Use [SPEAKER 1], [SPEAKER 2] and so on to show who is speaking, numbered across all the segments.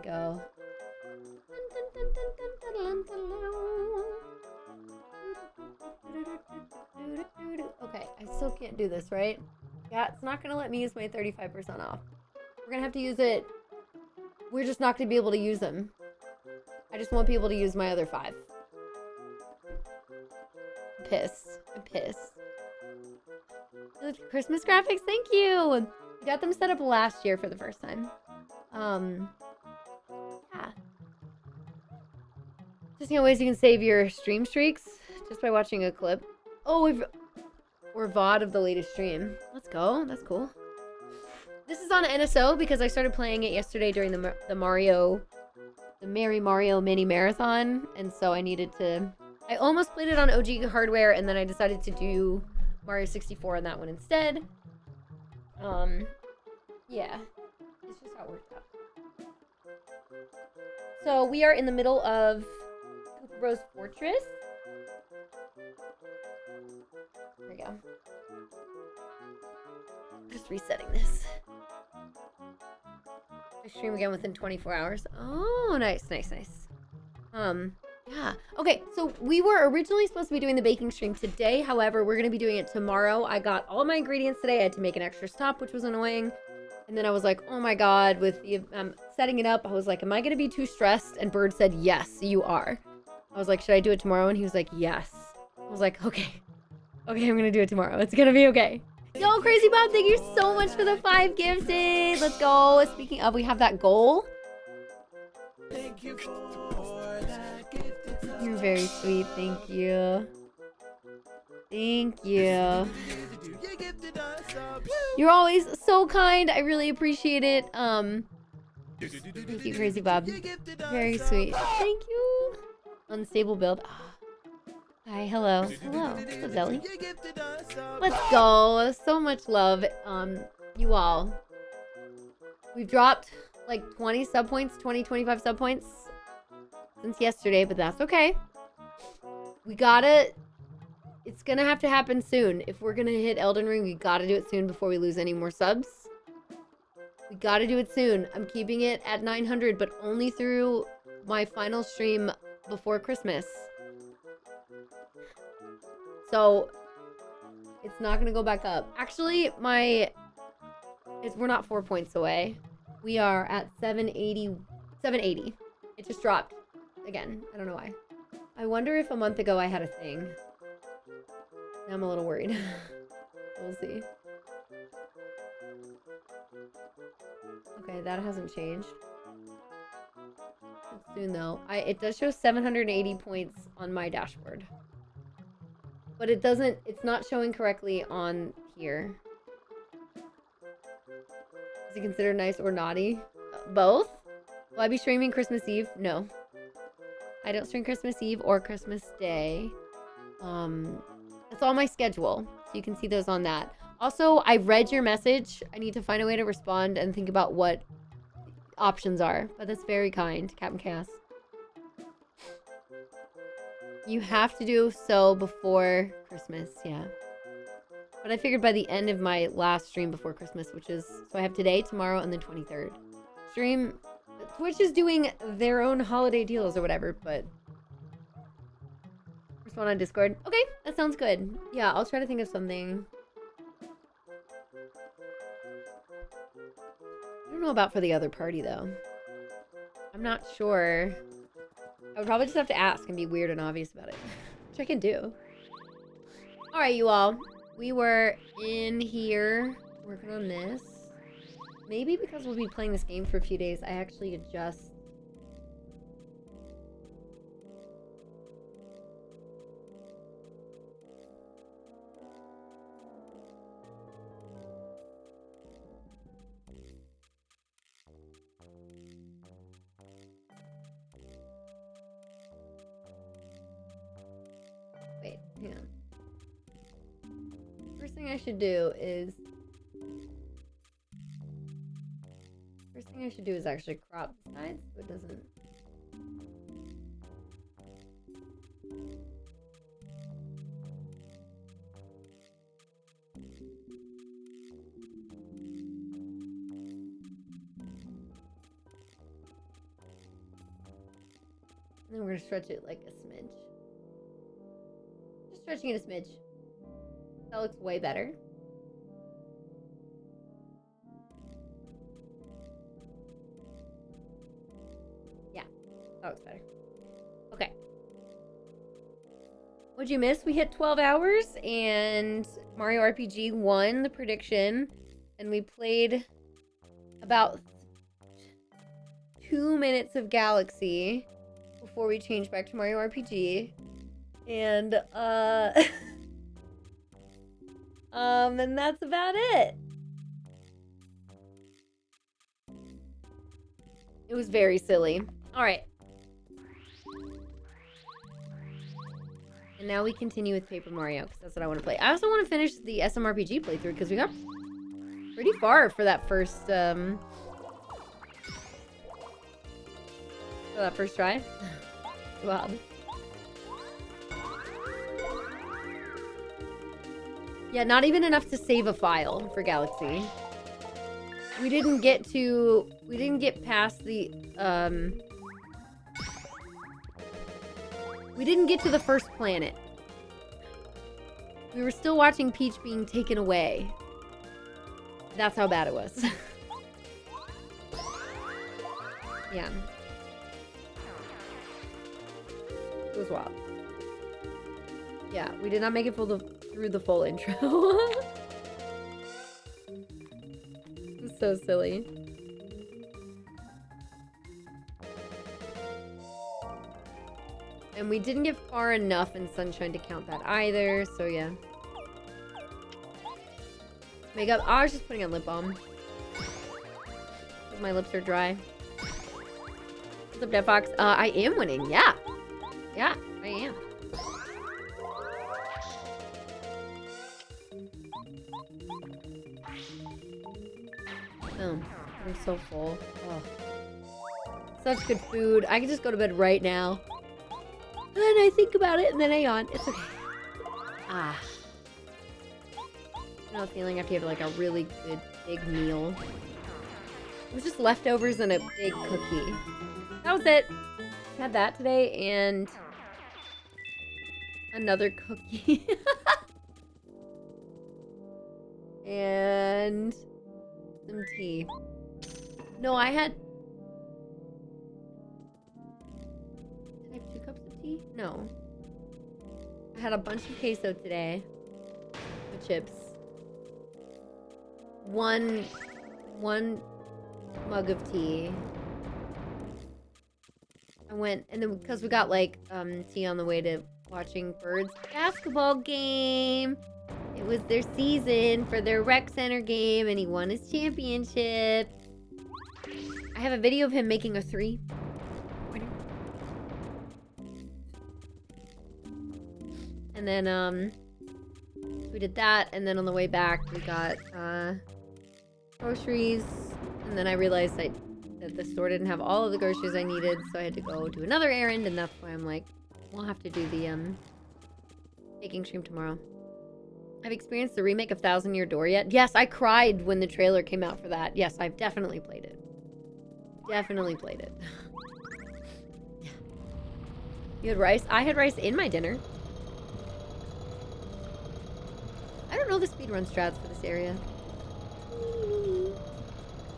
[SPEAKER 1] go. Okay, I still can't do this, right? Yeah, it's not gonna let me use my 35% off. We're gonna have to use it. We're just not gonna be able to use them. I just won't be able to use my other 5. I'm pissed. I'm pissed. The Christmas graphics, thank you! We got them set up last year for the first time. Yeah. Just ways you can save your stream streaks just by watching a clip. Oh, we're VOD of the latest stream. Let's go. That's cool. This is on NSO because I started playing it yesterday during the Merry Mario mini marathon, and so I needed to. I almost played it on OG hardware, and then I decided to do Mario 64 on that one instead. Yeah, it's just how it worked out. So we are in the middle of Koopa Bros Fortress. There we go. Just resetting this. I stream again within 24 hours. Oh, nice, nice, nice. Yeah. Okay, so we were originally supposed to be doing the baking stream today. However, we're going to be doing it tomorrow. I got all my ingredients today. I had to make an extra stop, which was annoying. And then I was like, oh my god, with the setting it up, I was like, am I going to be too stressed? And Bird said, yes, you are. I was like, should I do it tomorrow? And he was like, yes. I was like, okay. Okay, I'm going to do it tomorrow. It's going to be okay. Yo, Crazy Bob, thank you so much for the 5 gifted. Let's go. Speaking of, we have that goal.
[SPEAKER 2] Thank you for that gifted sub.
[SPEAKER 1] You're very sweet. Thank you. Thank you. You're always so kind. I really appreciate it. Thank you, Crazy Bob. Very sweet. Thank you. Unstable build. Hi, hello. Hello. What's up, Zelly? Let's go. So much love. You all. We've dropped like 20 sub points, 25 sub points since yesterday, but that's okay. We gotta... It's gonna have to happen soon. If we're gonna hit Elden Ring, we gotta do it soon before we lose any more subs. We gotta do it soon. I'm keeping it at 900, but only through my final stream before Christmas. So, it's not gonna go back up. Actually, we're not 4 points away. We are at 780. 780. It just dropped again. I don't know why. I wonder if a month ago I had a thing. Now I'm a little worried. We'll see. Okay, that hasn't changed. Soon though. It does show 780 points on my dashboard. But it's not showing correctly on here. Is it considered nice or naughty? Both? Will I be streaming Christmas Eve? No. I don't stream Christmas Eve or Christmas Day. That's all my schedule. So you can see those on that. Also, I read your message. I need to find a way to respond and think about what options are. But that's very kind, Captain Chaos. You have to do so before Christmas, yeah. But I figured by the end of my last stream before Christmas, which is... So I have today, tomorrow, and the 23rd. Stream... Twitch is doing their own holiday deals or whatever, but... Respond on Discord. Okay, that sounds good. Yeah, I'll try to think of something. I don't know about for the other party, though. I'm not sure. I would probably just have to ask and be weird and obvious about it. Which I can do. Alright, you all. We were in here working on this. Maybe because we'll be playing this game for a few days, I actually adjust... Wait, hang on. First thing I should do is... First thing I should do is actually crop the sides so it doesn't... then we're gonna stretch it like a smidge. Just stretching it a smidge. That looks way better. Yeah, that looks better. Okay. What'd you miss? We hit 12 hours and Mario RPG won the prediction. And we played about 2 minutes of Galaxy before we changed back to Mario RPG. And, and that's about it. It was very silly. All right. And now we continue with Paper Mario, because that's what I want to play. I also want to finish the SMRPG playthrough, because we got pretty far for that first, try. Wow. Yeah, not even enough to save a file for Galaxy. We didn't get past the, we didn't get to the first planet. We were still watching Peach being taken away. That's how bad it was. Yeah. It was wild. Yeah, we did not make it through the full intro. It was so silly. And we didn't get far enough in Sunshine to count that either, so yeah. Makeup. Oh, I was just putting on lip balm. My lips are dry. What's up, Dead Fox? I am winning. Yeah. Yeah, I am. Oh, I'm so full. Oh. Such good food. I could just go to bed right now. And then I think about it and then I yawn. It's okay. Ah. You know, feeling after you have like a really good big meal. It was just leftovers and a big cookie. That was it. Had that today and another cookie. And some tea. No, I had... Did I have 2 cups of tea? No. I had a bunch of queso today. With chips. One mug of tea. I went, and then because we got like tea on the way to watching Birds basketball game. It was their season for their rec center game, and he won his championship. I have a video of him making a 3. And then we did that, and then on the way back we got groceries, and then I realized that the store didn't have all of the groceries I needed, so I had to go do another errand, and that's why I'm like, we'll have to do the baking stream tomorrow. I've experienced the remake of Thousand Year Door yet? Yes, I cried when the trailer came out for that. Yes, I've definitely played it. Definitely played it. Yeah. You had rice? I had rice in my dinner. I don't know the speedrun strats for this area.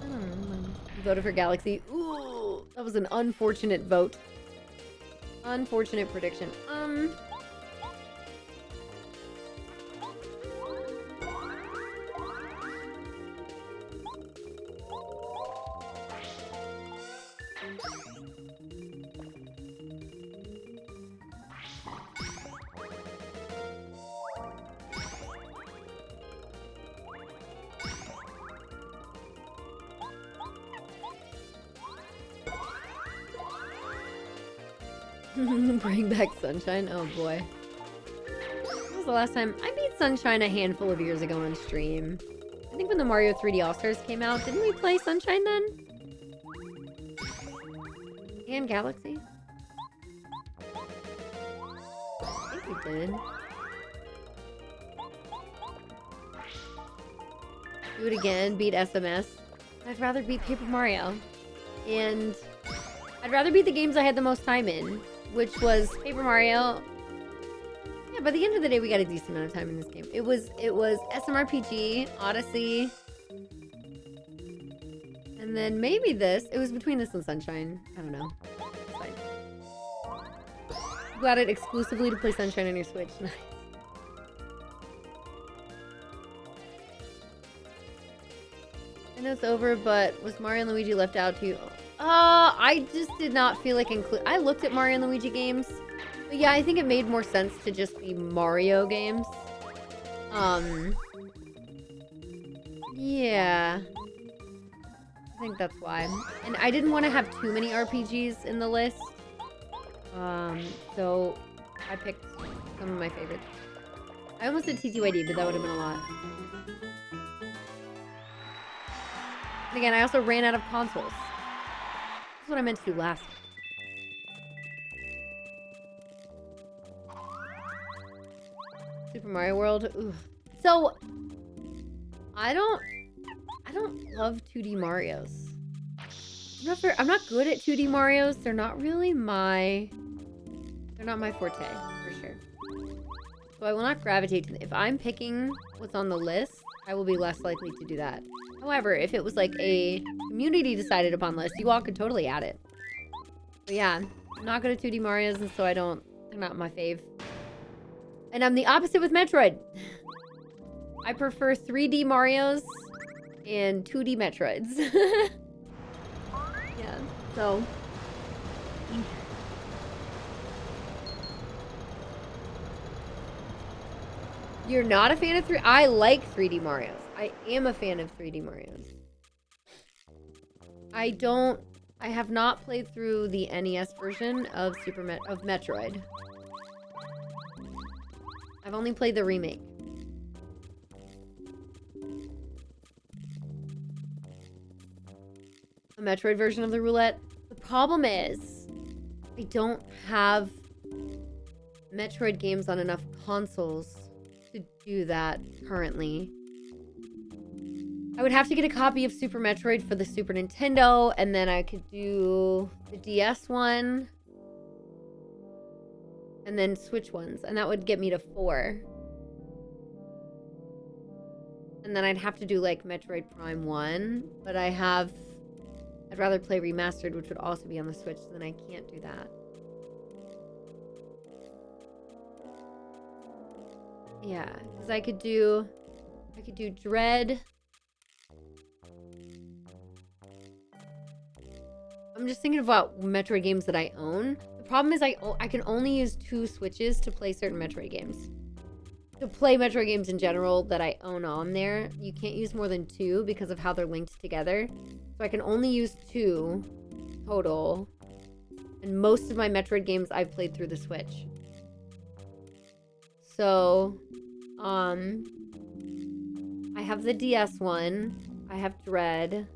[SPEAKER 1] You voted for Galaxy. Ooh, that was an unfortunate vote. Unfortunate prediction. Bring back Sunshine? Oh boy. When was the last time? I beat Sunshine a handful of years ago on stream. I think when the Mario 3D All-Stars came out, didn't we play Sunshine then? And Galaxy? I think we did. Do it again, beat SMS. I'd rather beat Paper Mario. And I'd rather beat the games I had the most time in. which was Paper Mario. Yeah, by the end of the day, we got a decent amount of time in this game. It was SMRPG, Odyssey, and then maybe this. It was between this and Sunshine. I don't know. It's fine. You got it exclusively to play Sunshine on your Switch. Nice. I know it's over, but was Mario and Luigi left out too? I just did not feel like I looked at Mario and Luigi games. But yeah, I think it made more sense to just be Mario games. Yeah. I think that's why. And I didn't want to have too many RPGs in the list. So I picked some of my favorites. I almost did TTYD, but that would have been a lot. And again, I also ran out of consoles. That's what I meant to do last. Super Mario World. Ooh. So I don't love 2D Marios. I'm not good at 2D Marios. They're not my forte, for sure. So I will not gravitate to them. If I'm picking what's on the list, I will be less likely to do that. However, if it was like a community decided upon list, you all could totally add it. But yeah, I'm not good at 2D Marios, and so they're not my fave. And I'm the opposite with Metroid. I prefer 3D Marios and 2D Metroids. Yeah, so. You're not a fan of 3D? I like 3D Marios. I am a fan of 3D Marios. I have not played through the NES version of Metroid. I've only played the remake. A Metroid version of the roulette. The problem is, I don't have Metroid games on enough consoles to do that currently. I would have to get a copy of Super Metroid for the Super Nintendo, and then I could do the DS one. And then Switch ones, and that would get me to 4. And then I'd have to do like Metroid Prime 1, but I'd rather play Remastered, which would also be on the Switch, so then I can't do that. Yeah, because I could do Dread. I'm just thinking about Metroid games that I own. The problem is I can only use 2 Switches to play certain Metroid games. To play Metroid games in general that I own on there, you can't use more than 2 because of how they're linked together. So I can only use 2 total. And most of my Metroid games I've played through the Switch. So, I have the DS one. I have Dread.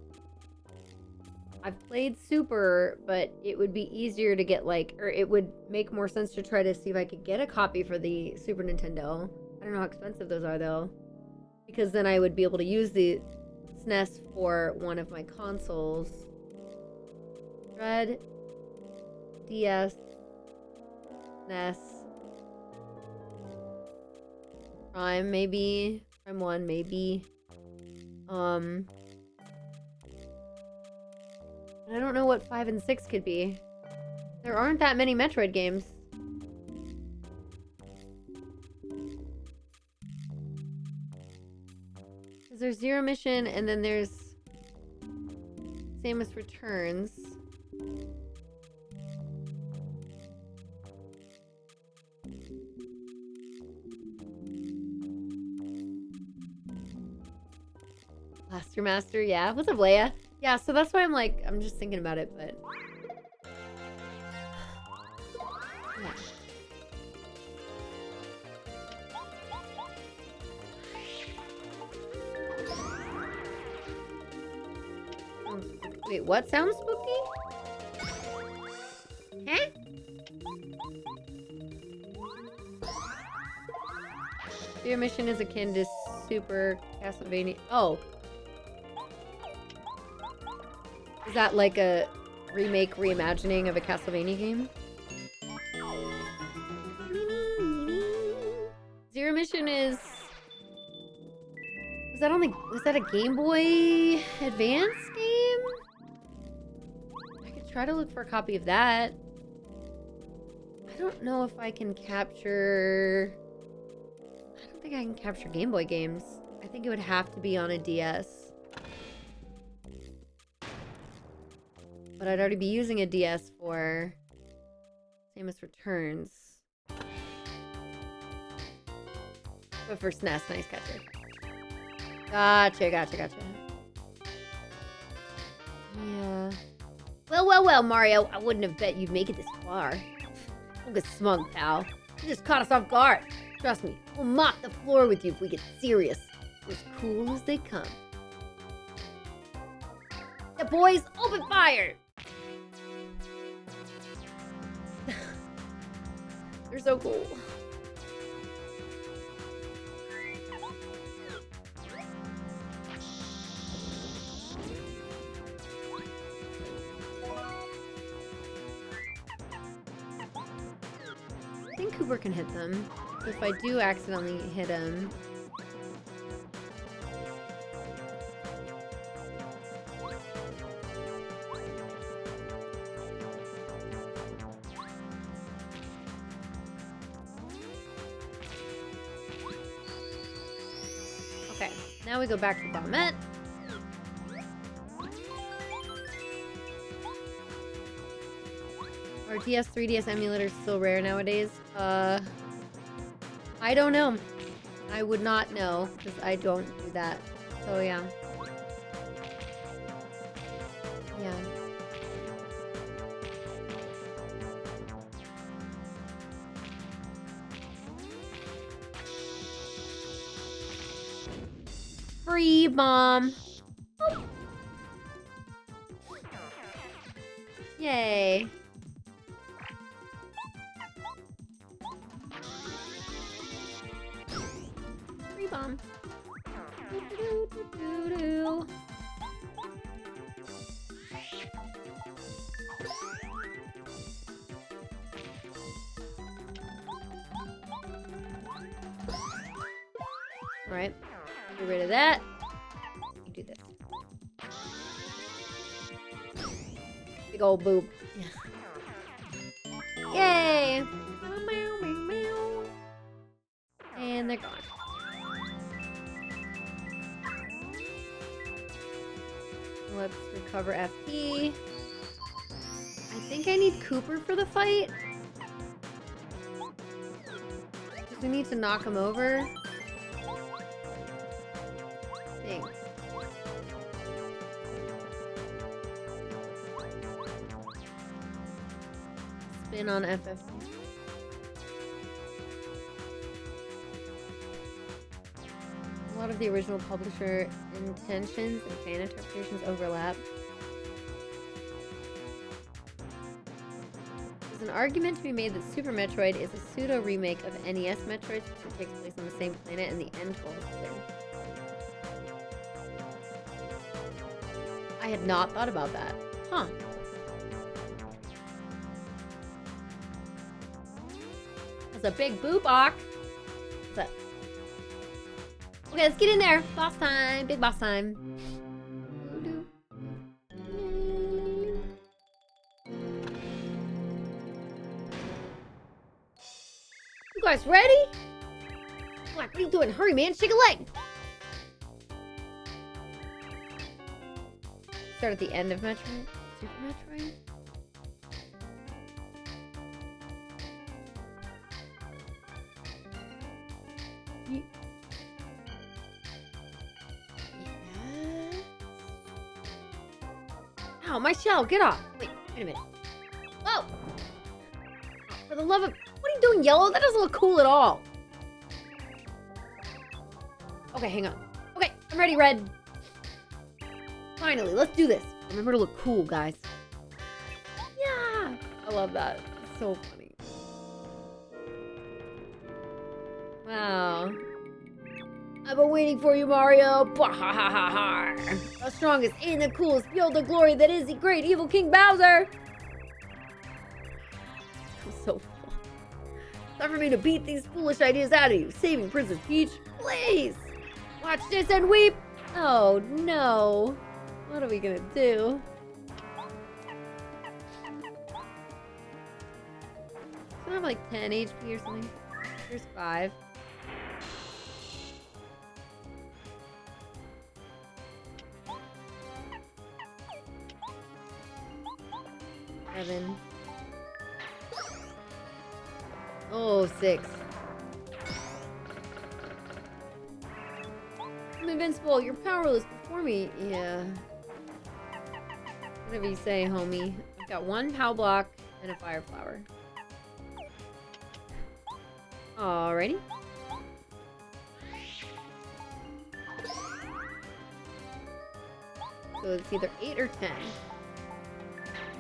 [SPEAKER 1] I've played Super, but it would be easier to get or it would make more sense to try to see if I could get a copy for the Super Nintendo. I don't know how expensive those are though. Because then I would be able to use the SNES for one of my consoles. Dread, DS, SNES, Prime maybe, Prime 1 maybe. I don't know what 5 and 6 could be. There aren't that many Metroid games. Because there's Zero Mission, and then there's Samus Returns. Blaster Master, yeah. What's up, Leia? Yeah, so that's why I'm just thinking about it, but... Yeah. Wait, what sounds spooky? Huh? Your mission is akin to Super Castlevania. Oh. Is that like a remake, reimagining of a Castlevania game? Zero Mission is... Was that a Game Boy Advance game? I could try to look for a copy of that. I don't know if I can capture... I don't think I can capture Game Boy games. I think it would have to be on a DS. But I'd already be using a DS for Samus Returns. But for SNES, nice catcher. Gotcha. Yeah. Well, Mario. I wouldn't have bet you'd make it this far. Don't get smug, pal. You just caught us off guard. Trust me, we'll mop the floor with you if we get serious. We're as cool as they come. Yeah, boys, open fire! They're so cool. I think Cooper can hit them. So if I do accidentally hit him... Okay, now we go back to Bombette. Are DS 3DS emulators still rare nowadays? I don't know. I would not know, because I don't do that. So, yeah. Yeah. Free bomb. Oh. Yay. Free bomb. Doo-doo-doo-doo-doo. All right. Get rid of that. You do this. Big old boob. Yay! And they're gone. Let's recover FP. I think I need Cooper for the fight. We need to knock him over. Thanks. Spin on FF. A lot of the original publisher intentions and fan interpretations overlap. There's an argument to be made that Super Metroid is a pseudo-remake of NES Metroid since it takes place on the same planet and the end goal is the same. I had not thought about that. Huh. That's a big boop arc. What's that? Okay, let's get in there. Boss time. Big boss time. You guys ready? What are you doing? Hurry, man. Shake a leg. Start at the end of Metroid? Super Metroid? Yeah. Ow, my shell! Get off! Wait a minute. Whoa! For the love of... What are you doing, Yellow? That doesn't look cool at all. Okay, hang on. Okay, I'm ready, Red. Finally, let's do this. Remember to look cool, guys. Yeah! I love that. It's so funny. Wow. I've been waiting for you, Mario. Bwahahaha. The strongest and the coolest. Feel the glory that is the great evil King Bowser. I'm so full. Time for me to beat these foolish ideas out of you. Saving Princess Peach, please. Watch this and weep. Oh no. What are we gonna do? I have like 10 HP or something. Here's 5. Seven. Oh, 6. I'm invincible. You're powerless before me. Yeah. Whatever you say, homie. I've got 1 POW block and a fire flower. Alrighty. So it's either 8 or 10.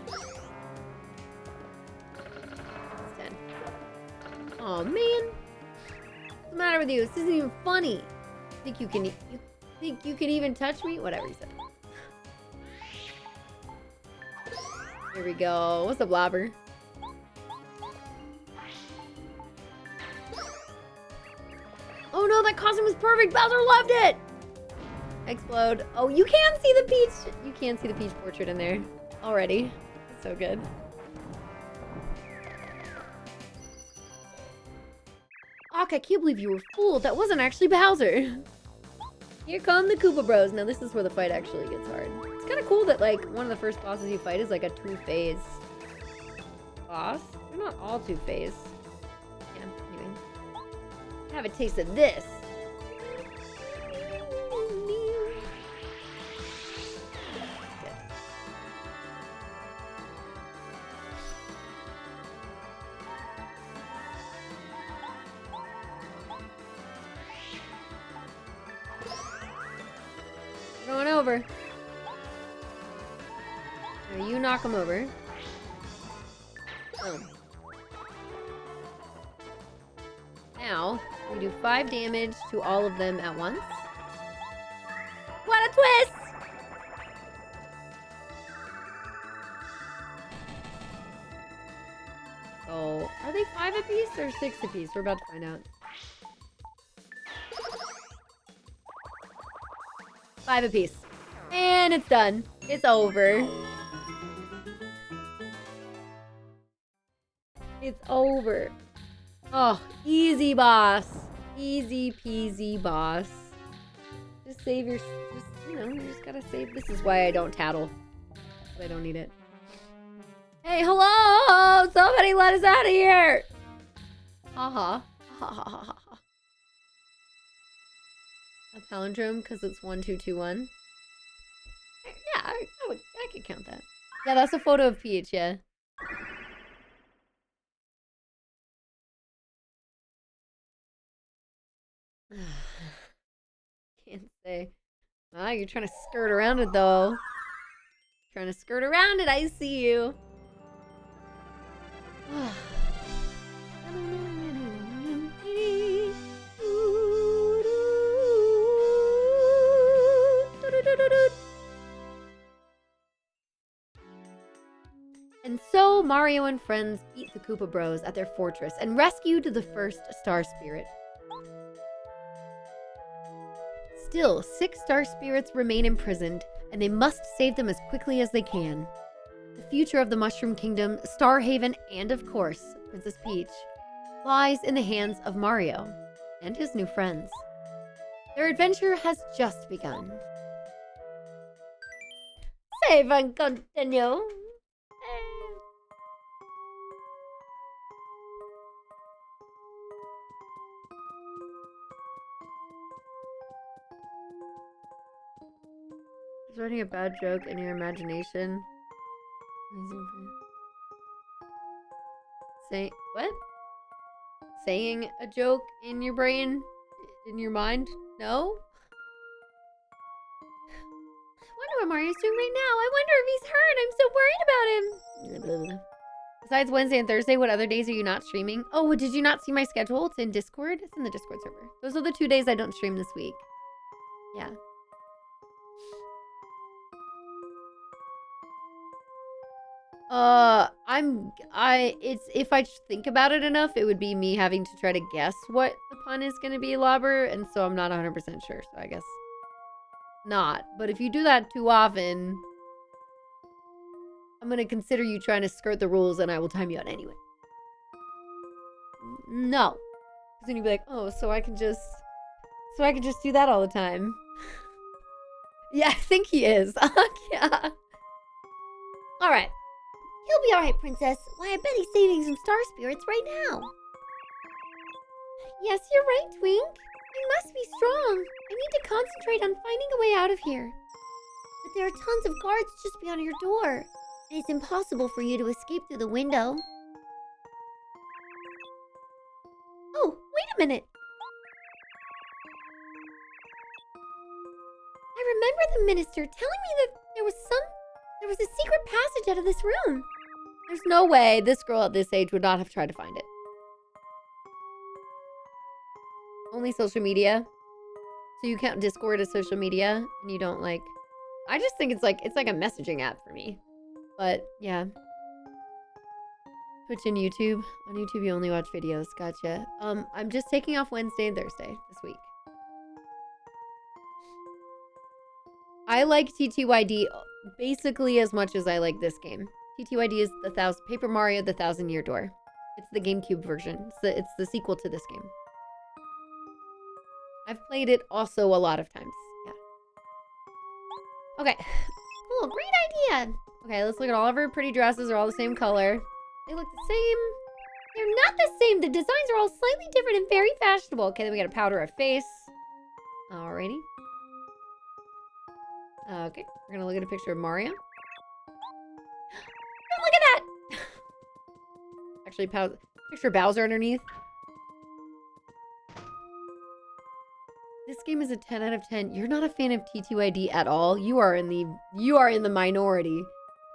[SPEAKER 1] It's 10. Oh man. What's the matter with you? This isn't even funny. Think you can even touch me? Whatever you said. Here we go. What's the blobber? Oh no, that costume was perfect! Bowser loved it! Explode. Oh, you can see the Peach! You can see the Peach portrait in there already. It's so good. Ock, I can't believe you were fooled. That wasn't actually Bowser. Here come the Koopa Bros. Now this is where the fight actually gets hard. It's kind of cool that like one of the first bosses you fight is like a 2-phase boss. They're not all 2-phase. Yeah, anyway. Have a taste of this. Going over. Now you knock him over. Boom. Now, we do 5 damage to all of them at once. What a twist! Oh, are they 5 apiece or 6 apiece? We're about to find out. 5 apiece. And it's done. It's over. It's over. Oh, easy boss. Easy peasy boss. Just save your... you just gotta save... This is why I don't tattle. I don't need it. Hey, hello! Somebody let us out of here! Haha. Ha ha ha ha. A palindrome because it's 1221. Yeah, I could count that. Yeah, that's a photo of Peach, yeah. Can't say. Ah, you're trying to skirt around it though. Trying to skirt around it, I see you. And so Mario and friends beat the Koopa Bros at their fortress and rescued the first Star Spirit. Still, 6 Star Spirits remain imprisoned, and they must save them as quickly as they can. The future of the Mushroom Kingdom, Star Haven, and of course, Princess Peach, lies in the hands of Mario and his new friends. Their adventure has just begun. Save and continue. Is writing a bad joke in your imagination? Say what? Saying a joke in your brain? In your mind? No? I wonder what Mario's doing right now. I wonder if he's hurt. I'm so worried about him. Besides Wednesday and Thursday, what other days are you not streaming? Oh, did you not see my schedule? It's in Discord. It's in the Discord server. Those are the 2 days I don't stream this week. Yeah. if I think about it enough, it would be me having to try to guess what the pun is going to be, Lobber, and so I'm not 100% sure, so I guess not. But if you do that too often, I'm going to consider you trying to skirt the rules and I will time you out anyway. No. Because then you'd be like, oh, so I can just do that all the time. Yeah, I think he is. Yeah. All right.
[SPEAKER 3] He'll be all right, Princess. Why, I bet he's saving some star spirits right now.
[SPEAKER 1] Yes, you're right, Twink. I must be strong. I need to concentrate on finding a way out of here.
[SPEAKER 3] But there are tons of guards just beyond your door. And it's impossible for you to escape through the window.
[SPEAKER 1] Oh, wait a minute. I remember the minister telling me that there was a secret passage out of this room. There's no way this girl at this age would not have tried to find it. Only social media. So you count Discord as social media and you don't like... I just think it's like a messaging app for me. But yeah. Twitch and YouTube. On YouTube you only watch videos. Gotcha. I'm just taking off Wednesday and Thursday this week. I like TTYD basically as much as I like this game. TTYD is Paper Mario: The 1,000-Year Door. It's the GameCube version. It's the sequel to this game. I've played it also a lot of times. Yeah. Okay.
[SPEAKER 3] Cool, great idea.
[SPEAKER 1] Okay, let's look at all of her pretty dresses. They're all the same color. They look the same. They're not the same. The designs are all slightly different and very fashionable. Okay, then we gotta powder our face. Alrighty. Okay, we're gonna look at a picture of Mario. Oh, look at that! Actually, picture of Bowser underneath. This game is a 10 out of 10. You're not a fan of TTYD at all. You are in the minority.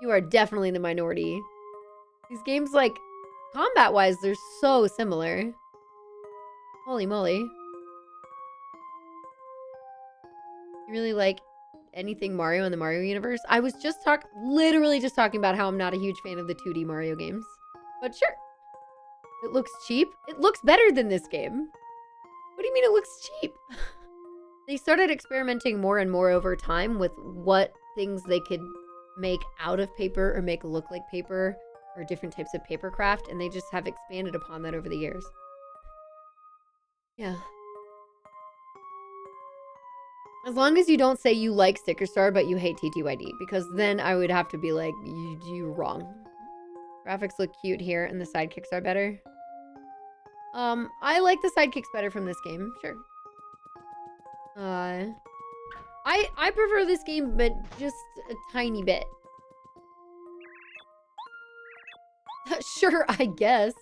[SPEAKER 1] You are definitely in the minority. These games, like, combat-wise, they're so similar. Holy moly. You really like anything Mario in the Mario universe? I was literally just talking about how I'm not a huge fan of the 2D Mario games. But sure. It looks cheap. It looks better than this game. What do you mean it looks cheap? They started experimenting more and more over time with what things they could make out of paper or make look like paper or different types of paper craft, and they just have expanded upon that over the years. Yeah. As long as you don't say you like Sticker Star but you hate TTYD, because then I would have to be like, you're wrong. Graphics look cute here and the sidekicks are better. I like the sidekicks better from this game, sure. I prefer this game, but just a tiny bit. Sure, I guess.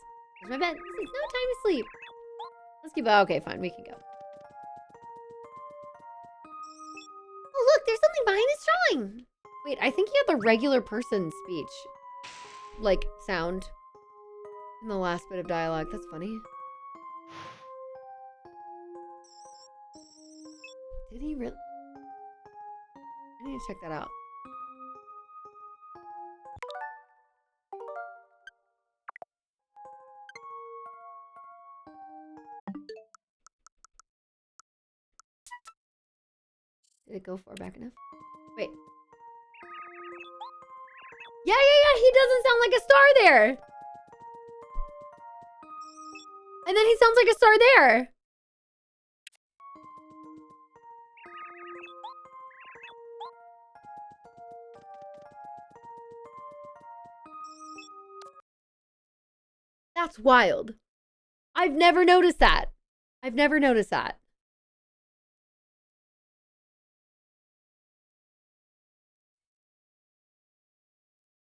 [SPEAKER 1] Where's my bed? This is no time to sleep. Let's keep... Okay, fine, we can go.
[SPEAKER 3] Oh, look, there's something behind this drawing.
[SPEAKER 1] Wait, I think he had the regular person speech. Like, sound. In the last bit of dialogue. That's funny. Did he really? I need to check that out. Did it go far back enough? Wait. Yeah, he doesn't sound like a star there! And then he sounds like a star there! That's wild. I've never noticed that. I've never noticed that.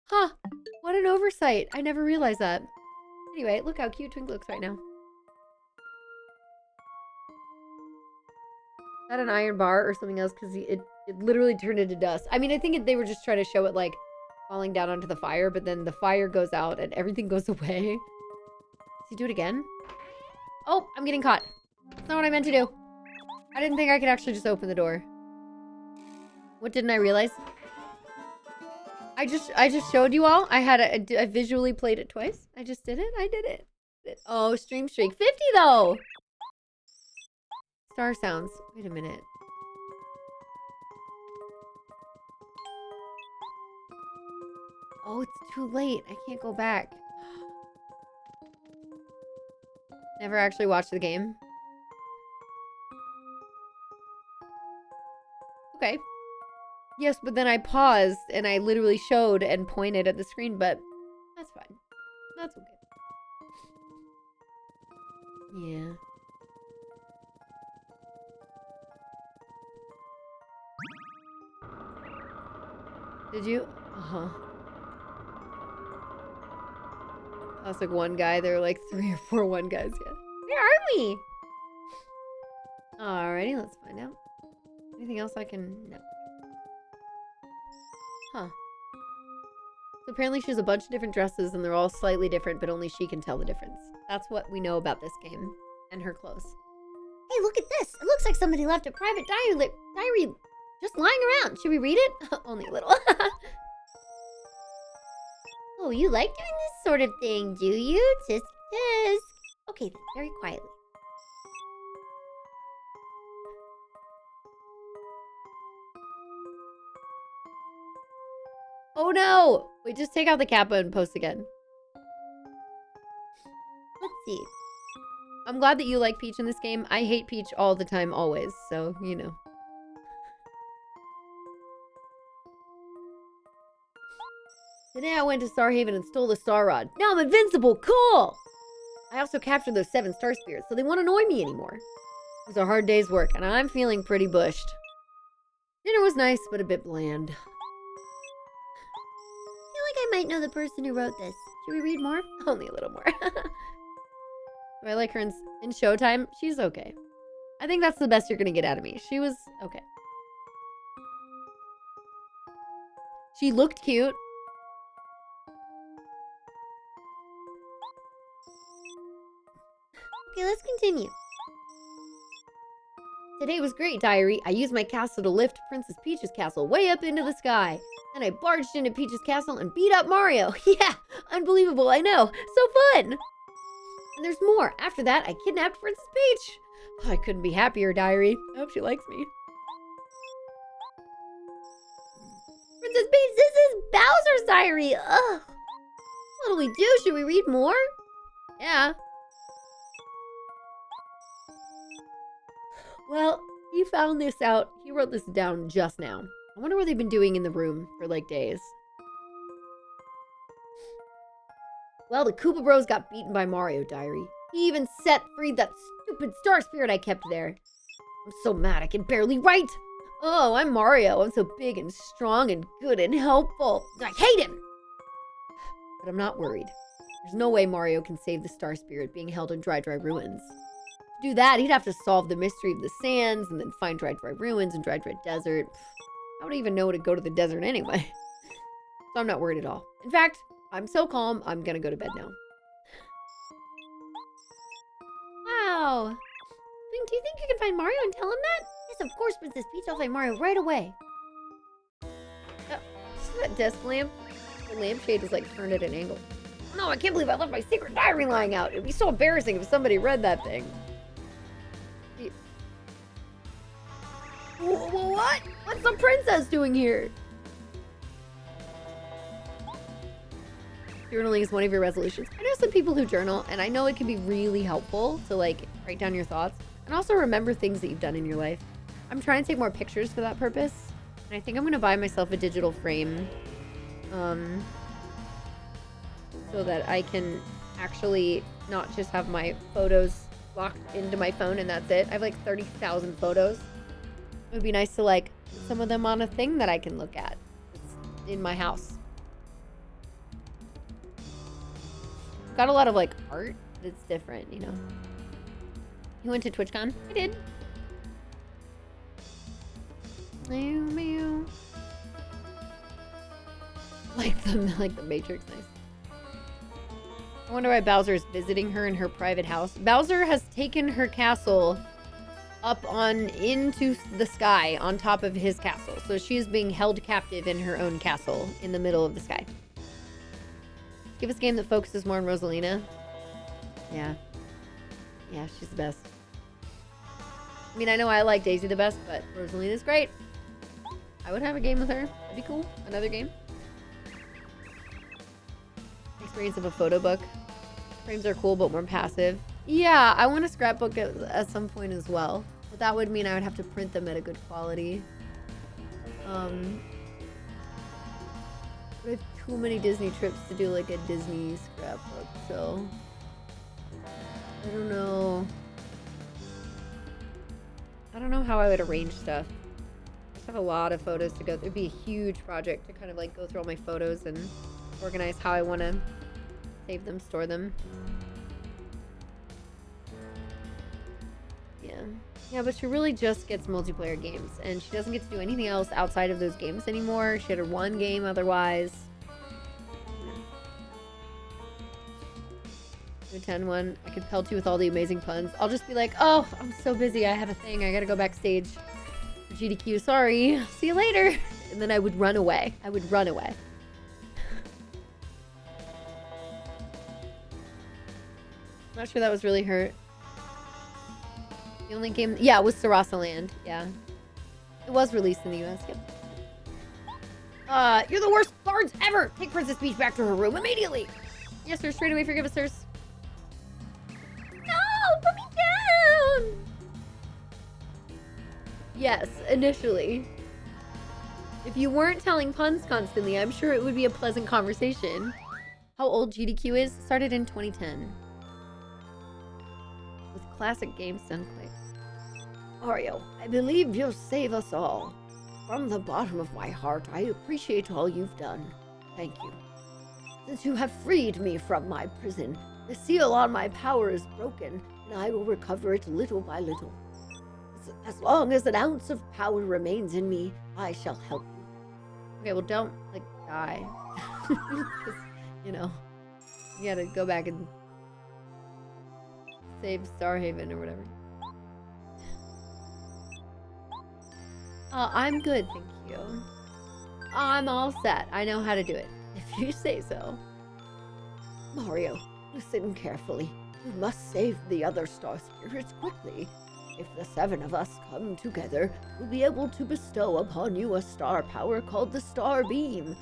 [SPEAKER 1] Huh. What an oversight. I never realized that. Anyway, look how cute Twink looks right now. Is that an iron bar or something else? Because it literally turned into dust. I mean, I think they were just trying to show it, like, falling down onto the fire, but then the fire goes out and everything goes away. Does he do it again? Oh, I'm getting caught. That's not what I meant to do. I didn't think I could actually just open the door. What didn't I realize? I just showed you all. I visually played it twice. I just did it. I did it. Oh, stream streak 50 though. Star sounds. Wait a minute. Oh, it's too late. I can't go back. Never actually watched the game. Okay. Yes, but then I paused and I literally showed and pointed at the screen, but that's fine. That's okay. Yeah. Did you? Uh-huh. That's like one guy. There were like 3 or 4 one guys. Yeah. Where are we? Alrighty, let's find out. Anything else I can... No. Huh. So apparently she has a bunch of different dresses and they're all slightly different, but only she can tell the difference. That's what we know about this game. And her clothes.
[SPEAKER 3] Hey, look at this. It looks like somebody left a private diary just lying around. Should we read it?
[SPEAKER 1] Only a little.
[SPEAKER 3] Oh, you like doing this sort of thing, do you? Tisk tisk. Okay then, very quietly.
[SPEAKER 1] Oh no! Wait, just take out the kappa and post again.
[SPEAKER 3] Let's see.
[SPEAKER 1] I'm glad that you like Peach in this game. I hate Peach all the time, always. So, you know. Today I went to Starhaven and stole the Star Rod. Now I'm invincible! Cool! I also captured those 7 Star Spirits, so they won't annoy me anymore. It was a hard day's work, and I'm feeling pretty bushed. Dinner was nice, but a bit bland.
[SPEAKER 3] I feel like I might know the person who wrote this. Should we read more?
[SPEAKER 1] Only a little more. Do I like her in Showtime? She's okay. I think that's the best you're gonna get out of me. She was okay. She looked cute.
[SPEAKER 3] Okay, let's continue.
[SPEAKER 1] Today was great, Diary. I used my castle to lift Princess Peach's castle way up into the sky. Then I barged into Peach's castle and beat up Mario. Yeah, unbelievable, I know. So fun! And there's more. After that, I kidnapped Princess Peach. Oh, I couldn't be happier, Diary. I hope she likes me.
[SPEAKER 3] Princess Peach, this is Bowser's diary. Ugh. What do we do? Should we read more?
[SPEAKER 1] Yeah. Well, he found this out. He wrote this down just now. I wonder what they've been doing in the room for like days. Well, the Koopa Bros got beaten by Mario, Diary. He even set free that stupid Star Spirit I kept there. I'm so mad I can barely write. Oh, I'm Mario. I'm so big and strong and good and helpful. I hate him! But I'm not worried. There's no way Mario can save the Star Spirit being held in Dry Dry Ruins. To do that, he'd have to solve the mystery of the sands and then find Dry Dry Ruins and Dry Dry Desert. I wouldn't even know to go to the desert anyway. So I'm not worried at all. In fact, I'm so calm, I'm gonna go to bed now.
[SPEAKER 3] Wow. Do you think you can find Mario and tell him that? Yes, of course, Princess Peach. I'll find Mario right away.
[SPEAKER 1] See that desk lamp? The lampshade was like turned at an angle. No, I can't believe I left my secret diary lying out. It'd be so embarrassing if somebody read that thing. What? What's the princess doing here? Journaling is one of your resolutions. I know some people who journal, and I know it can be really helpful to like write down your thoughts and also remember things that you've done in your life. I'm trying to take more pictures for that purpose, and I think I'm gonna buy myself a digital frame, so that I can actually not just have my photos locked into my phone and that's it. I have like 30,000 photos. It would be nice to like put some of them on a thing that I can look at. It's in my house. Got a lot of like art, but it's different, you know. You went to TwitchCon? I did. Meow, meow. Like the Matrix, nice. I wonder why Bowser is visiting her in her private house. Bowser has taken her castle up on into the sky on top of his castle. So she's being held captive in her own castle in the middle of the sky. Give us a game that focuses more on Rosalina. Yeah. Yeah, she's the best. I mean, I know I like Daisy the best, but Rosalina's great. I would have a game with her. That'd be cool. Another game. Experience of a photo book. Frames are cool, but more passive. Yeah, I want a scrapbook at some point as well. But that would mean I would have to print them at a good quality. But I have too many Disney trips to do like a Disney scrapbook, so I don't know. I don't know how I would arrange stuff. I just have a lot of photos to go through. It'd be a huge project to kind of like go through all my photos and organize how I want to save them, store them. Yeah, but she really just gets multiplayer games, and she doesn't get to do anything else outside of those games anymore. She had her one game otherwise. The 10-1. I could pelt you with all the amazing puns. I'll just be like, oh, I'm so busy. I have a thing. I gotta go backstage for GDQ. Sorry. See you later. And then I would run away. I would run away. Not sure that was really her. The only game, yeah, it was Sarasa Land. Yeah, it was released in the U.S. Yep. You're the worst guards ever. Take Princess Peach back to her room immediately. Yes, sir. Straight away, forgive us, sirs. No, put me down. Yes, initially. If you weren't telling puns constantly, I'm sure it would be a pleasant conversation. How old GDQ is? Started in 2010. With classic games done quick. Mario, I believe you'll save us all. From the bottom of my heart, I appreciate all you've done. Thank you. Since you have freed me from my prison, the seal on my power is broken, and I will recover it little by little. As long as an ounce of power remains in me, I shall help you. Okay, well, don't, like, die. You know, you gotta go back and save Starhaven or whatever. I'm good, thank you. I'm all set. I know how to do it, if you say so. Mario, listen carefully. We must save the other star spirits quickly. If the 7 of us come together, we'll be able to bestow upon you a star power called the Star Beam.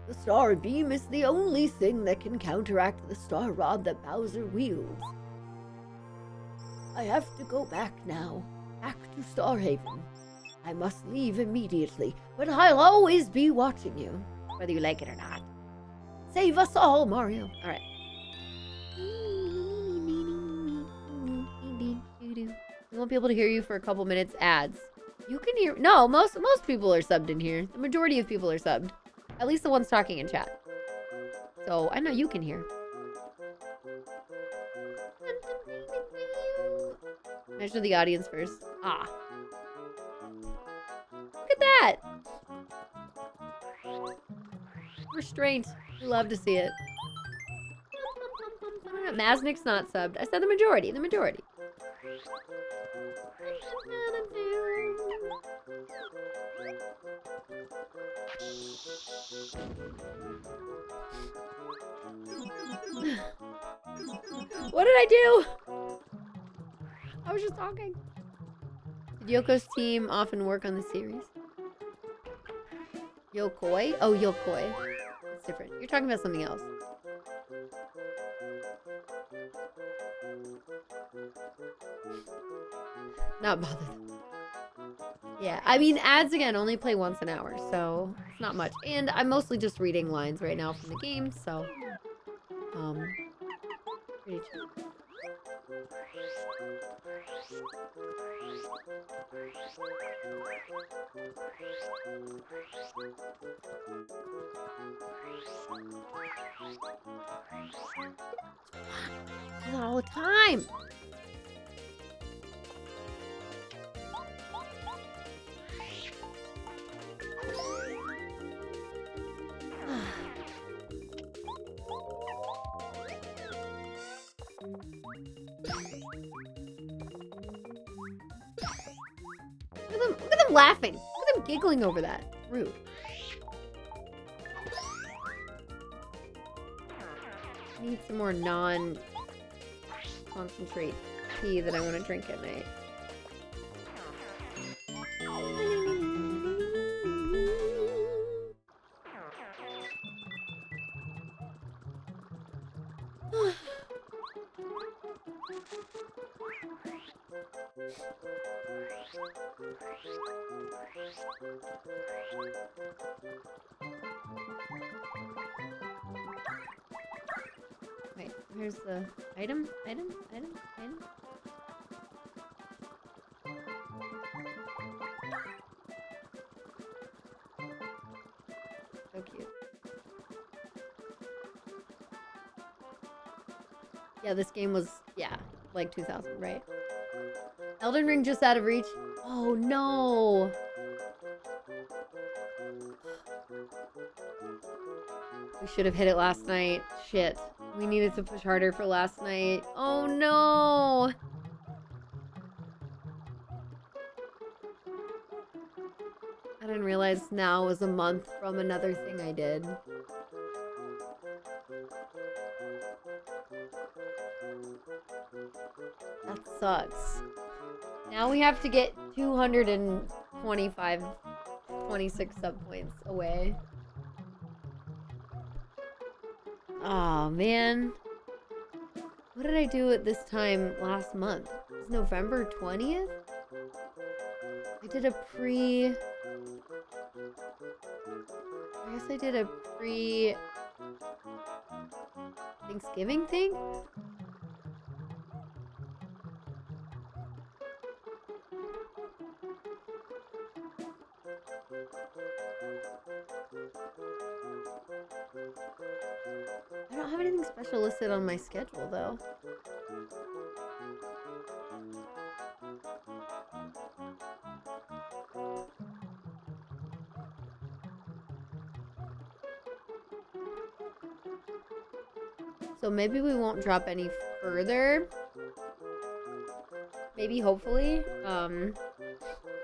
[SPEAKER 1] The Star Beam is the only thing that can counteract the Star Rod that Bowser wields. I have to go back now, back to Starhaven. I must leave immediately, but I'll always be watching you, whether you like it or not. Save us all, Mario. All right. We won't be able to hear you for a couple minutes. Ads. You can hear. No, most people are subbed in here. The majority of people are subbed. At least the ones talking in chat. So I know you can hear. Measure the audience first. Ah. Look at that. Restraint. We love to see it. Maznik's not subbed. I said the majority. The majority. What did I do? I was just talking. Did Yoko's team often work on the series? Yokoi? Oh, Yokoi. That's different. You're talking about something else. Not bothered. Yeah, I mean, ads again only play once an hour, so it's not much. And I'm mostly just reading lines right now from the game, so pretty chill. Not all the time. at them laughing. Look at them giggling over that. Rude. Need some more non-concentrate tea that I want to drink at night. Wait, here's the item. So cute. Yeah, this game was, yeah, like 2000, right? Elden Ring just out of reach. Oh no! We should have hit it last night. Shit. We needed to push harder for last night. Oh no! I didn't realize now was a month from another thing I did. That sucks. Now we have to get 225, 26 sub points away. Oh man. What did I do at this time last month? It's November 20th? I did a pre... I guess I did a pre... Thanksgiving thing? I don't have anything special listed on my schedule, though. So maybe we won't drop any further. Maybe, hopefully. If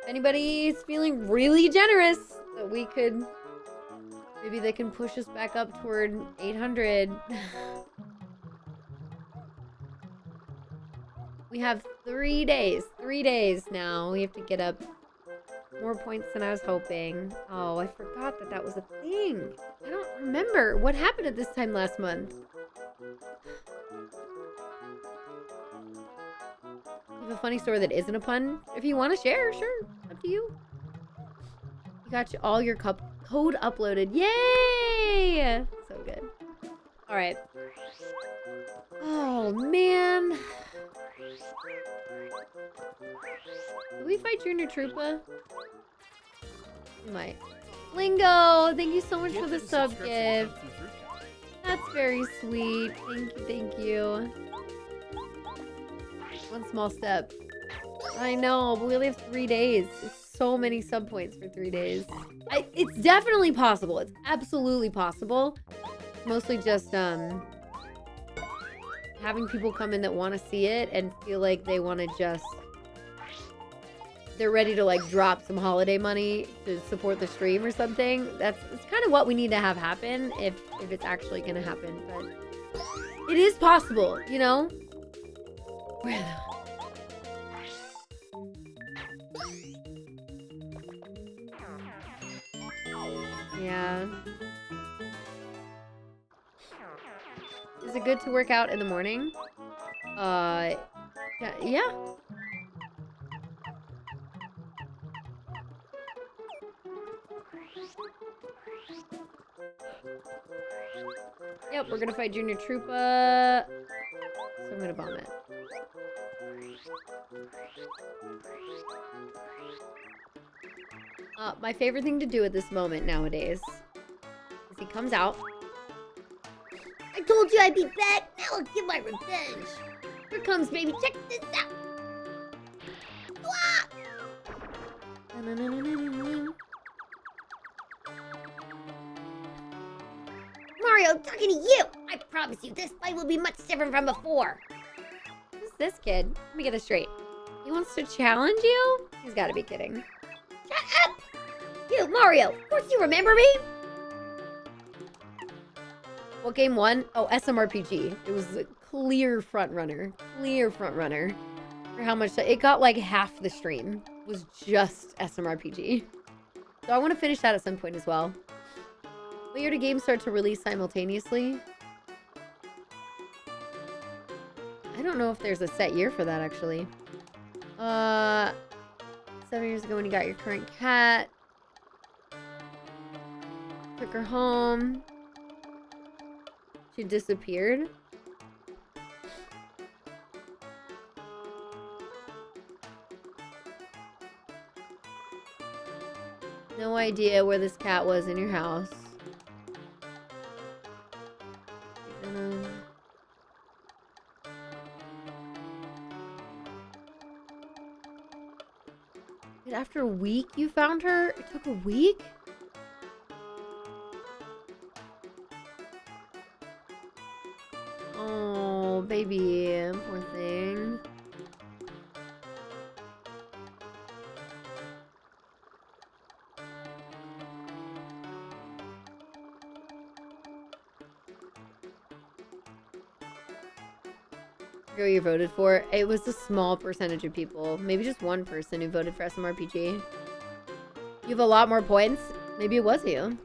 [SPEAKER 1] anybody's feeling really generous, that we could... Maybe they can push us back up toward 800. We have 3 days. 3 days now. We have to get up more points than I was hoping. Oh, I forgot that that was a thing. I don't remember what happened at this time last month. You have a funny story that isn't a pun? If you want to share, sure. Up to you. You got all your code uploaded. Yay! So good. Alright. Oh, man. Did we fight Junior Troopa? We might. Lingo! Thank you so much for the sub gift. That's very sweet. Thank you. One small step. I know, but we only have 3 days. It's so many sub points for 3 days. It's definitely possible. It's absolutely possible. It's mostly just having people come in that want to see it and feel like they want to just... They're ready to like drop some holiday money to support the stream or something. It's kind of what we need to have happen if it's actually going to happen. But it is possible, you know? Yeah. Is it good to work out in the morning? Yeah. Yep, we're gonna fight Junior Troopa. So I'm gonna bomb it. My favorite thing to do at this moment nowadays is he comes out.
[SPEAKER 3] I told you I'd be back. Now I'll get my revenge. Here comes, baby. Check this out. Mario, I'm talking to you. I promise you, this fight will be much different from before.
[SPEAKER 1] Who's this kid? Let me get this straight. He wants to challenge you? He's gotta be kidding.
[SPEAKER 3] Shut up! You, Mario! Of course you remember me!
[SPEAKER 1] What game won? Oh, SMRPG. It was a clear front runner. Clear front runner. For how much it got like half the stream was just SMRPG. So I want to finish that at some point as well. What year do games start to release simultaneously? I don't know if there's a set year for that actually. 7 years ago when you got your current cat. Took her home. She disappeared. No idea where this cat was in your house. Wait, after a week you found her? It took a week? Oh, baby. Poor thing. Who you voted for? It was a small percentage of people. Maybe just one person who voted for SMRPG. You have a lot more points? Maybe it was you.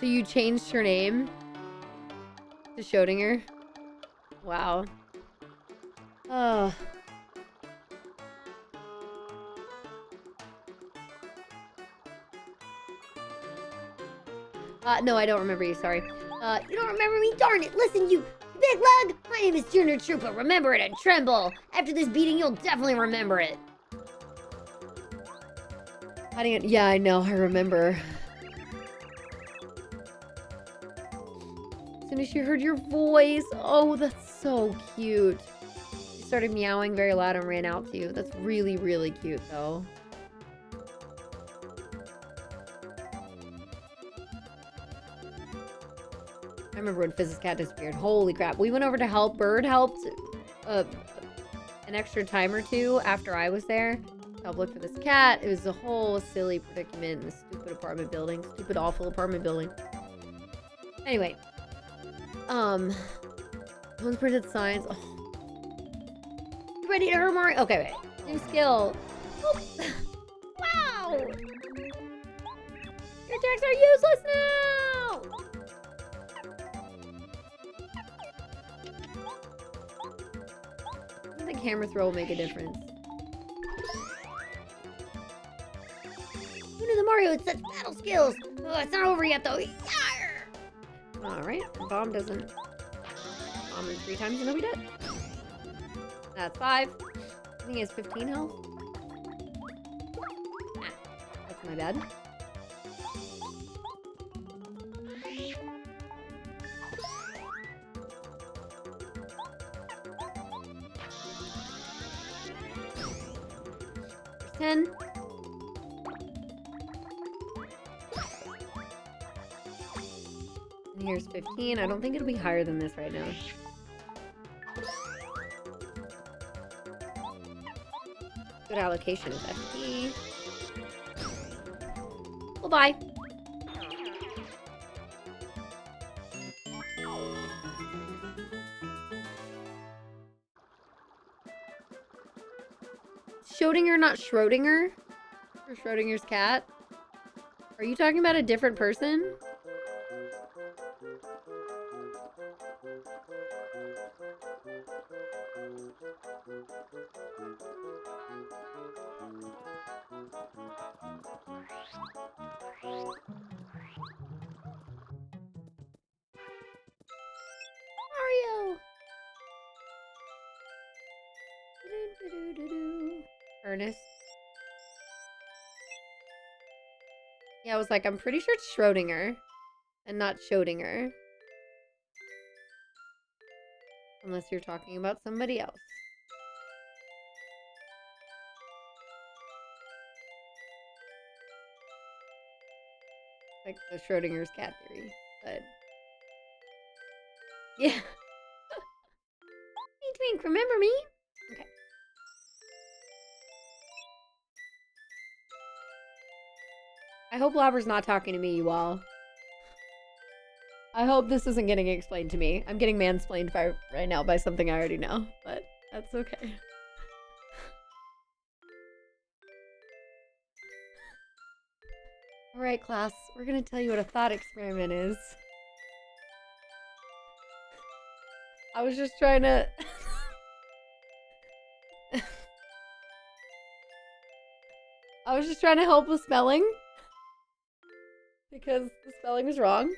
[SPEAKER 1] So you changed her name to Schrodinger? Wow. Oh. No, I don't remember you, sorry.
[SPEAKER 3] You don't remember me? Darn it! Listen, you big lug! My name is Junior Trooper. Remember it and tremble! After this beating, you'll definitely remember it.
[SPEAKER 1] Hiding it. Yeah, I know, I remember. As soon as she heard your voice. Oh, that's so cute. She started meowing very loud and ran out to you. That's really, really cute, though. I remember when Fizz's cat disappeared. Holy crap. We went over to help. Bird helped an extra time or two after I was there. Help look for this cat. It was a whole silly predicament in this stupid apartment building. Stupid, awful apartment building. Anyway. Those printed signs. Oh.
[SPEAKER 3] You ready to hurt Mario?
[SPEAKER 1] Okay, wait. New skill. Oh.
[SPEAKER 3] Wow!
[SPEAKER 1] Your attacks are useless now! I think the camera throw will make a difference.
[SPEAKER 3] Who knew the Mario had such battle skills? Oh, it's not over yet, though. Yarr!
[SPEAKER 1] Alright, bomb doesn't... Bomb in 3 times and he'll be dead. That's 5. I think he has 15 health. Ah, that's my bad. There's 10. And here's 15. I don't think it'll be higher than this right now. Good allocation of FP. Well, bye. Schrodinger, not Schrodinger? Or Schrodinger's cat? Are you talking about a different person?
[SPEAKER 3] Mario!
[SPEAKER 1] Ernest. Yeah, I was like, I'm pretty sure it's Schrodinger and not Schrodinger. Unless you're talking about somebody else. Like the Schrodinger's cat theory, but yeah.
[SPEAKER 3] Hey, Twink, remember me?
[SPEAKER 1] Okay. I hope Blobber's not talking to me, you all. I hope this isn't getting explained to me. I'm getting mansplained right now by something I already know, but that's okay. Alright, class, we're gonna tell you what a thought experiment is. I was just trying to... I was just trying to help with spelling. Because the spelling was wrong.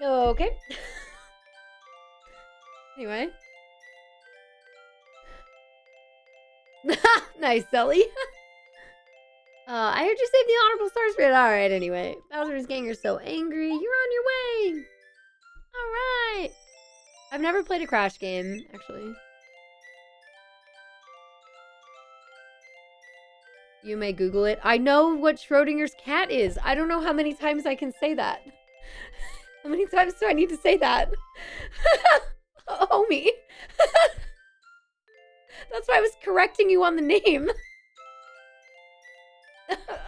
[SPEAKER 1] Okay. Anyway. Nice, Sully. I heard you saved the Honorable Star Spirit. Alright, anyway. Bowser's gang are so angry. You're on your way. Alright. I've never played a Crash game, actually. You may Google it. I know what Schrodinger's cat is. I don't know how many times I can say that. How many times do I need to say that? Homie. That's why I was correcting you on the name.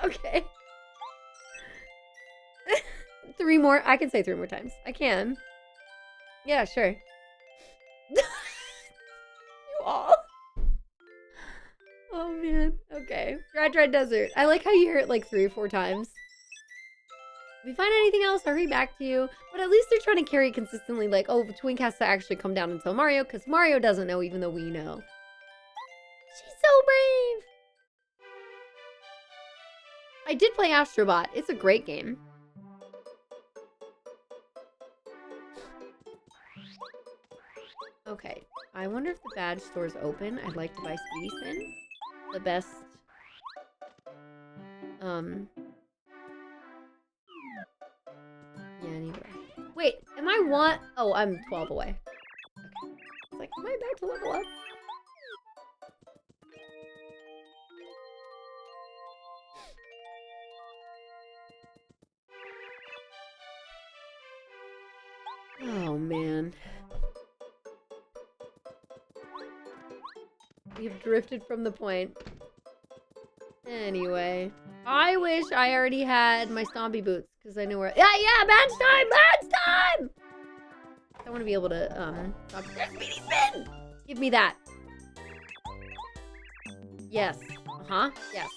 [SPEAKER 1] Okay. 3 more. I can say 3 more times. I can. Yeah, sure. You all. Oh, man. Okay. Dry Desert. I like how you hear it like 3 or 4 times. If we find anything else, I'll read back to you. But at least they're trying to carry it consistently, like, oh, Twink has to actually come down and tell Mario, because Mario doesn't know, even though we know. She's so brave! I did play Astrobot. It's a great game. Okay. I wonder if the badge store's open. I'd like to buy Speedy Spin. The best... Yeah, anyway. Wait, am I one? Oh, I'm 12 away. Okay. It's like, am I about to level up? Oh, man. We've drifted from the point. Anyway. I wish I already had my Stompy boots, because I know where- Yeah, badge time! Badge time! I want to be able to, There's Speedy Spin! Give me that. Yes. Uh-huh. Yes.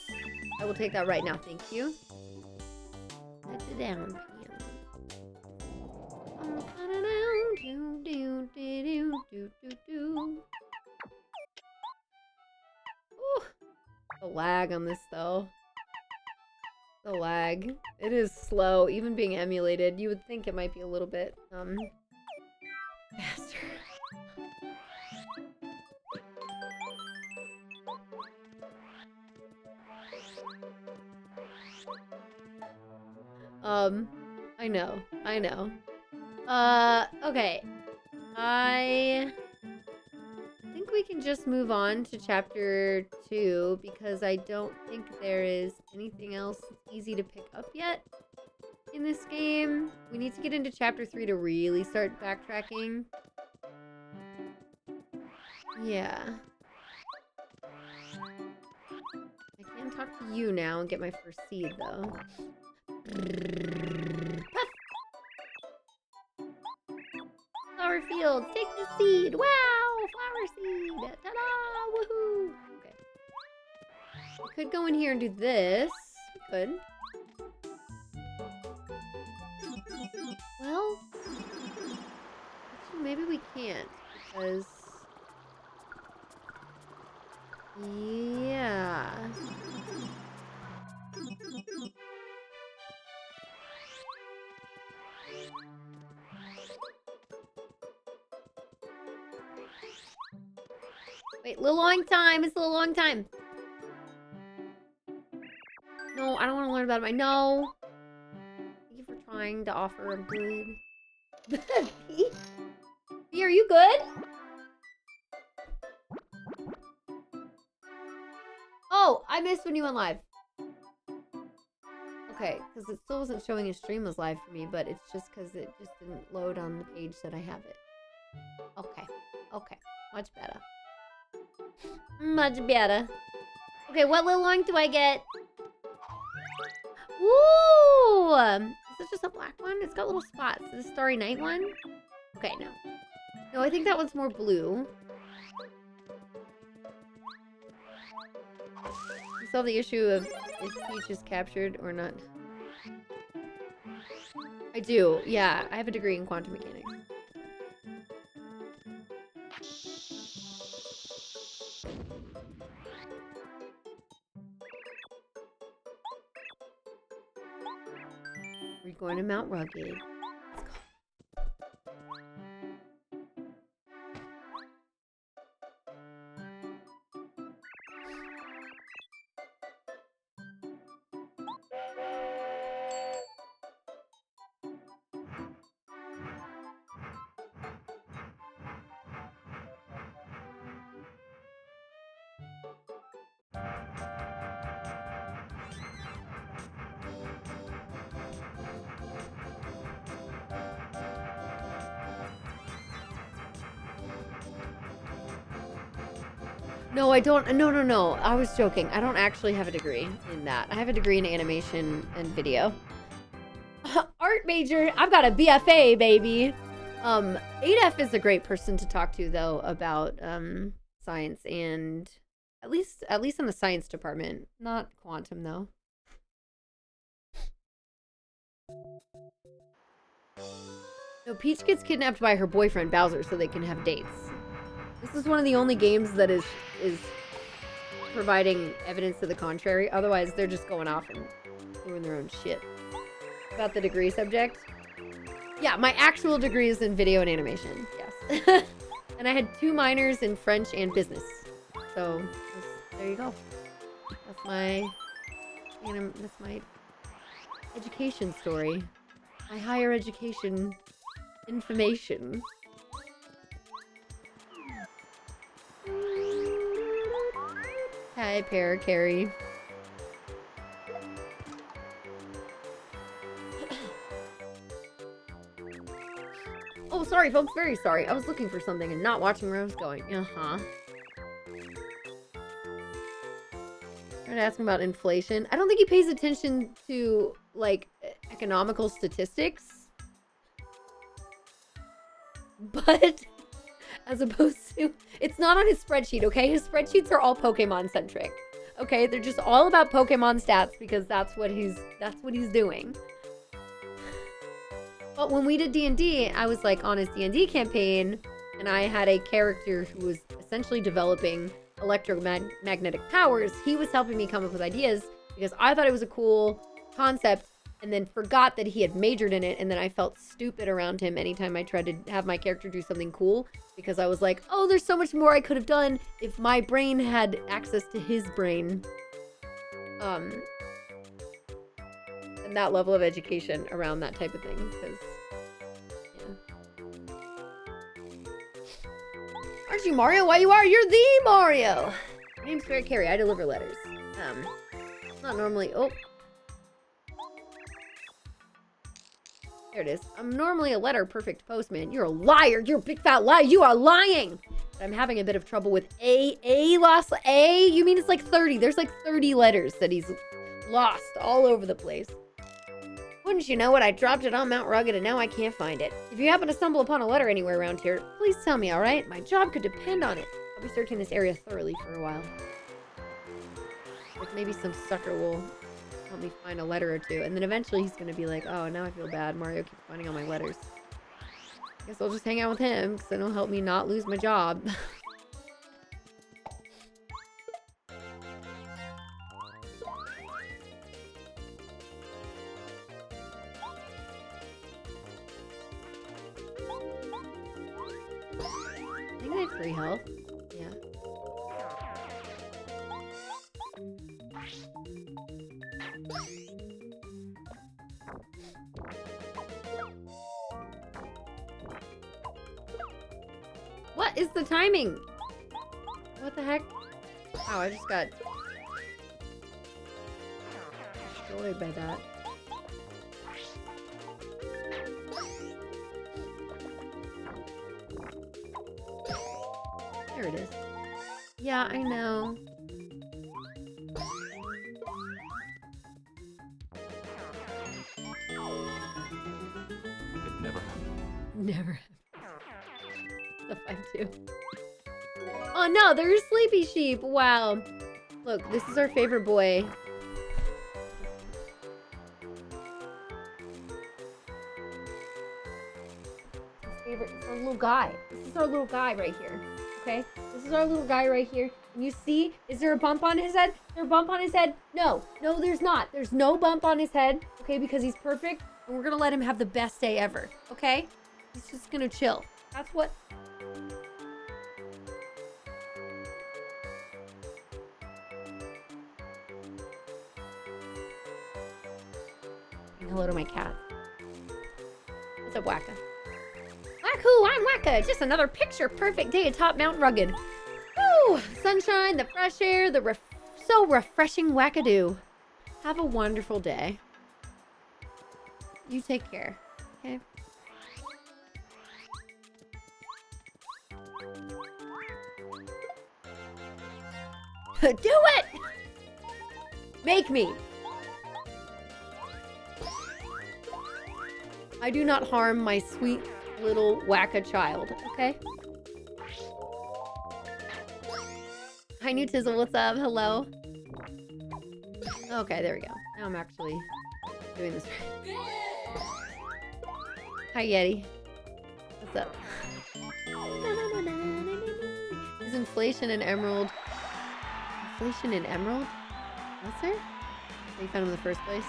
[SPEAKER 1] I will take that right now, thank you. Set it down, Ooh. The lag on this, though. The lag. It is slow, even being emulated. You would think it might be a little bit, faster. I know. Okay. I think we can just move on to chapter 2 because I don't think there is anything else easy to pick up yet in this game. We need to get into chapter 3 to really start backtracking. Yeah. I can talk to you now and get my first seed, though. Puff! Flower fields, take the seed! Wow! Flower seed! Ta-da! Woohoo! Okay. We could go in here and do this. We could. Well, actually, maybe we can't, because... Yeah. Wait, little long time. It's a little long time. No, I don't want to learn about it. No. Thank you for trying to offer a good... B? B, are you good? Oh, I missed when you went live. Okay, because it still wasn't showing a stream was live for me, but it's just because it just didn't load on the page that I have it. Okay. Okay. Much better. Much better. Okay, what little lung do I get? Ooh! Is this just a black one? It's got little spots. Is this Starry Night one? Okay, no. No, I think that one's more blue. You solve the issue of if Peach is captured or not. I do, yeah. I have a degree in quantum mechanics. We're going to Mount Rugged. No, I don't. No. I was joking. I don't actually have a degree in that. I have a degree in animation and video. Art major. I've got a BFA, baby. 8F is a great person to talk to, though, about science and at least in the science department. Not quantum, though. No, Peach gets kidnapped by her boyfriend Bowser so they can have dates. This is one of the only games that is providing evidence to the contrary. Otherwise, they're just going off and doing their own shit. About the degree subject? Yeah, my actual degree is in video and animation. Yes. And I had 2 minors in French and business. So, there you go. That's my education story. My higher education information. Hi, Paracarry. Oh, sorry, folks. Very sorry. I was looking for something and not watching where I was going. Uh-huh. Trying to ask him about inflation. I don't think he pays attention to, like, economical statistics. But... as opposed to, it's not on his spreadsheet, okay? His spreadsheets are all Pokemon centric. Okay, they're just all about Pokemon stats because that's what he's doing. But when we did D&D, I was like on his D&D campaign, and I had a character who was essentially developing electromagnetic powers. He was helping me come up with ideas because I thought it was a cool concept, and then forgot that he had majored in it, and then I felt stupid around him anytime I tried to have my character do something cool, because I was like, oh, there's so much more I could have done if my brain had access to his brain. And that level of education around that type of thing, because, yeah. Aren't you Mario? Why you are? You're the Mario! My name's Fairy Carrie. I deliver letters. Not normally... Oh. There it is. I'm normally a letter-perfect postman. You're a liar. You're a big fat liar. You are lying. But I'm having a bit of trouble with A. Lost A? You mean it's like 30? There's like 30 letters that he's lost all over the place. Wouldn't you know it? I dropped it on Mount Rugged and now I can't find it. If you happen to stumble upon a letter anywhere around here, please tell me, alright? My job could depend on it. I'll be searching this area thoroughly for a while. Like maybe some sucker will help me find a letter or two, and then eventually he's gonna be like, oh, now I feel bad. Mario keeps finding all my letters. Guess I'll just hang out with him, because then he'll help me not lose my job. I think I have free health. Yeah. What is the timing? What the heck? Wow, I just got destroyed by that. There it is. Yeah, I know. Never. The 5-2. Oh no, there's sleepy sheep. Wow. Look, this is our favorite boy. It's our little guy. This is our little guy right here. Okay? This is our little guy right here. And you see, is there a bump on his head? Is there a bump on his head? No. No, there's not. There's no bump on his head. Okay? Because he's perfect. And we're gonna let him have the best day ever. Okay? He's just gonna chill. That's what... Hello to my cat. What's up, Wacka? Wacko, I'm Wacka. Just another picture-perfect day atop Mount Rugged. Woo! Sunshine, the fresh air, the so refreshing wackadoo. Have a wonderful day. You take care, okay? Do it! Make me. I do not harm my sweet little Wacka child, okay? Hi, New Tizzle, what's up? Hello? Okay, there we go. Now I'm actually doing this right. Hi, Yeti. What's up? Is inflation in Emerald... Inflation in Emerald? Was there? You found him in the first place?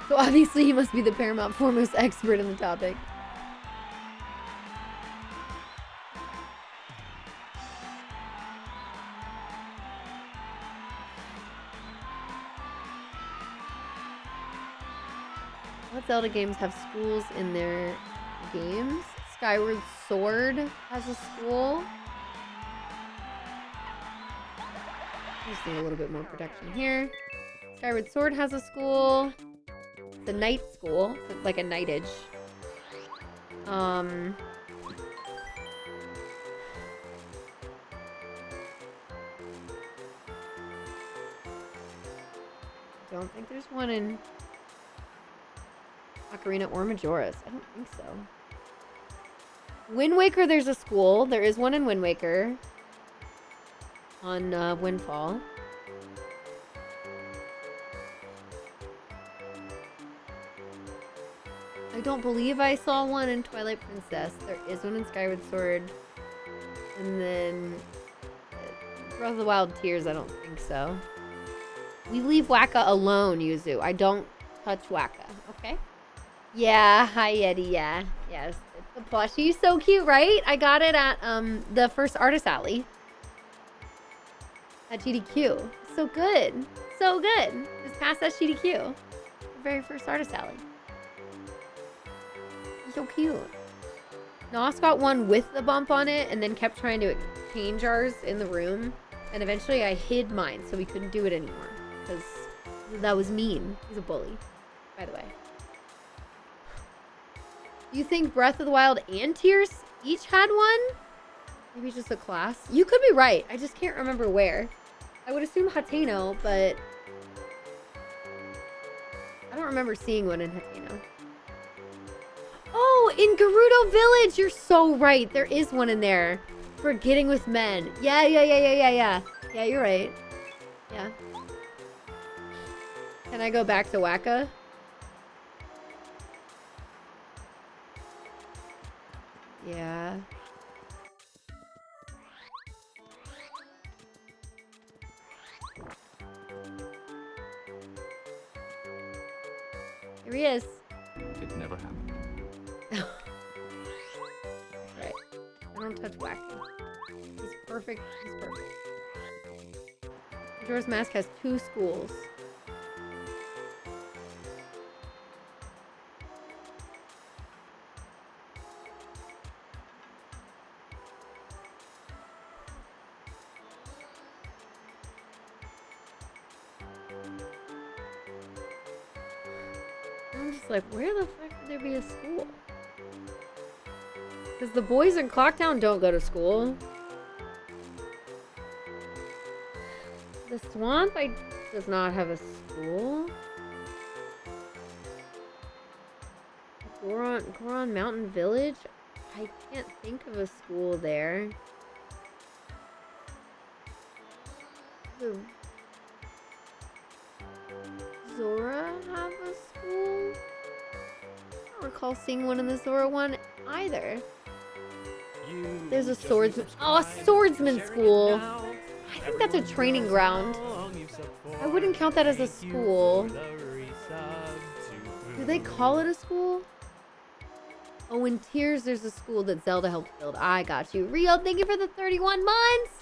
[SPEAKER 1] So obviously he must be the paramount foremost expert in the topic. What Zelda games have schools in their games? Skyward Sword has a school. Just need a little bit more protection here. Skyward Sword has a school. It's a night school, so it's like a knightage. Don't think there's one in Ocarina or Majora's. I don't think so. Wind Waker, there's a school. There is one in Wind Waker. On Windfall. I don't believe I saw one in Twilight Princess. There is one in Skyward Sword. And then... Breath of the Wild Tears, I don't think so. We leave Wacka alone, Yuzu. I don't touch Wacka, okay? Yeah, hi Yeti, yeah. Yes, it's a plushie. So cute, right? I got it at the first Artist Alley. At GDQ. So good. So good. Just past that GDQ. The very first Artist Alley. So cute. Nos got one with the bump on it and then kept trying to exchange ours in the room. And eventually I hid mine so we couldn't do it anymore. Because that was mean. He's a bully, by the way. You think Breath of the Wild and Tears each had one? Maybe just a class? You could be right. I just can't remember where. I would assume Hateno, but... I don't remember seeing one in Hateno. Oh, in Gerudo Village! You're so right. There is one in there. For getting with men. Yeah. Yeah, you're right. Yeah. Can I go back to Wacka? Yeah. Here he is.
[SPEAKER 4] It never happened.
[SPEAKER 1] Right. I don't touch Wacka. He's perfect. He's perfect. Majora's Mask has 2 schools. I'm just like, where the fuck would there be a school? Because the boys in Clocktown don't go to school. The swamp does not have a school. Goron Mountain Village? I can't think of a school there. Does Zora have a school? I don't recall seeing one in the Zora one either. There's a swordsman. Oh, a swordsman school. I think that's a training ground. I wouldn't count that as a school. Do they call it a school? Oh, in Tears, there's a school that Zelda helped build. I got you. Rio, thank you for the 31 months.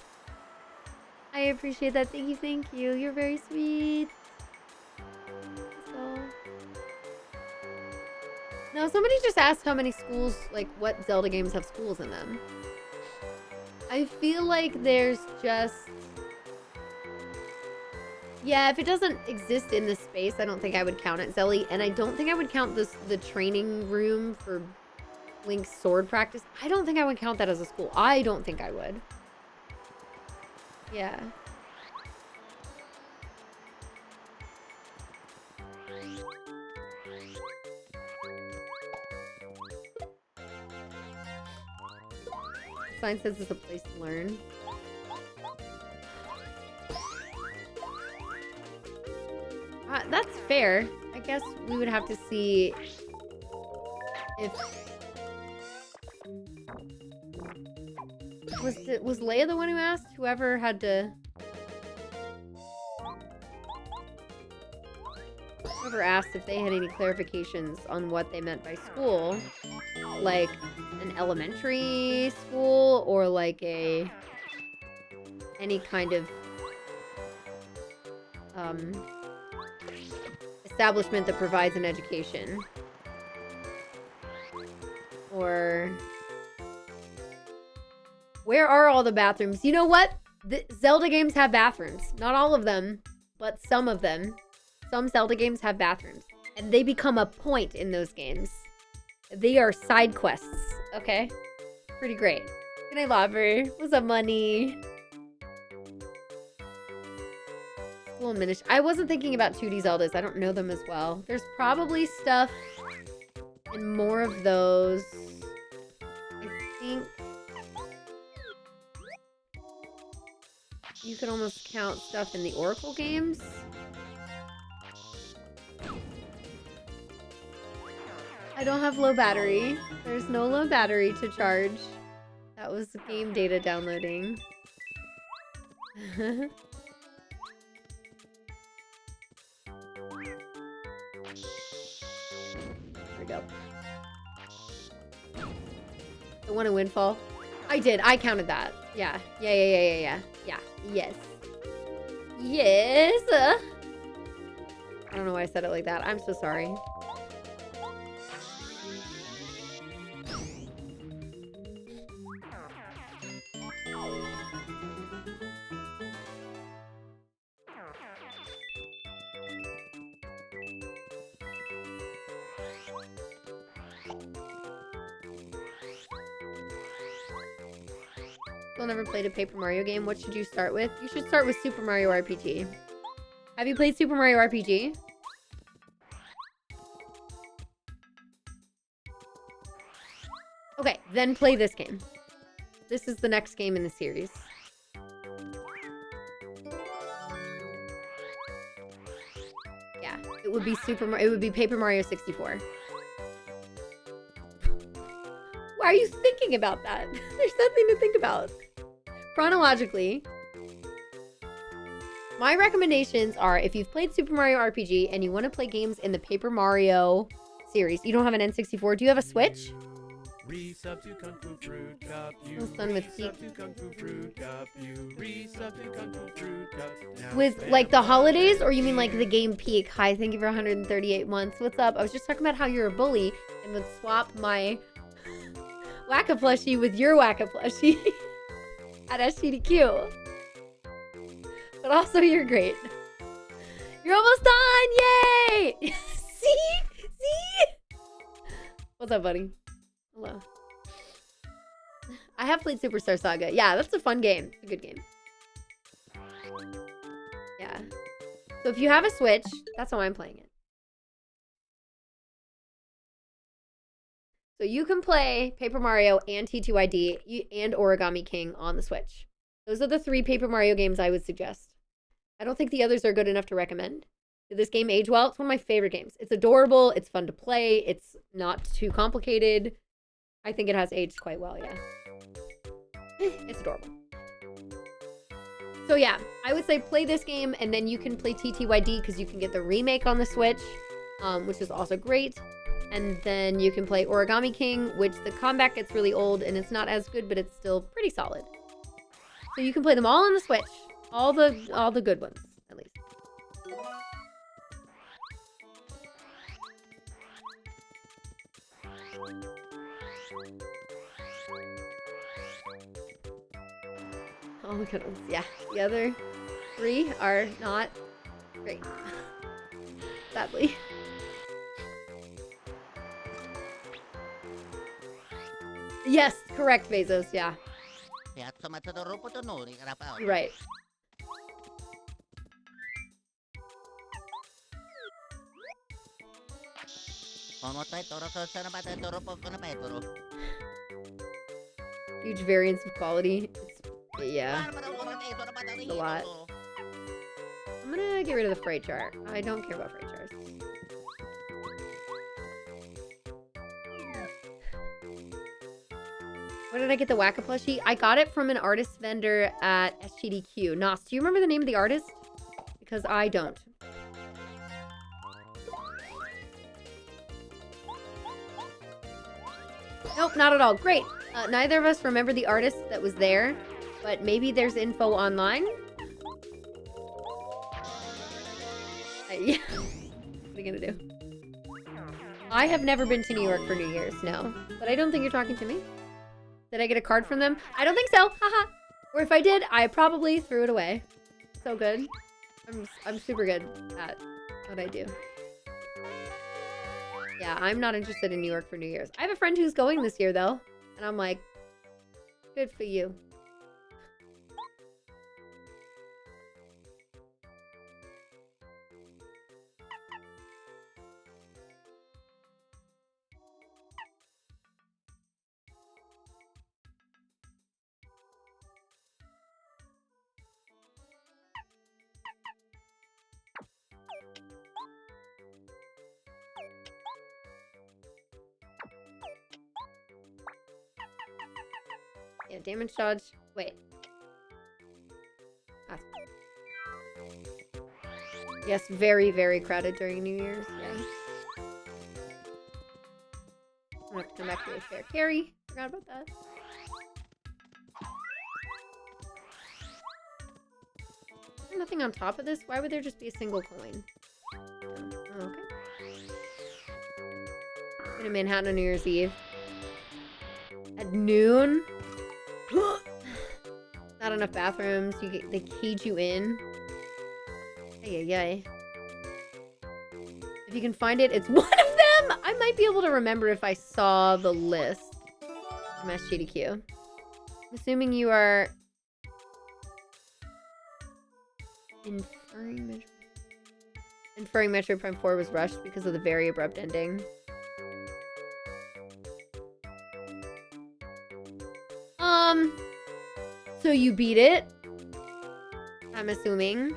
[SPEAKER 1] I appreciate that. Thank you, thank you. You're very sweet. So... Now, somebody just asked how many schools, like, what Zelda games have schools in them. I feel like there's just... Yeah, if it doesn't exist in this space, I don't think I would count it, Zelly. And I don't think I would count the training room for Link's sword practice. I don't think I would count that as a school. I don't think I would. Yeah. Sign says it's a place to learn. That's fair. I guess we would have to see if... Was Leia the one who asked? Whoever had to... Whoever asked if they had any clarifications on what they meant by school. Like an elementary school or like a... any kind of... establishment that provides an education. Or... Where are all the bathrooms? You know what? The Zelda games have bathrooms. Not all of them, but some of them. Some Zelda games have bathrooms. And they become a point in those games. They are side quests, okay? Pretty great. Good night, Lover. What's up, money? School and Minish. I wasn't thinking about 2D Zeldas. I don't know them as well. There's probably stuff in more of those. I think... You could almost count stuff in the Oracle games. I don't have low battery. There's no low battery to charge. That was game data downloading. There we go. The one in Windfall? I did. I counted that. Yeah. Yeah. Yes. Yes! I don't know why I said it like that. I'm so sorry. Still never played a Paper Mario game. What should you start with? You should start with Super Mario RPG. Have you played Super Mario RPG? Okay, then play this game. This is the next game in the series. Yeah, it would be it would be Paper Mario 64. Why are you thinking about that? There's nothing to think about. Chronologically, my recommendations are if you've played Super Mario RPG and you want to play games in the Paper Mario series, you don't have an N64, do you have a Switch?
[SPEAKER 2] Resub to Kung Fu Fruit Cup.
[SPEAKER 1] Who's done with
[SPEAKER 2] Resub to Kung Fu Fruit Cup. Resub to Kung Fu Fruit Cup. Now
[SPEAKER 1] With like the holidays, or you mean like the game peak? Hi, thank you for 138 months. What's up? I was just talking about how you're a bully and would swap my Whack-A-Plushie with your Whack-A-Plushie at SGDQ. But also, you're great. You're almost done! Yay! See? What's up, buddy? Hello. I have played Superstar Saga. Yeah, that's a fun game. It's a good game. Yeah. So if you have a Switch, that's how I'm playing it. So you can play Paper Mario and TTYD and Origami King on the Switch. Those are the 3 Paper Mario games I would suggest. I don't think the others are good enough to recommend. Did this game age well? It's one of my favorite games. It's adorable. It's fun to play. It's not too complicated. I think it has aged quite well, yeah. It's adorable. So yeah, I would say play this game, and then you can play TTYD because you can get the remake on the Switch, which is also great. And then you can play Origami King, which the combat gets really old and it's not as good, but it's still pretty solid. So you can play them all on the Switch. All the good ones, at least. Oh my goodness, yeah. The other 3 are not great. Sadly. Yes, correct, Bezos, yeah. You're right. Huge variance of quality. Yeah. It's a lot. I'm gonna get rid of the freight chart. I don't care about freight charts. Where did I get the Wacka plushie? I got it from an artist vendor at SGDQ. Nos, do you remember the name of the artist? Because I don't. Nope, not at all. Great. Neither of us remember the artist that was there, but maybe there's info online. Yeah. What are you gonna do? I have never been to New York for New Year's, no. But I don't think you're talking to me. Did I get a card from them? I don't think so. Haha. Or if I did, I probably threw it away. So good. I'm super good at what I do. Yeah, I'm not interested in New York for New Year's. I have a friend who's going this year, though. And I'm like, good for you. Yeah, damage dodge. Wait. Ah. Yes, very, very crowded during New Year's. Yeah. I'm gonna have to come back to a fair carry. Forgot about that. There's nothing on top of this? Why would there just be a single coin? Oh, okay. I'm in Manhattan on New Year's Eve. At noon? Not enough bathrooms. They cage you in. Ay. If you can find it, it's one of them! I might be able to remember if I saw the list from SGDQ. I'm assuming you are inferring Metroid Prime 4 was rushed because of the very abrupt ending. So you beat it? I'm assuming.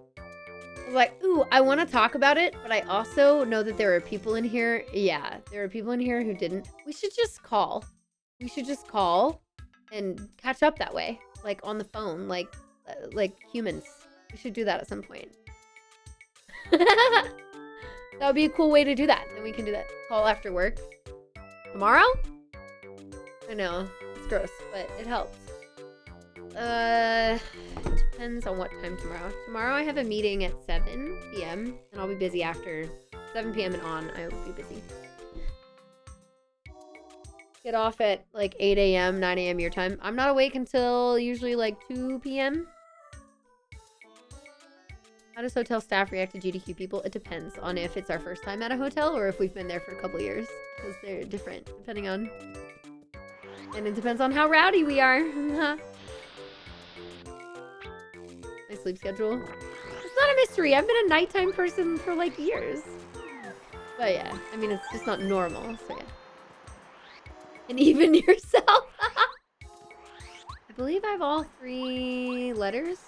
[SPEAKER 1] I was like, ooh, I want to talk about it, but I also know that there are people in here. Yeah, there are people in here who didn't. We should just call. We should just call and catch up that way. Like on the phone, like humans. We should do that at some point. That would be a cool way to do that. Then we can do that. Call after work. Tomorrow? I know. It's gross, but it helps. Depends on what time tomorrow. Tomorrow I have a meeting at 7 p.m. and I'll be busy after 7 p.m. and on. I will be busy. Get off at like 8 a.m., 9 a.m. your time. I'm not awake until usually like 2 p.m. How does hotel staff react to GDQ people? It depends on if it's our first time at a hotel or if we've been there for a couple years. Because they're different depending on... And it depends on how rowdy we are. My sleep schedule. It's not a mystery. I've been a nighttime person for like years. But yeah, I mean, it's just not normal, so yeah. And even yourself. I believe I have all 3 letters.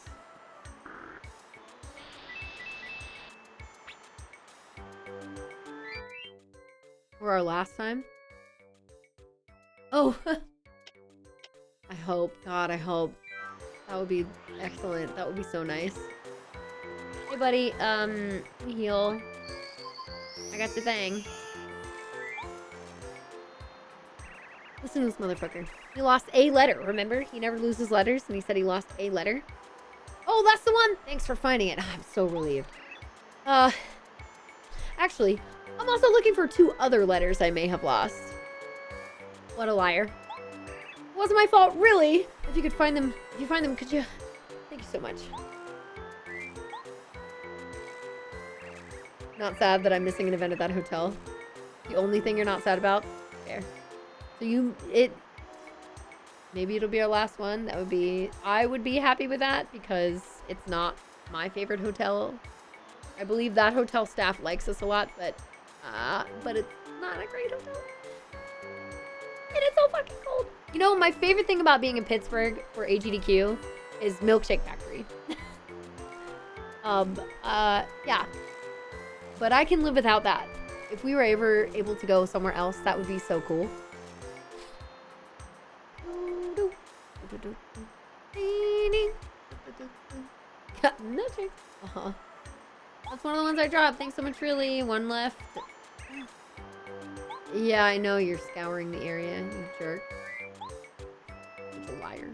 [SPEAKER 1] Or our last time. Oh. I hope. God, I hope. That would be excellent. That would be so nice. Hey, buddy. Heal. I got the thing. Listen to this motherfucker. He lost a letter, remember? He never loses letters, and he said he lost a letter. Oh, that's the one! Thanks for finding it. I'm so relieved. Actually, I'm also looking for 2 other letters I may have lost. What a liar. It wasn't my fault, really! If you could find them, could you? Thank you so much. Not sad that I'm missing an event at that hotel. The only thing you're not sad about? Fair. So maybe it'll be our last one. I would be happy with that because it's not my favorite hotel. I believe that hotel staff likes us a lot, but it's not a great hotel. And it's so fucking cold. You know, my favorite thing about being in Pittsburgh for AGDQ is Milkshake Factory. Yeah. But I can live without that. If we were ever able to go somewhere else, that would be so cool. Nothing. That's one of the ones I dropped. Thanks so much, really. 1 left. Yeah, I know you're scouring the area, you jerk. Such a liar.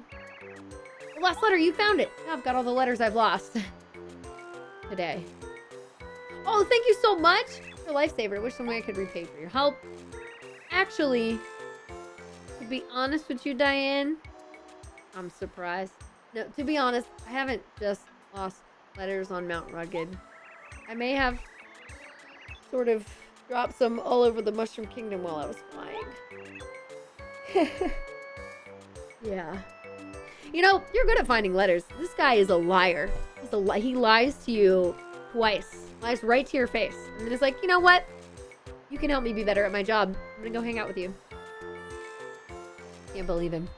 [SPEAKER 1] The last letter, you found it. Yeah, I've got all the letters I've lost. Today. Oh, thank you so much. You're a lifesaver. I wish some way I could repay for your help. Actually, to be honest with you, Diane, I'm surprised. No, to be honest, I haven't just lost letters on Mount Rugged. I may have sort of dropped some all over the Mushroom Kingdom while I was flying. Yeah. You know, you're good at finding letters. This guy is a liar. He lies to you twice. Lies right to your face. And then he's like, you know what? You can help me be better at my job. I'm gonna go hang out with you. Can't believe him.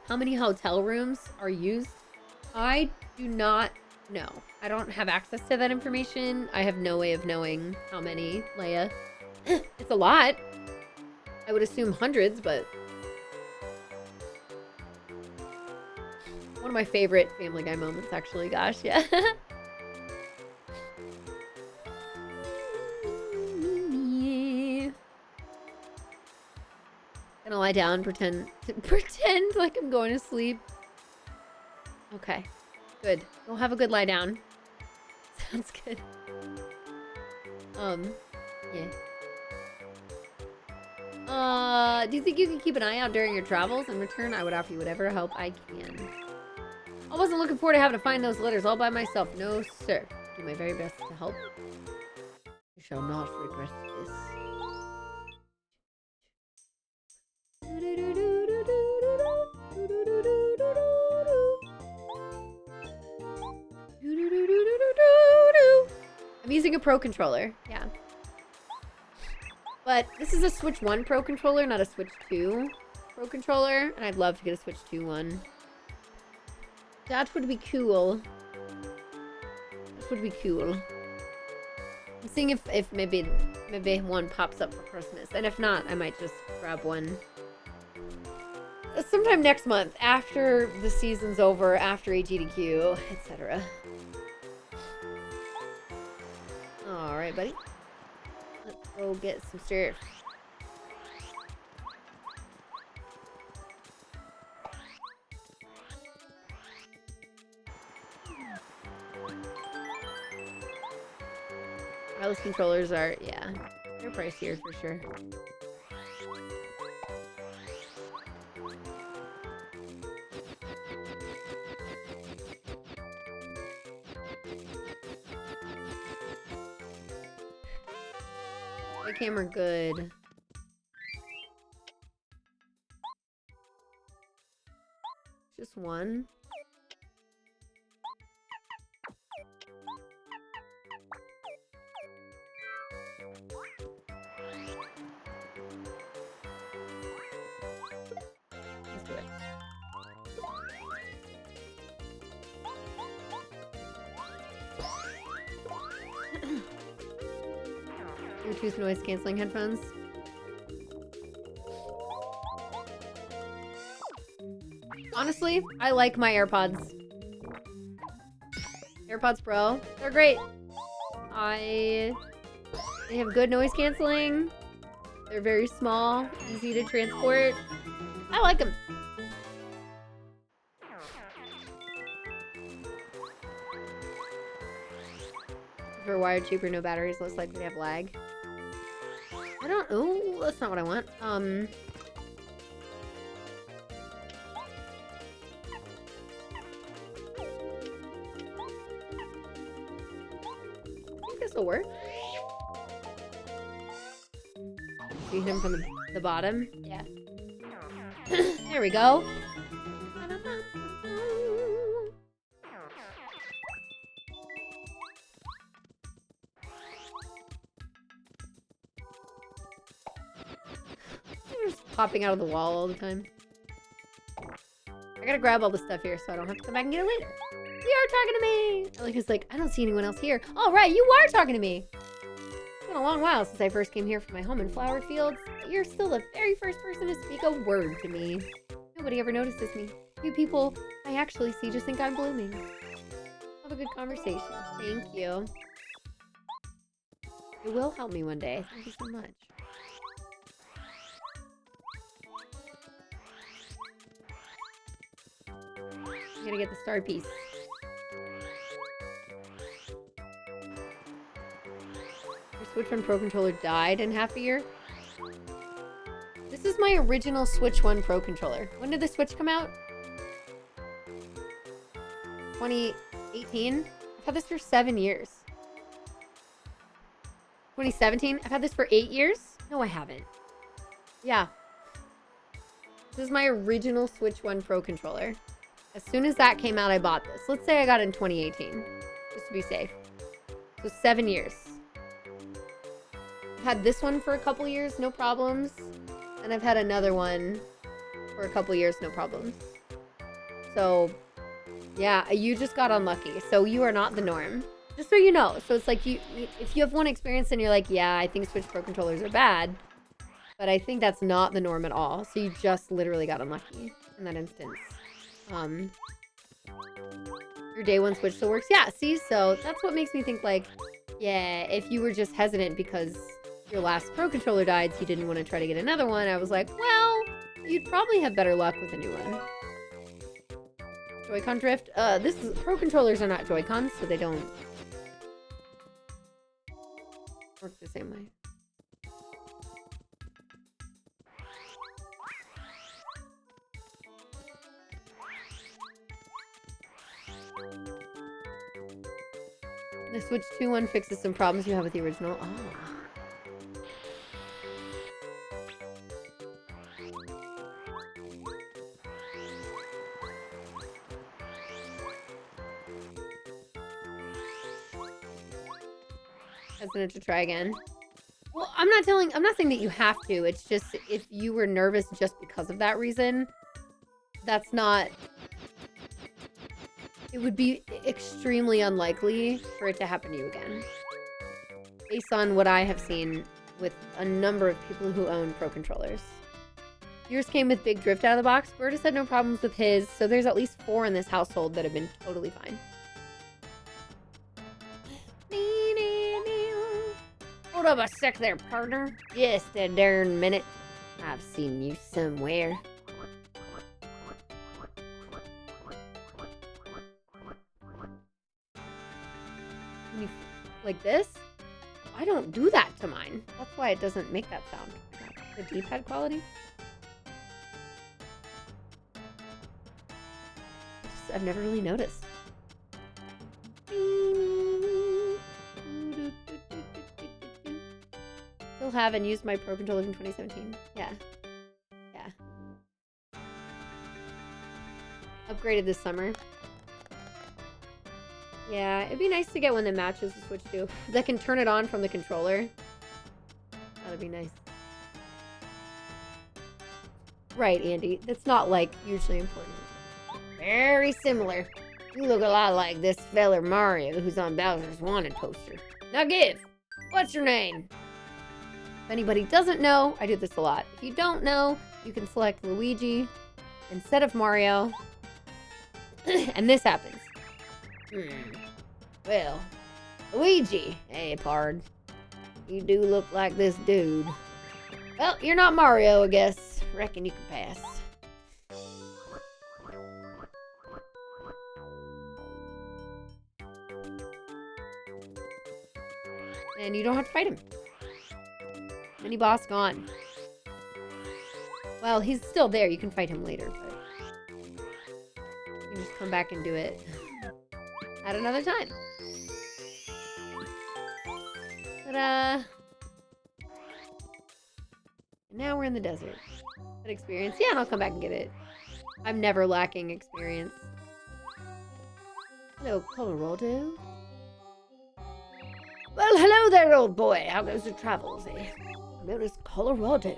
[SPEAKER 1] How many hotel rooms are used? I do not know. I don't have access to that information. I have no way of knowing how many, Leia. It's a lot. I would assume hundreds, but... One of my favorite Family Guy moments, actually. Gosh, yeah. Gonna lie down, pretend like I'm going to sleep. Okay, good. Go have a good lie down. Sounds good. Yeah. Do you think you can keep an eye out during your travels? In return, I would offer you whatever help I can. I wasn't looking forward to having to find those letters all by myself. No, sir. Do my very best to help. You shall not regret this. I'm using a Pro controller. Yeah. But this is a Switch 1 Pro controller, not a Switch 2 Pro controller. And I'd love to get a Switch 2 one. That would be cool. That would be cool. I'm seeing if maybe one pops up for Christmas. And if not, I might just grab one sometime next month, after the season's over, after AGDQ, etc. Alright, buddy. Let's go get some stuff. Wireless controllers are, yeah, they're pricier for sure. My camera good. Just one. Bluetooth noise canceling headphones. Honestly, I like my AirPods. AirPods Pro, they're great. They have good noise canceling. They're very small, easy to transport. I like them. If they're wired cheaper, no batteries, less likely to have lag. I don't. Oh, that's not what I want. I think this will work. You hit him from the bottom. Yeah. There we go. They're just popping out of the wall all the time. I gotta grab all the stuff here so I don't have to come back and get it later. You are talking to me! Like, it's like, I don't see anyone else here. Oh, right, you are talking to me! It's been a long while since I first came here from my home in Flower Fields, but you're still the very first person to speak a word to me. Nobody ever notices me. You people I actually see just think I'm blooming. Have a good conversation. Thank you. It will help me one day. Thank you so much. I'm gonna get the star piece. Your Switch 1 Pro controller died in half a year. This is my original Switch 1 Pro controller. When did the Switch come out? 2018? I've had this for 7 years. 2017? I've had this for 8 years? No, I haven't. Yeah. This is my original Switch 1 Pro controller. As soon as that came out, I bought this. Let's say I got it in 2018, just to be safe. So 7 years. I've had this one for a couple years, no problems. And I've had another one for a couple years, no problems. So, yeah, you just got unlucky. So you are not the norm. Just so you know. So it's like, if you have one experience and you're like, yeah, I think Switch Pro controllers are bad. But I think that's not the norm at all. So you just literally got unlucky in that instance. Your day one Switch still works. Yeah, see? So that's what makes me think like, yeah, if you were just hesitant because your last Pro controller died, so you didn't want to try to get another one, I was like, well, you'd probably have better luck with a new one. Joy-Con drift? Pro controllers are not Joy-Cons, so they don't work the same way. The Switch 2 one fixes some problems you have with the original. Oh. Hesitant to try again. Well, I'm not saying that you have to. It's just if you were nervous just because of that reason, that's not... It would be extremely unlikely for it to happen to you again. Based on what I have seen with a number of people who own Pro controllers. Yours came with Big Drift out of the box. Bertus had no problems with his, so there's at least 4 in this household that have been totally fine. Hold up a sec there, partner. Just a darn minute. I've seen you somewhere. Like this? I don't do that to mine. That's why it doesn't make that sound. The D-pad quality? I've never really noticed. Still have and used my Pro controller from 2017. Yeah. Yeah. Upgraded this summer. Yeah, it'd be nice to get one that matches the Switch 2. That can turn it on from the controller. That'd be nice. Right, Andy. That's not, like, hugely important. Very similar. You look a lot like this feller Mario who's on Bowser's Wanted poster. Now give! What's your name? If anybody doesn't know, I do this a lot. If you don't know, you can select Luigi instead of Mario. And this happens. Well, Luigi. Hey, pard. You do look like this dude. Well, you're not Mario, I guess. Reckon you can pass. And you don't have to fight him. Mini boss gone. Well, he's still there. You can fight him later, but you can just come back and do it at another time. Ta-da! Now we're in the desert. That experience. Yeah, and I'll come back and get it. I'm never lacking experience. Hello, Colorado. Well, hello there, old boy. How goes the travels, eh? I'm known as Colorado.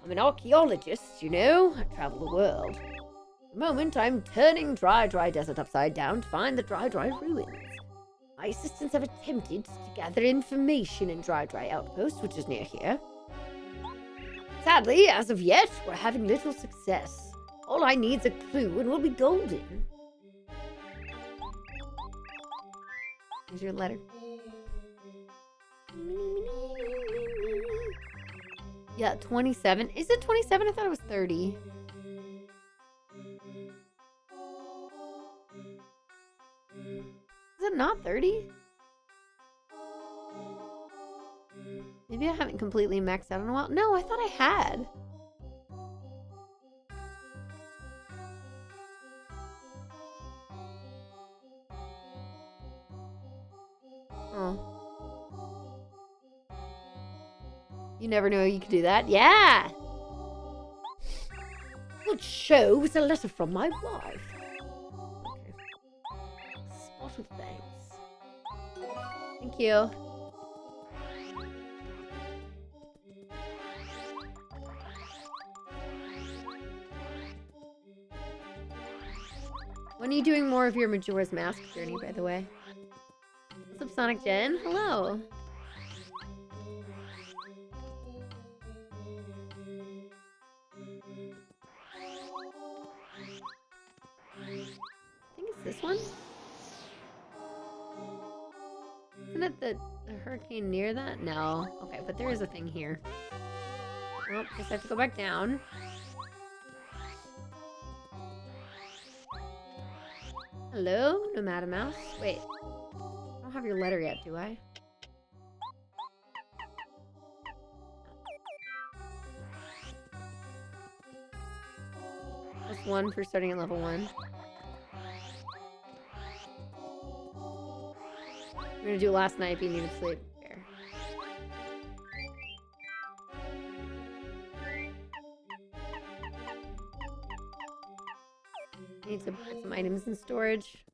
[SPEAKER 1] I'm an archaeologist, you know. I travel the world. At the moment, I'm turning Dry Desert upside down to find the Dry ruins. My assistants have attempted to gather information in Dry Outpost, which is near here. Sadly, as of yet, we're having little success. All I need's a clue and we'll be golden. Here's your letter. Yeah, 27. Is it 27? I thought it was 30. Is it not 30? Maybe I haven't completely maxed out in a while. No, I thought I had. Oh. You never know you could do that. Yeah! What show was a letter from my wife? Okay. Spot of thanks. Thank you. When are you doing more of your Majora's Mask journey, by the way? What's up, Sonic Jen? Hello. I think it's this one? Isn't it the hurricane near that? No. Okay, but there is a thing here. Well, guess I have to go back down. Hello, Nomada Mouse. Wait. I don't have your letter yet, do I? +1 for starting at level 1. I'm gonna do last night if you needed sleep. There. Need to put some items in storage.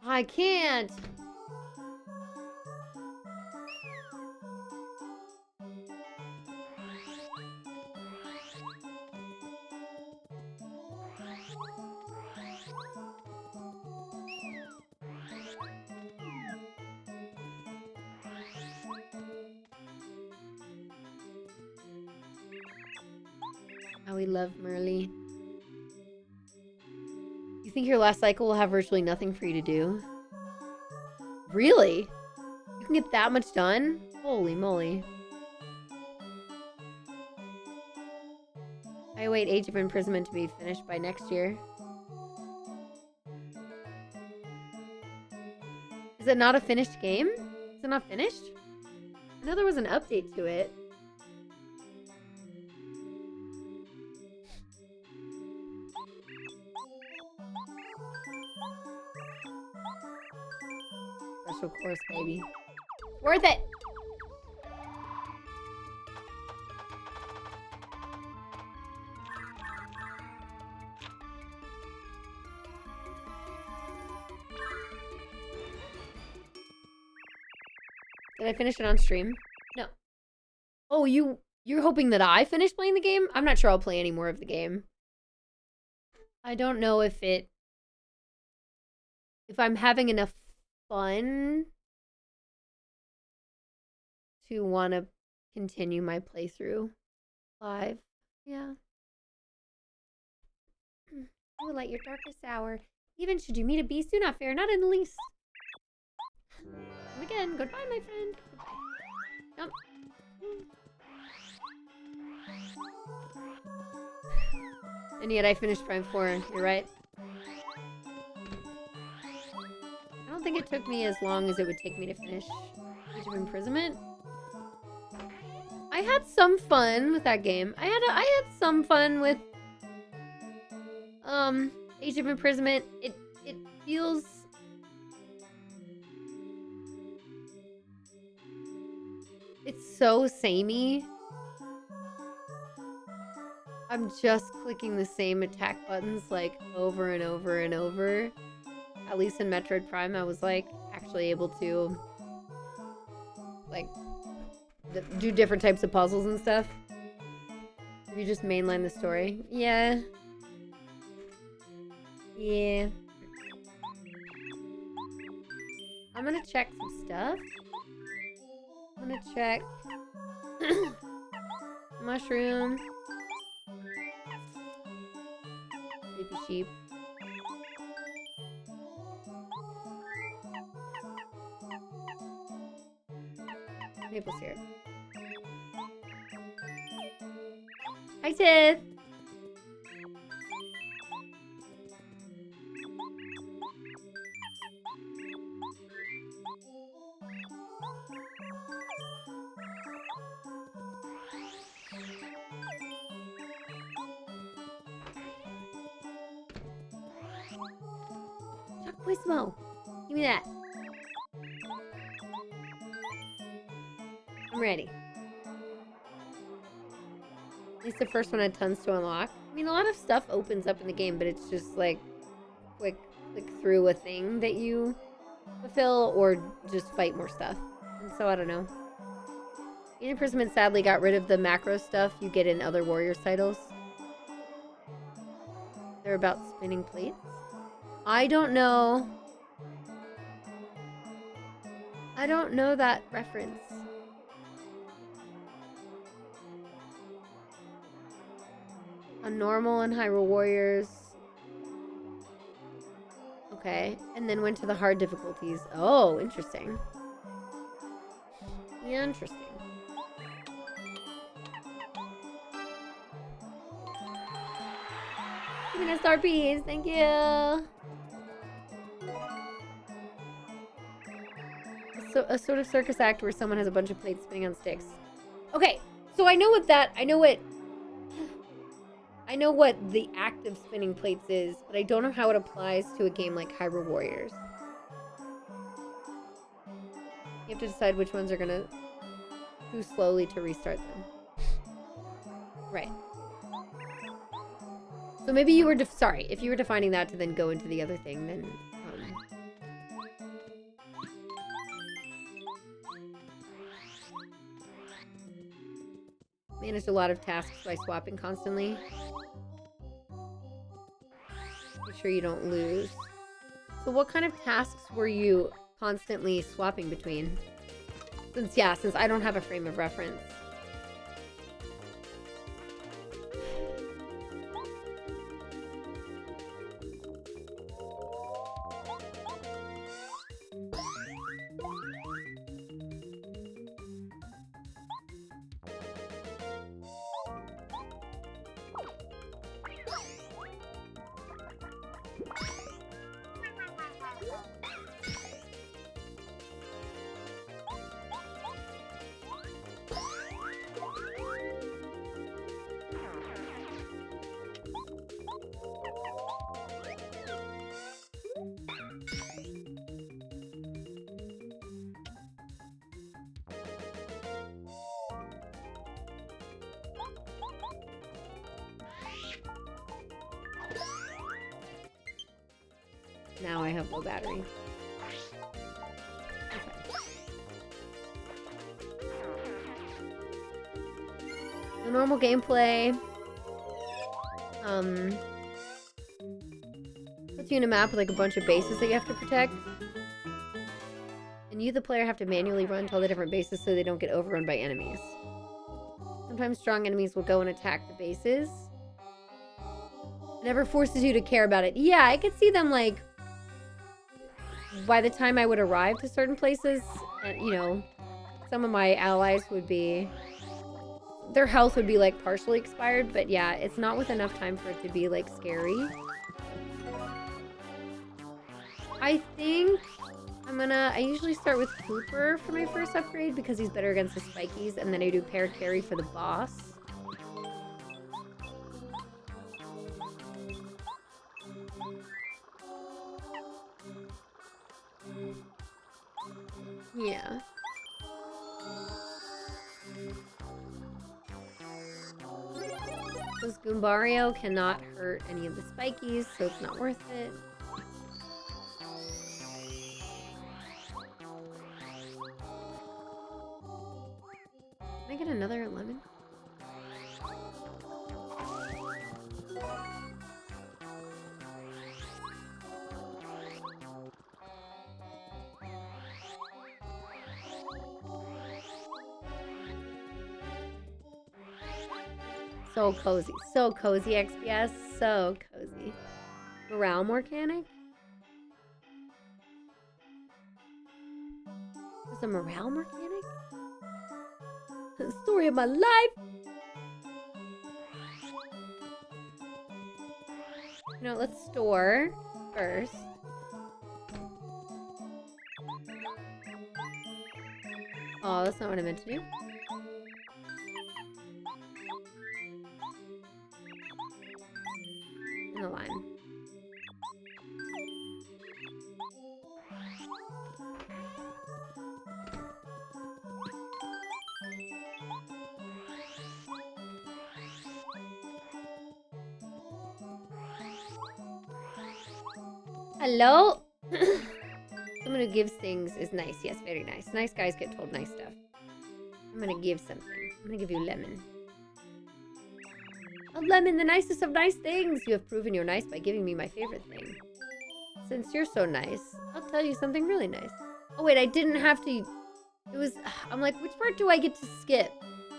[SPEAKER 1] I can't! How we love Merly. You think your last cycle will have virtually nothing for you to do? Really? You can get that much done? Holy moly. I await Age of Imprisonment to be finished by next year. Is it not a finished game? Is it not finished? I know there was an update to it. Special course, baby. Worth it! Did I finish it on stream? No. Oh, you're hoping that I finish playing the game? I'm not sure I'll play any more of the game. I don't know if I'm having enough fun to want to continue my playthrough live. Yeah. I would light your darkest hour. Even should you meet a beast, do not fear, not in the least. And again, goodbye, my friend. Goodbye. Jump. And yet I finished Prime 4, you're right. I don't think it took me as long as it would take me to finish Age of Imprisonment. I had some fun with that game. I had some fun with Age of Imprisonment. It feels it's so samey. I'm just clicking the same attack buttons like over and over and over. At least in Metroid Prime, I was like actually able to like do different types of puzzles and stuff. If you just mainline the story. Yeah. Yeah. I'm gonna check some stuff. I'm gonna check mushroom. Sleepy sheep. Maple syrup. Hi, Tiff. Chocoismo. Give me that. I'm ready. At least the first one had tons to unlock. I mean, a lot of stuff opens up in the game, but it's just like click through a thing that you fulfill or just fight more stuff. And so I don't know. Age of Imprisonment sadly got rid of the macro stuff you get in other Warriors titles. They're about spinning plates. I don't know. I don't know that reference. On normal and Hyrule Warriors. Okay. And then went to the hard difficulties. Oh, interesting. Yeah, interesting. Give me an SRPs. Thank you. So, a sort of circus act where someone has a bunch of plates spinning on sticks. Okay. So I know what that... I know what the act of spinning plates is, but I don't know how it applies to a game like Hyrule Warriors. You have to decide which ones are gonna too slowly to restart them. Right. So maybe you were sorry, if you were defining that to then go into the other thing, then managed a lot of tasks by swapping constantly. Make sure you don't lose. So what kind of tasks were you constantly swapping between? Since I don't have a frame of reference. Now I have low battery. Okay. The normal gameplay puts you in a map with like a bunch of bases that you have to protect. And And you, the player, have to manually run to all the different bases so they don't get overrun by enemies. Sometimes strong enemies will go and attack the bases. It never forces you to care about it. Yeah, I could see them, like, by the time I would arrive to certain places, and, you know, some of my allies would be... Their health would be, like, partially expired, but yeah, it's not with enough time for it to be, like, scary. I think I usually start with Cooper for my first upgrade because he's better against the spikies, and then I do Parakarry for the boss. Yeah. This Goombario cannot hurt any of the spikies, so it's not worth it. Can I get another lemon? So cozy XPS, so cozy. Morale mechanic? There's a morale mechanic? The story of my life! You know, let's store first. Oh, that's not what I meant to do. In the line. Hello? Someone who gives things is nice. Yes, very nice. Nice guys get told nice stuff. I'm gonna give something. I'm gonna give you lemon. Oh, lemon, the nicest of nice things. You have proven you're nice by giving me my favorite thing. Since you're so nice, I'll tell you something really nice. Oh, wait, I didn't have to... It was... I'm like, which part do I get to skip?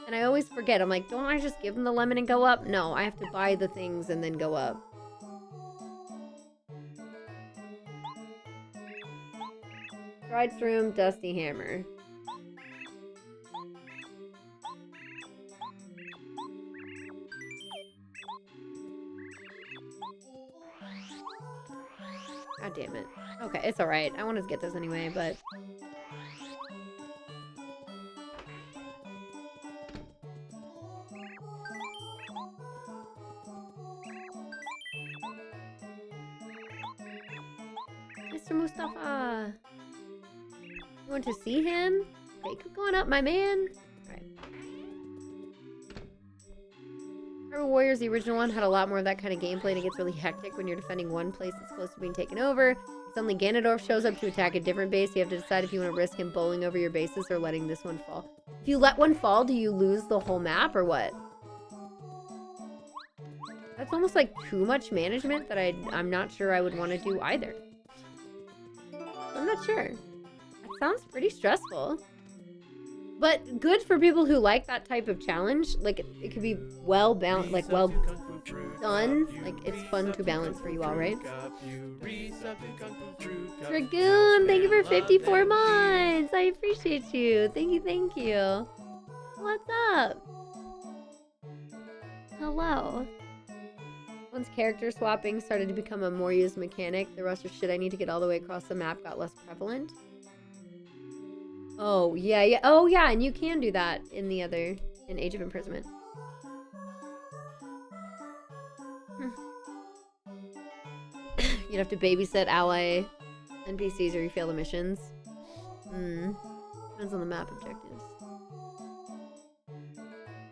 [SPEAKER 1] And I always forget. I'm like, don't I just give them the lemon and go up? No, I have to buy the things and then go up. Strides Room, Dusty Hammer. God damn it. Okay, it's alright. I wanted to get this anyway, but... Mr. Mustafa! You want to see him? Okay, keep going up, my man. Alright. Hyrule Warriors, the original one, had a lot more of that kind of gameplay, and it gets really hectic when you're defending one place that's close to being taken over. Suddenly Ganondorf shows up to attack a different base. You have to decide if you want to risk him bowling over your bases or letting this one fall. If you let one fall, do you lose the whole map or what? That's almost like too much management that I'm not sure I would want to do either. I'm not sure. That sounds pretty stressful. But good for people who like that type of challenge. Like, it could be well balanced, like, well done. Like, it's fun to balance for you all, right? Dragoon, thank you for 54 months. I appreciate you. Thank you, thank you. What's up? Hello. Once character swapping started to become a more used mechanic, the rush of shit I need to get all the way across the map got less prevalent. Oh, yeah, yeah. Oh, yeah, and you can do that in the other, in Age of Imprisonment. You'd have to babysit ally NPCs or you fail the missions. Depends on the map objectives.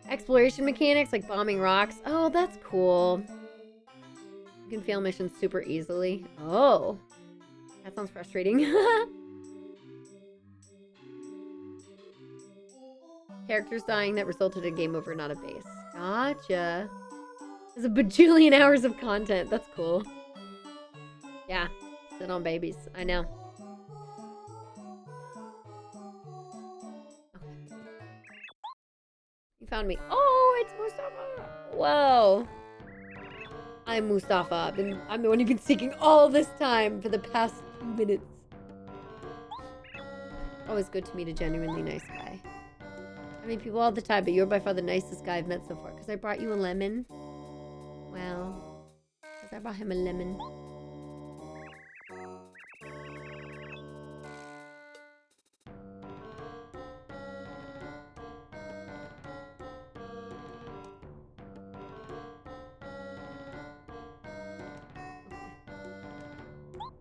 [SPEAKER 1] Exploration mechanics, like bombing rocks. Oh, that's cool. You can fail missions super easily. Oh. That sounds frustrating. Characters dying that resulted in game over, not a base. Gotcha. There's a bajillion hours of content. That's cool. Yeah. Sit on babies. I know. You found me. Oh, it's Mustafa. Whoa. I'm Mustafa. I'm the one you've been seeking all this time for the past 2 minutes. Always good to meet a genuinely nice guy. I meet people all the time, but you're by far the nicest guy I've met so far. Because I brought you a lemon. Well, because I brought him a lemon.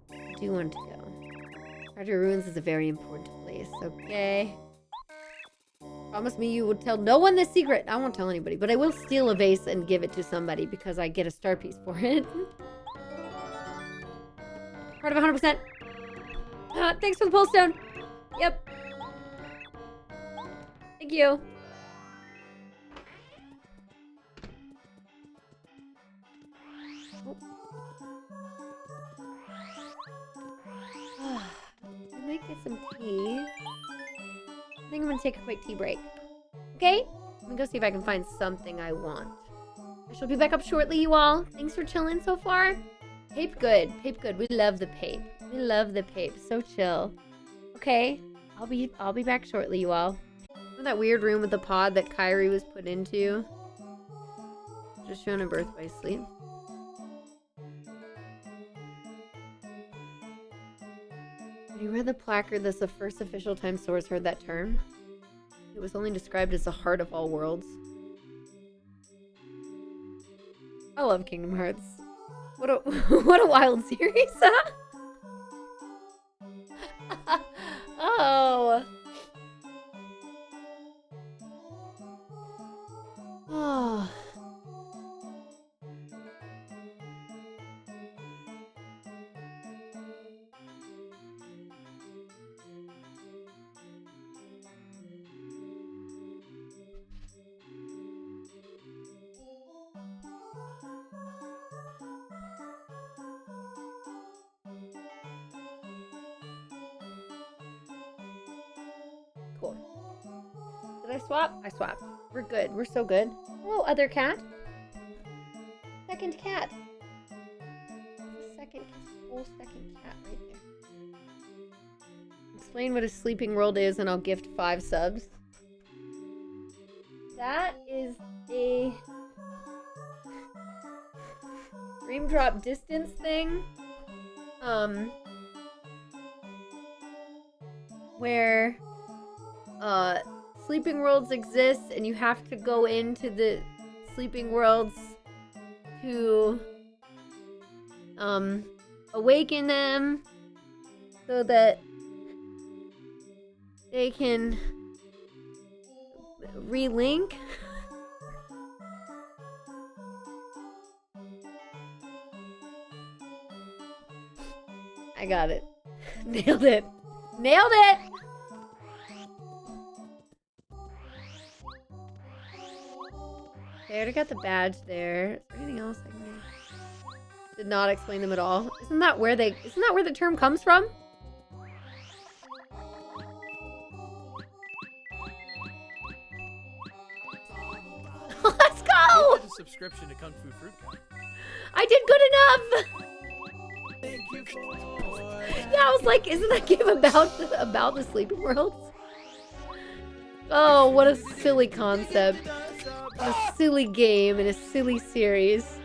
[SPEAKER 1] I do want to go. Charter Ruins is a very important place, okay? Promise me you would tell no one this secret. I won't tell anybody, but I will steal a vase and give it to somebody because I get a star piece for it. Part of 100%. Thanks for the pole stone. Yep. Thank you. I might get some tea. I think I'm gonna take a quick tea break. Okay? Let me go see if I can find something I want. I shall be back up shortly, you all. Thanks for chilling so far. Pape good. Pape good. We love the Pape. We love the Pape. So chill. Okay? I'll be back shortly, you all. Remember that weird room with the pod that Kyrie was put into? Just showing a birth by sleep. When you read the placard, that's the first official time Sora's heard that term. It was only described as the heart of all worlds. I love Kingdom Hearts. What a what a wild series, huh? Oh. Oh. Cool. Did I swap? I swapped. We're good. We're so good. Hello, other cat. Second cat. Whole second cat right there. Explain what a sleeping world is and I'll gift 5 subs. That is a dream drop distance thing. Where sleeping worlds exist and you have to go into the sleeping worlds to awaken them so that they can relink. I got it. Nailed it. Nailed it! Okay, I already got the badge there. Is there anything else I can do? Did not explain them at all. Isn't that where the term comes from? Let's go!
[SPEAKER 2] A subscription to Kung Fu Fruit Cup.
[SPEAKER 1] I did good enough!
[SPEAKER 2] Thank you for
[SPEAKER 1] Yeah, I was like, isn't that game about the sleeping worlds? Oh, what a silly concept. A silly game in a silly series.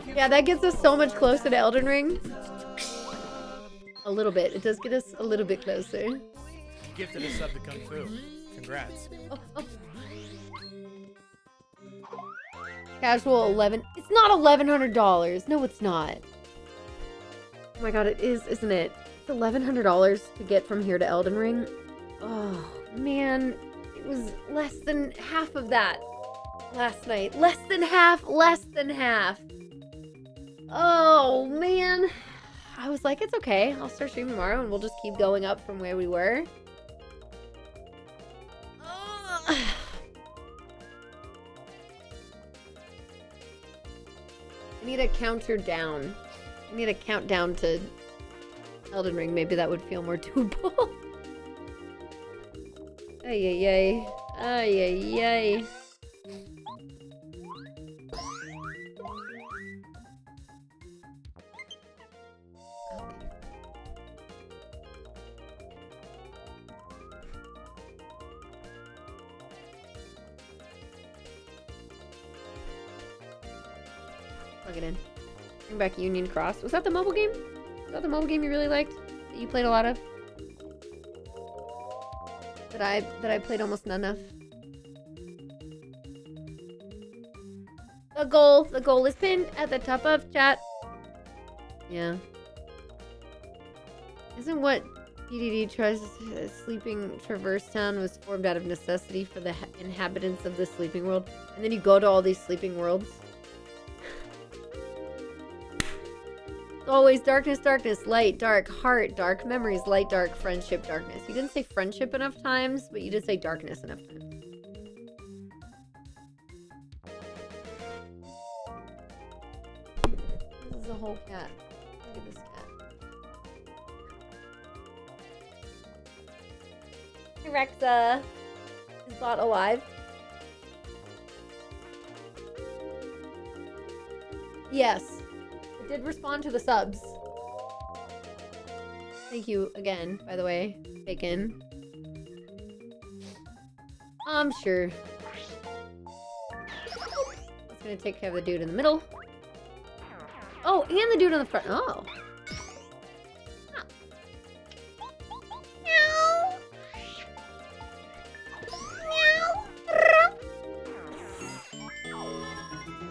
[SPEAKER 1] Yeah, that gets us so much closer to Elden Ring. A little bit. It does get us a little bit closer.
[SPEAKER 2] You gifted a sub to Kung Fu. Congrats.
[SPEAKER 1] Casual 11. It's not $1,100. No, it's not. Oh my god, it is, isn't it? It's $1,100 to get from here to Elden Ring. Oh, man. It was less than half of that last night. Less than half. Less than half. Oh, man. I was like, it's okay. I'll start streaming tomorrow and we'll just keep going up from where we were. I need a counter down. I need a countdown to Elden Ring. Maybe that would feel more doable. Ay, ay, ay. Ay, ay, ay. Plug it in. Bring back Union Cross. Was that the mobile game? Was that the mobile game you really liked? That you played a lot of? That I played almost none of. The goal is pinned at the top of chat. Yeah. Isn't what PDD tries Sleeping Traverse Town was formed out of necessity for the inhabitants of the sleeping world? And then you go to all these sleeping worlds. Always darkness, darkness, light, dark, heart, dark, memories, light, dark, friendship, darkness. You didn't say friendship enough times, but you did say darkness enough times. This is a whole cat. Look at this cat. Hey, Rexa. Is Bot alive? Yes. Did respond to the subs. Thank you again, by the way, Bacon. I'm sure. That's gonna take care of the dude in the middle. Oh, and the dude in the front. Oh. Huh. Meow. Meow.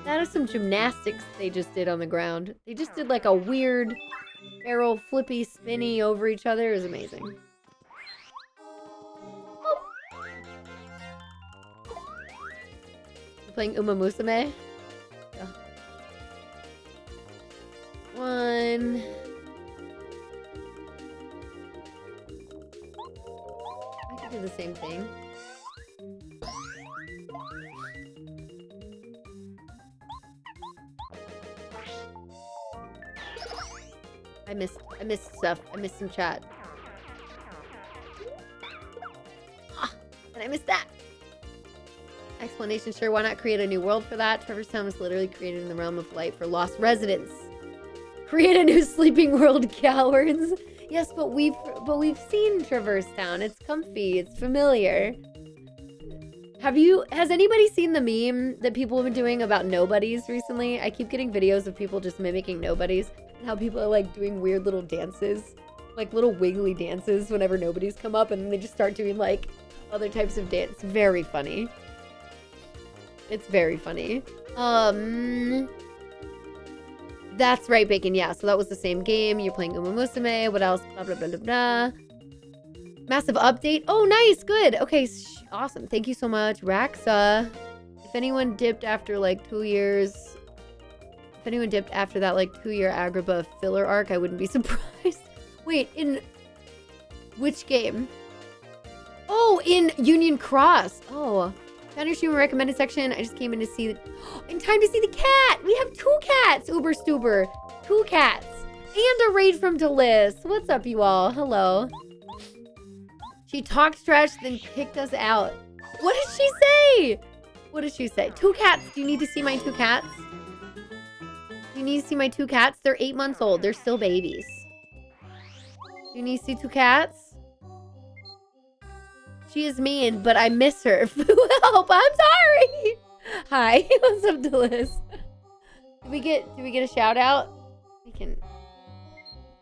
[SPEAKER 1] That is some gymnastics they just did on the ground. They just did like a weird barrel flippy spinny over each other. It was amazing. Oh. You playing Uma Musume? Yeah. One. I could do the same thing. I missed stuff. I missed some chat. Ah, and I missed that. Explanation, sure. Why not create a new world for that? Traverse Town was literally created in the realm of light for lost residents. Create a new sleeping world, cowards. Yes, but we've seen Traverse Town. It's comfy. It's familiar. Has anybody seen the meme that people have been doing about nobodies recently? I keep getting videos of people just mimicking nobodies. And how people are like doing weird little dances. Like little wiggly dances whenever nobodies come up. And then they just start doing like other types of dance. Very funny. It's very funny. That's right, Bacon. Yeah, so that was the same game. You're playing Uma Musume. What else? Blah, blah, blah, blah, blah. Massive update. Oh, nice. Good. Okay, awesome. Thank you so much. Raxa. If anyone dipped after like 2 years... If anyone dipped after that like 2-year Agrabah filler arc, I wouldn't be surprised. Wait, in... Which game? Oh, in Union Cross. Oh. Found your stream recommended section. I just came in to see... In time to see the cat! We have 2 cats! Uber Stuber. 2 cats. And a raid from Delis. What's up, you all? Hello. She talked trash, then kicked us out. What did she say? What did she say? 2 cats. Do you need to see my 2 cats? Do you need to see my 2 cats? They're 8 months old. They're still babies. Do you need to see 2 cats? She is mean, but I miss her. Help! I'm sorry. Hi. What's up, Delis? Did we get a shout out? We can.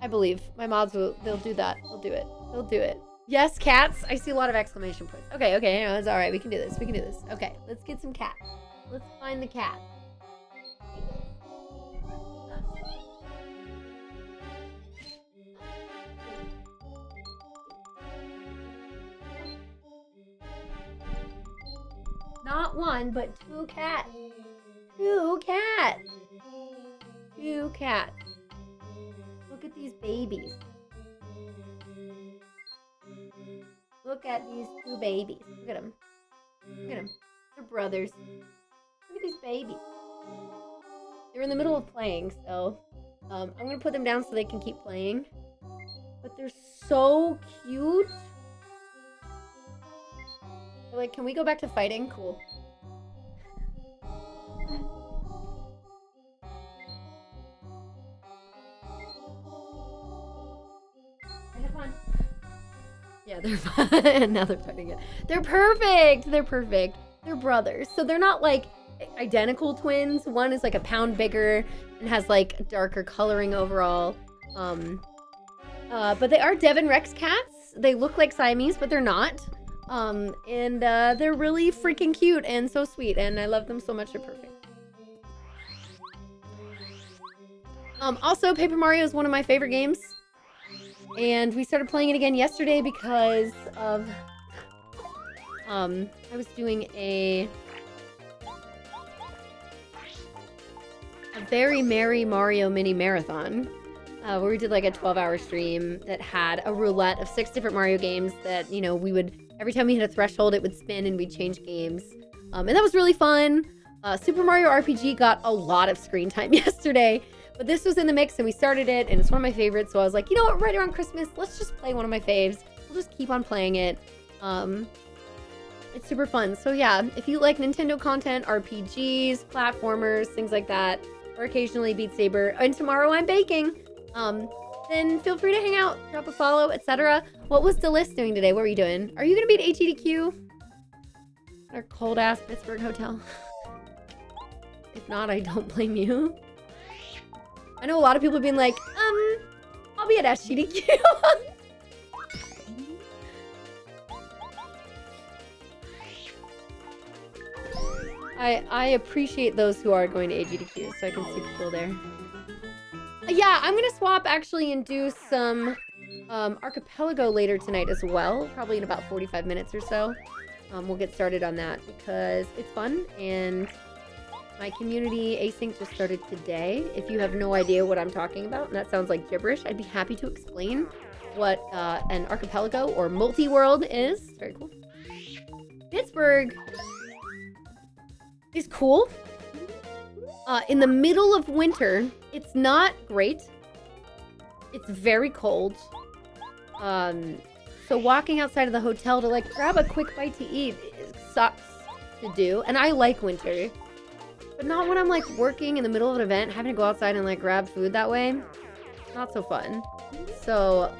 [SPEAKER 1] I believe my mods will. They'll do that. They'll do it. They'll do it. Yes, cats. I see a lot of exclamation points. Okay, no, it's all right. We can do this. We can do this. Okay, let's get some cats. Let's find the cat. Not 1, but 2 cats. 2 cats. 2 cats. Look at these babies. Look at these 2 babies. Look at them. Look at them. They're brothers. Look at these babies. They're in the middle of playing, so I'm gonna put them down so they can keep playing. But they're so cute. They're like, can we go back to fighting? Cool. Have fun. Yeah, they're fun. Now they're fighting it. They're perfect. They're perfect. They're brothers. So they're not like identical twins. One is like a pound bigger and has like darker coloring overall. But they are Devon Rex cats. They look like Siamese, but they're not. And they're really freaking cute and so sweet, and I love them so much. They're perfect. Also, Paper Mario is one of my favorite games, and we started playing it again yesterday because of I was doing a very merry Mario mini marathon. Where we did like a 12-hour stream that had a roulette of 6 different Mario games that, you know, we would, every time we hit a threshold, it would spin and we'd change games. And that was really fun. Super Mario RPG got a lot of screen time yesterday, but this was in the mix and we started it and it's one of my favorites. So I was like, you know what, right around Christmas, let's just play one of my faves. We'll just keep on playing it. It's super fun. So yeah, if you like Nintendo content, RPGs, platformers, things like that, or occasionally Beat Saber, and tomorrow I'm baking. Then feel free to hang out, drop a follow, etc. What was Delis doing today? What were you doing? Are you gonna be at ATDQ? Our cold ass Pittsburgh hotel. If not, I don't blame you. I know a lot of people have been like, I'll be at SGDQ. I appreciate those who are going to AGDQ, so I can see people there. Yeah, I'm gonna swap actually and do some Archipelago later tonight as well, probably in about 45 minutes or so. We'll get started on that because it's fun and my community async just started today. If you have no idea what I'm talking about, and that sounds like gibberish, I'd be happy to explain what an archipelago or multi-world is. Very cool. Pittsburgh is cool. In the middle of winter, it's not great. It's very cold. So walking outside of the hotel to like grab a quick bite to eat sucks to do. And I like winter, but not when I'm like working in the middle of an event, having to go outside and like grab food that way. Not so fun. So,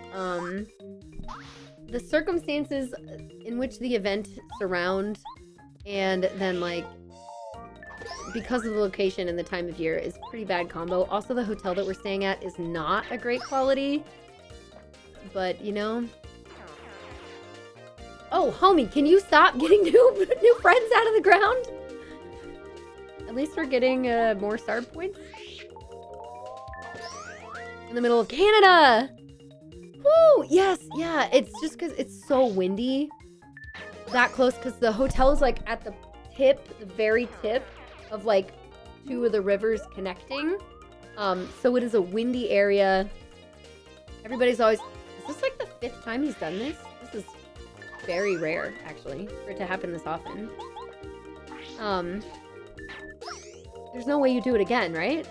[SPEAKER 1] the circumstances in which the event surround and then like because of the location and the time of year is pretty bad combo. Also, the hotel that we're staying at is not a great quality, but you know. Oh, homie, can you stop getting new friends out of the ground? At least we're getting more star points. In the middle of Canada. Woo! Yes, yeah. It's just because it's so windy. That close, because the hotel is like at the tip, the very tip of like 2 of the rivers connecting. So it is a windy area. Everybody's always... Is this like the 5th time he's done this? This is very rare, actually, for it to happen this often. There's no way you do it again, right?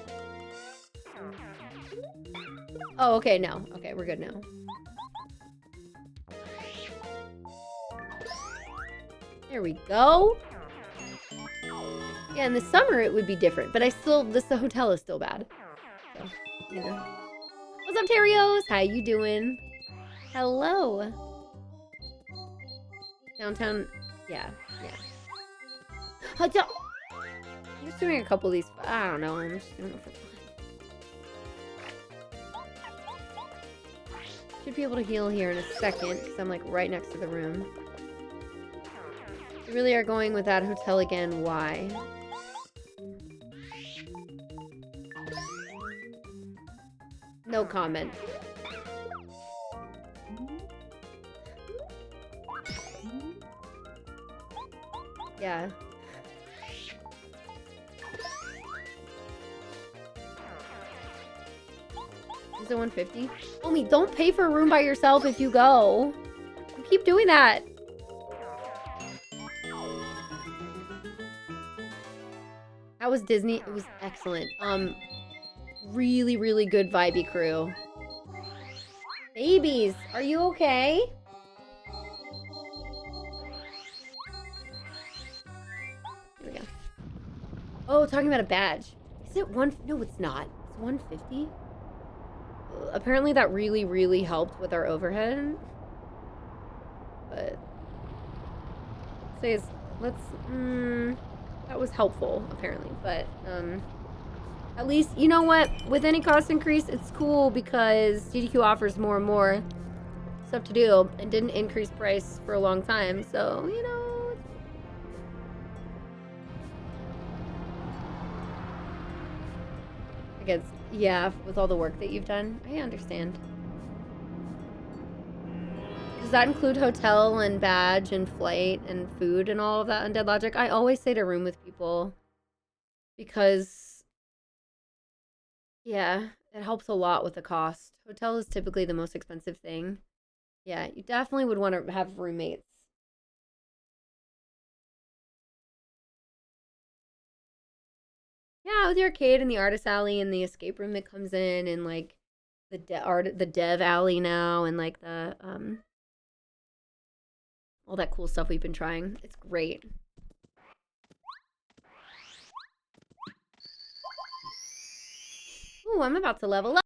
[SPEAKER 1] Oh, okay, no. Okay, we're good now. There we go. Yeah, in the summer it would be different, but the hotel is still bad. So, you know. What's up, Terios? How you doing? Hello. Downtown, yeah. Hotel. I'm just doing a couple of these. I don't know. I'm just doing it for fun. Should be able to heal here in a second because I'm like right next to the room. You really are going with that hotel again. Why? No comment. Yeah. Is it 150? Homie, don't pay for a room by yourself if you go. You keep doing that. How was Disney? It was excellent. Really, really good vibey crew. Babies, are you okay? Oh, talking about a badge. Is it one? No, it's not. It's 150. Apparently that really, really helped with our overhead. But that was helpful apparently. But at least, you know what? With any cost increase, it's cool because CDQ offers more and more stuff to do and didn't increase price for a long time. So, you know, I guess, yeah, with all the work that you've done, I understand. Does that include hotel and badge and flight and food and all of that Undead Logic? I always say to room with people because, yeah, it helps a lot with the cost. Hotel is typically the most expensive thing. Yeah, you definitely would want to have roommates. Yeah, with the arcade and the artist alley and the escape room that comes in and like the dev alley now and like the all that cool stuff we've been trying. It's great. Ooh, I'm about to level up.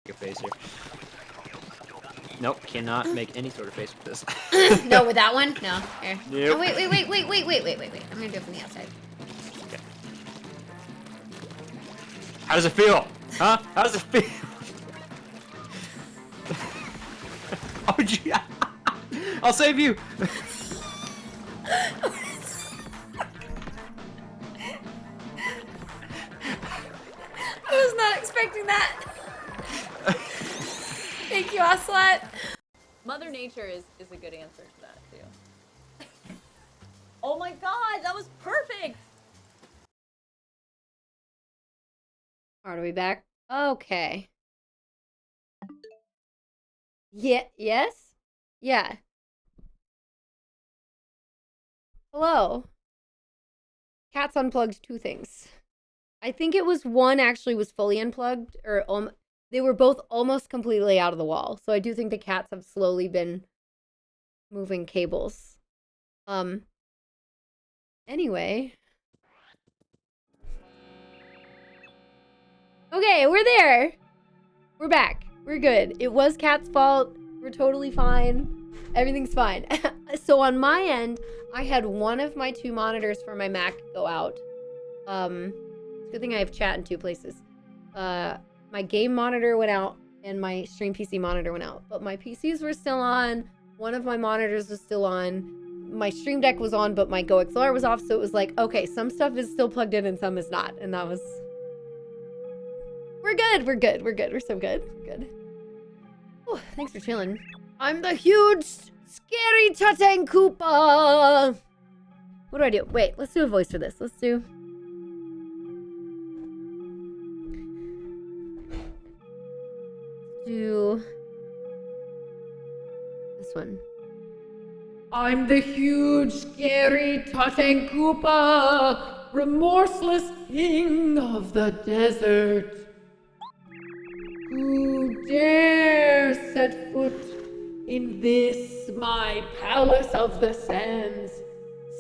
[SPEAKER 2] A face here. Nope, cannot make any sort of face with this.
[SPEAKER 1] No, with that one? No. Here.
[SPEAKER 2] Nope.
[SPEAKER 1] Oh, wait. I'm gonna do it from the outside.
[SPEAKER 2] Okay. How does it feel? Huh? How does it feel? Oh, gee. I'll save you.
[SPEAKER 1] I was not expecting that. Thank you, Ocelot. Mother Nature is a good answer to that, too. Oh my god, that was perfect! Are we back? Okay. Yeah, yes? Yeah. Hello. Cats unplugged 2 things. I think it was one actually was fully unplugged, or they were both almost completely out of the wall. So I do think the cats have slowly been moving cables. Anyway. Okay, we're there. We're back. We're good. It was Cat's fault. We're totally fine. Everything's fine. So on my end, I had one of my 2 monitors for my Mac go out. Good thing I have chat in 2 places. My game monitor went out and my stream PC monitor went out, but my PCs were still on. One of my monitors was still on. My stream deck was on, but my GoXLR was off. So it was like, okay, some stuff is still plugged in and some is not. And that was, we're good. We're so good. We're good. Oh, thanks for chilling. I'm the huge, scary Tatang Koopa. What do I do? Wait, let's do a voice for this. Let's do this one. I'm the huge, scary Tatang Koopa, remorseless king of the desert. Ooh.
[SPEAKER 4] dare set foot in this my palace of the sands,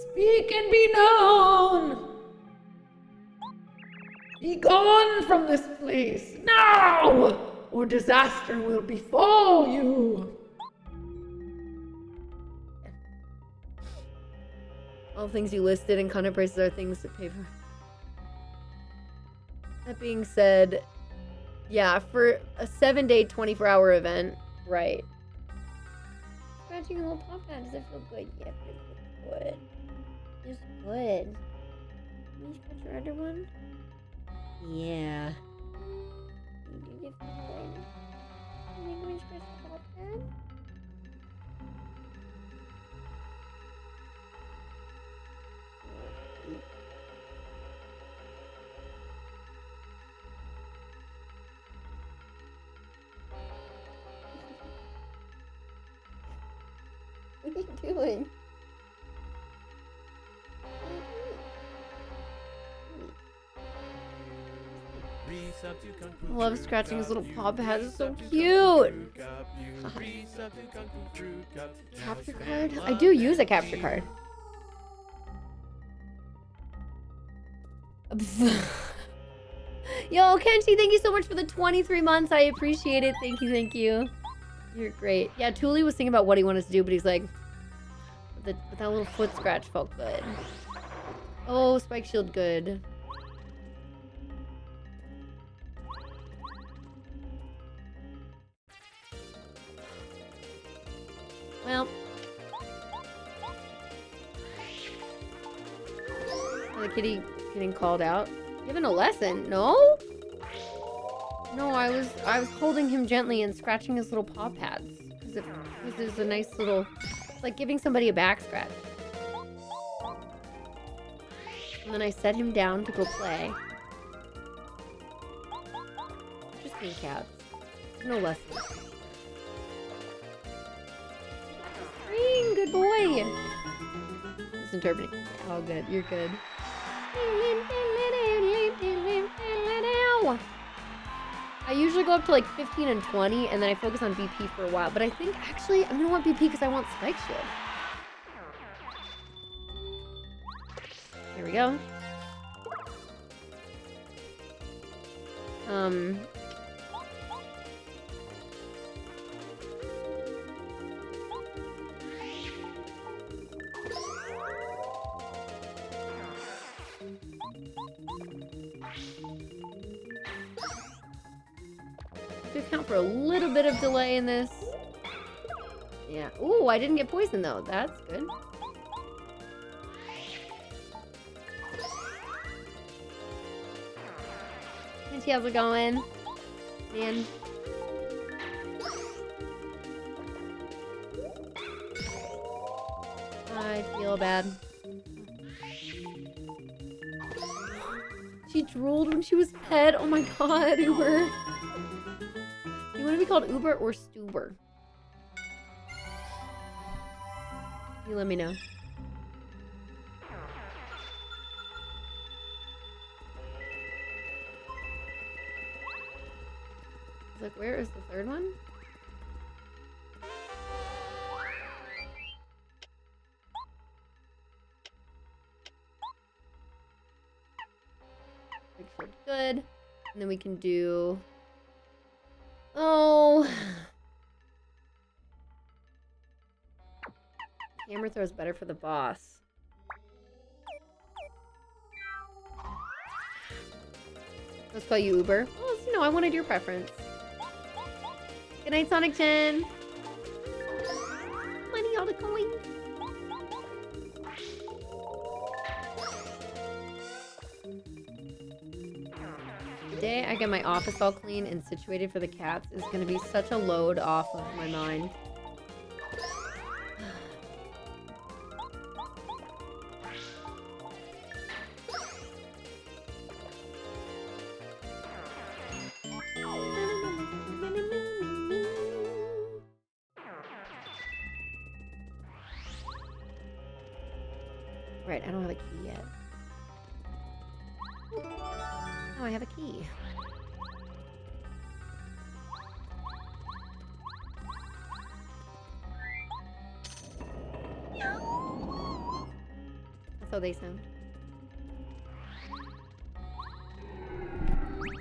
[SPEAKER 4] speak and be known. Be gone from this place now, or disaster will befall you.
[SPEAKER 1] All things you listed and content prices are things to pay for. That being said, yeah, for a 7-day, 24-hour event, right. Scratching a little pop pad, does it feel good? Yeah, it feels good. It's good. Can you scratch your other one? Yeah. Did it feel good? You think we scratch the pop pad? What are you doing? I love scratching his little paw pads. It's so cute. Capture card? I do use a capture card. Yo, Kenshi, thank you so much for the 23 months. I appreciate it. Thank you, thank you. You're great. Yeah, Thule was thinking about what he wanted to do, but he's like, but that little foot scratch felt good. Oh, Spike Shield, good. Well. The kitty getting called out. Given a lesson? No? No, I was holding him gently and scratching his little paw pads. Because this is a nice little... It's like giving somebody a back scratch. And then I set him down to go play. Just being cats. No lesson. Spring, good boy! Just interpreting. Oh, good. You're good. I usually go up to like 15 and 20, and then I focus on BP for a while. But I think actually I'm gonna want BP because I want Spike Shield. Here we go. To account for a little bit of delay in this. Yeah. Ooh, I didn't get poisoned though. That's good. And how's it going? Man. I feel bad. She drooled when she was pet. Oh my god, Uber. You want to be called Uber or Stuber? You let me know. I was like, where is the third one? Good. And then we can do... Oh. Hammer throw is better for the boss. Let's call you Uber. Well, you know, I wanted your preference. Good night, Sonic Chen. Money, all the coins. The day I get my office all clean and situated for the cats is going to be such a load off of my mind. Right, I don't have a key yet. Oh, I have a key. That's how they sound.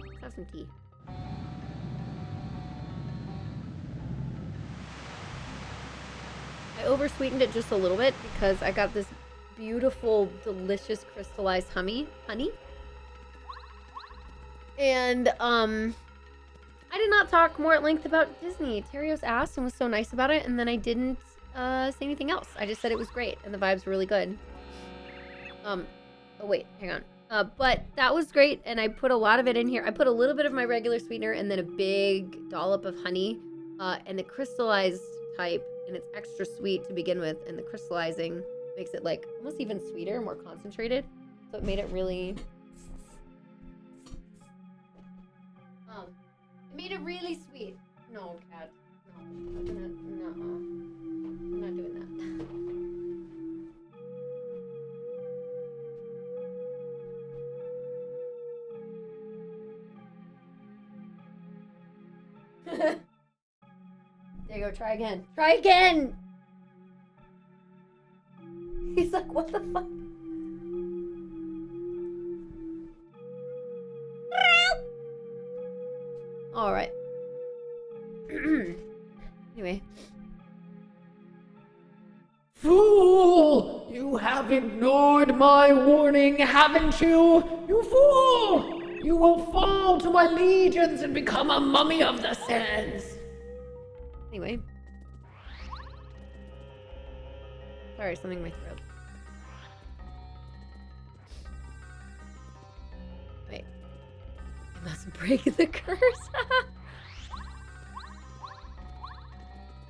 [SPEAKER 1] Let's have some tea. I oversweetened it just a little bit because I got this beautiful, delicious crystallized honey. And, I did not talk more at length about Disney. Terios asked and was so nice about it, and then I didn't, say anything else. I just said it was great, and the vibes were really good. Oh wait, hang on. But that was great, and I put a lot of it in here. I put a little bit of my regular sweetener, and then a big dollop of honey, and the crystallized type, and it's extra sweet to begin with, and the crystallizing makes it, like, almost even sweeter, more concentrated. So it made it really... It made it really sweet. No, cat. No. I'm gonna... No. I'm not doing that. There you go. Try again. Try again! He's like, what the fuck? Alright. Anyway.
[SPEAKER 4] Fool! You have ignored my warning, haven't you? You fool! You will fall to my legions and become a mummy of the sands.
[SPEAKER 1] Anyway. Sorry, something in my throat. Wait. I must break the curse.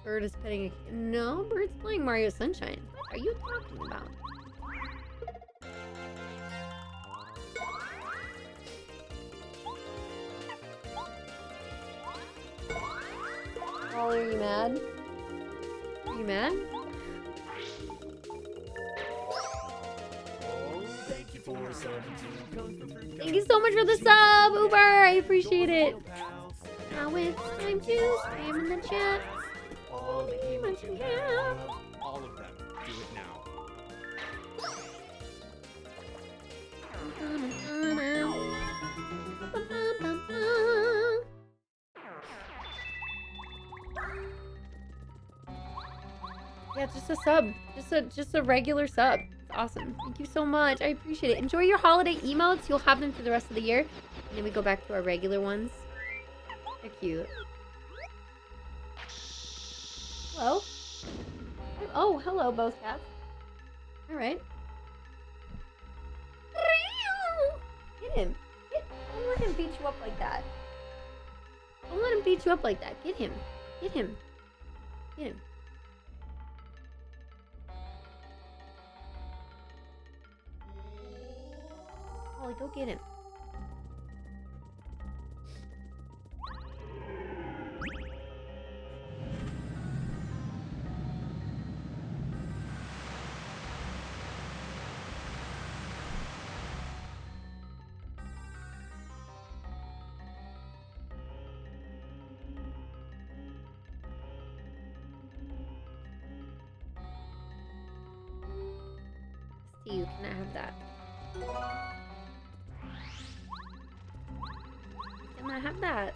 [SPEAKER 1] Bird is petting a... No, Bird's playing Mario Sunshine. What are you talking about? Oh, are you mad? Are you mad? Thank you so much for the sub, Uber! I appreciate it. Now it's time to spam in the chat.
[SPEAKER 2] All the emails you have, all of them. Do it now.
[SPEAKER 1] Yeah, just a sub. Just a regular sub. It's awesome. Thank you so much. I appreciate it. Enjoy your holiday emotes. You'll have them for the rest of the year. And then we go back to our regular ones. They're cute. Hello? Oh, hello, both cats. Alright. Get him. Don't let him beat you up like that. Don't let him beat you up like that. Get him. Get him. Get him. Ollie, go get him. You cannot have that. Can I have that?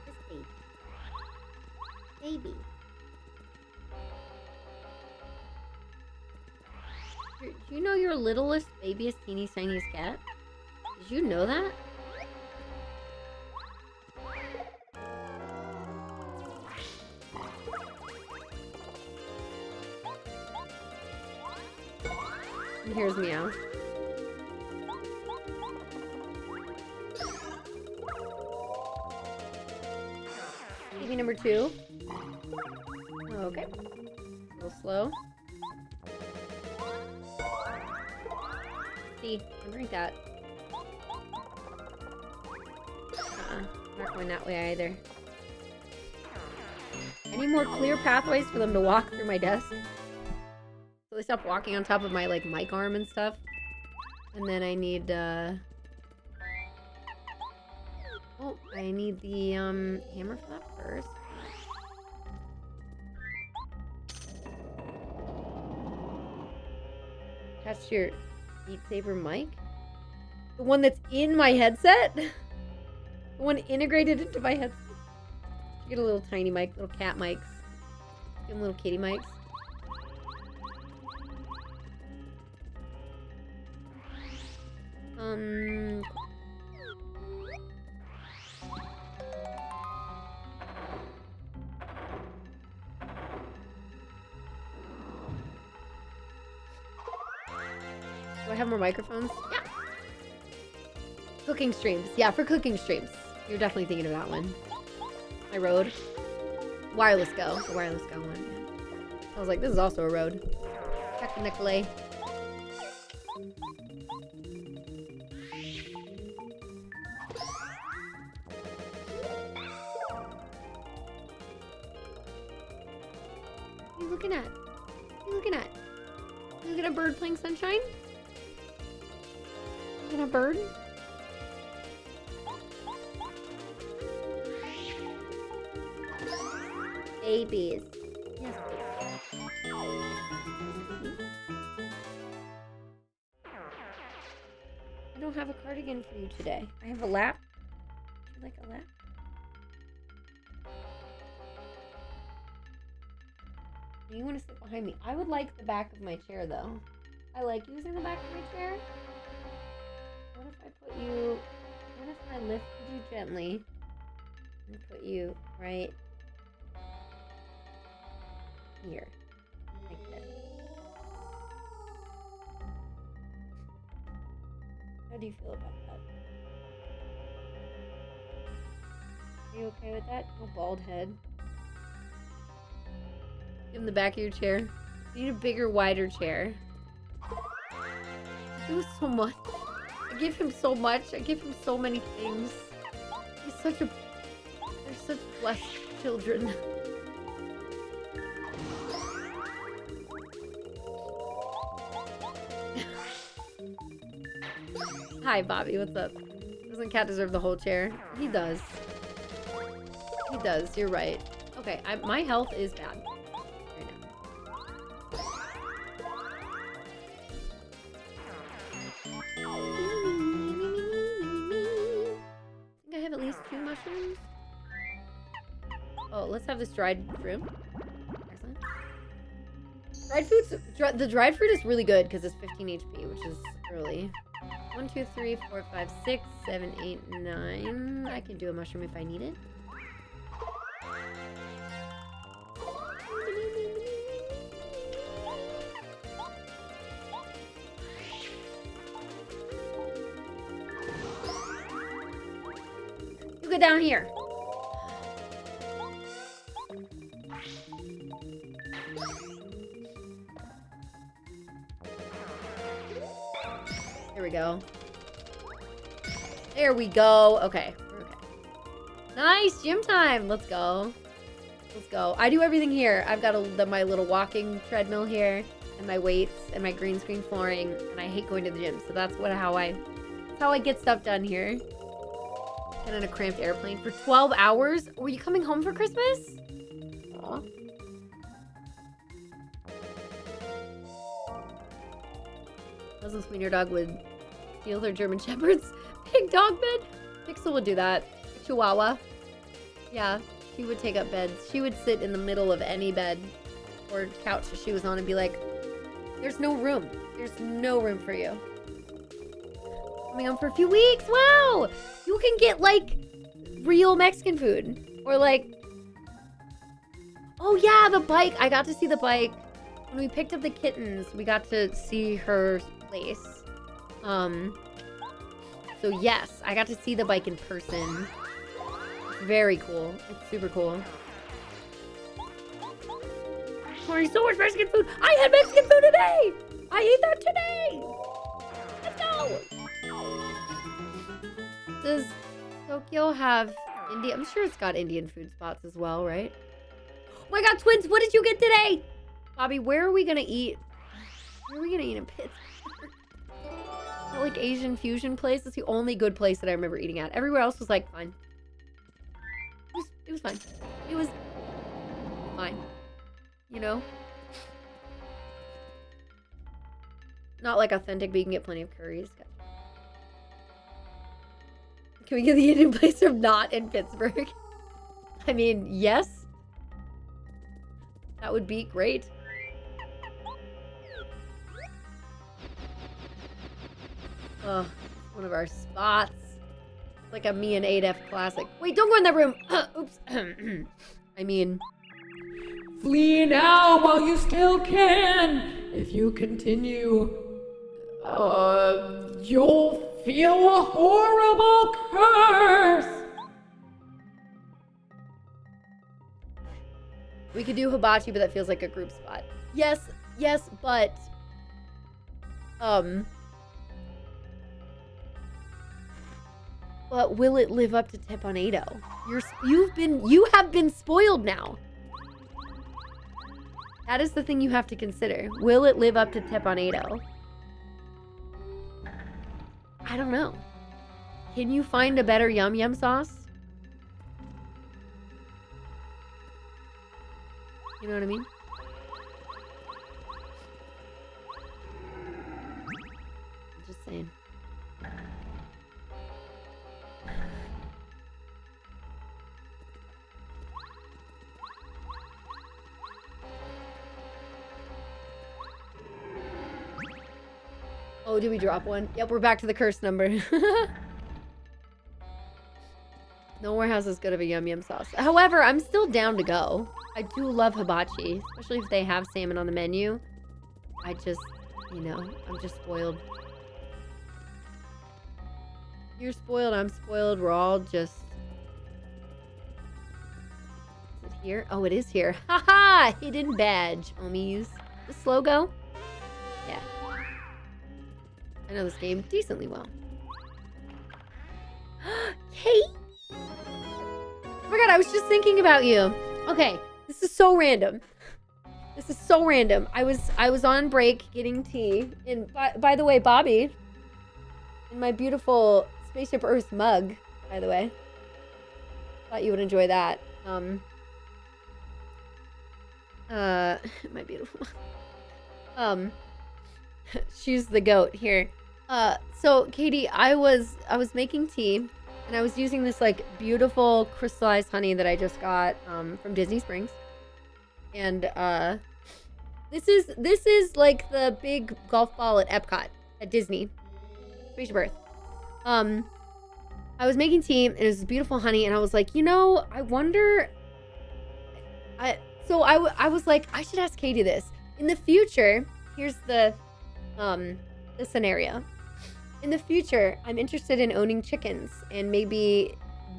[SPEAKER 1] This baby. Baby. Do you know your littlest, babiest, teeny, tiniest cat? Did you know that? And here's Meow. Baby number 2. Okay. A little slow. See, don't drink that. Not going that way either. Any more clear pathways for them to walk through my desk? So they stop walking on top of my, like, mic arm and stuff. And then I need, oh, I need the, hammer for that first. That's your Beat Saber mic? The one that's in my headset? The one integrated into my headset? You get a little tiny mic, little cat mics. Give them little kitty mics. Do I have more microphones? Yeah. Cooking streams. Yeah, for cooking streams. You're definitely thinking of that one. My Rode. Wireless Go. The Wireless Go one. Yeah. I was like, this is also a Rode. Technically. What are you looking at? What are you looking at? You looking at a bird playing sunshine? Looking at a bird? Babies. Yes. I don't have a cardigan for you today. I have a lap. Would you like a lap? You want to sit behind me? I would like the back of my chair though. I like using the back of my chair. What if I put you... What if I lifted you gently and put you right here? Like this. How do you feel about that? Are you okay with that? No bald head. Give him the back of your chair. You need a bigger, wider chair. I do so much. I give him so much. I give him so many things. He's such a... They're such blessed children. Hi, Bobby. What's up? Doesn't Cat deserve the whole chair? He does. He does. You're right. Okay, my health is bad. I have at least 2 mushrooms. Oh, let's have this dried fruit. Excellent. Dried fruits. The dried fruit is really good because it's 15 HP, which is early. 1, 2, 3, 4, 5, 6, 7, 8, 9. I can do a mushroom if I need it. You go down here. There we go. There we go. Okay. We're okay. Nice gym time. Let's go. Let's go. I do everything here. I've got my little walking treadmill here, and my weights, and my green screen flooring, and I hate going to the gym, so that's how I get stuff done here. Get on a cramped airplane for 12 hours? Were you coming home for Christmas? Aw. Doesn't mean your dog would steal their German Shepherd's big dog bed? Pixel would do that. Chihuahua. Yeah, she would take up beds. She would sit in the middle of any bed or couch that she was on and be like, there's no room. There's no room for you. Coming home for a few weeks. Wow! You can get, like, real Mexican food. Or, like... Oh, yeah, the bike. I got to see the bike. When we picked up the kittens, we got to see her place. So, yes, I got to see the bike in person. It's very cool. It's super cool. Oh, so much Mexican food. I had Mexican food today. I ate that today. Let's go. Does Tokyo have Indian? I'm sure it's got Indian food spots as well, right? Oh my god, twins, what did you get today? Bobby, where are we gonna eat? Where are we gonna eat in Pittsburgh? That, like, Asian fusion place? It's the only good place that I remember eating at. Everywhere else was like, fine. It was fine. It was fine. You know? Not like authentic, but you can get plenty of curries. Can we get the Indian place from not in Pittsburgh? I mean, yes. That would be great. Ugh, one of our spots. Like a me and 8F classic. Wait, don't go in that room. Oops. I mean...
[SPEAKER 4] Flee now while you still can. If you continue, you'll feel a horrible curse.
[SPEAKER 1] We could do hibachi, but that feels like a group spot. Yes, but... But will it live up to Teponado? You have been spoiled now. That is the thing you have to consider. Will it live up to Teponado? I don't know. Can you find a better yum yum sauce? You know what I mean? I'm just saying. Oh, did we drop one? Yep, we're back to the curse number. Nowhere has as good of a yum yum sauce. However, I'm still down to go. I do love hibachi, especially if they have salmon on the menu. I just, you know, I'm just spoiled. You're spoiled, I'm spoiled, we're all just... Is it here? Oh, it is here. Haha! Hidden badge, homies. This logo? Yeah. I know this game decently well. Hey! Oh my god, I was just thinking about you. Okay, this is so random. This is so random. I was on break getting tea. And by the way, Bobby, in my beautiful Spaceship Earth mug, by the way. Thought you would enjoy that. My beautiful. She's the goat here. So Katie, I was making tea, and I was using this like beautiful crystallized honey that I just got from Disney Springs, and this is like the big golf ball at Epcot at Disney, Spaceship Earth. I was making tea, and it was beautiful honey, and I was like, you know, I wonder. I was like, I should ask Katie this in the future. Here's the scenario. In the future, I'm interested in owning chickens and maybe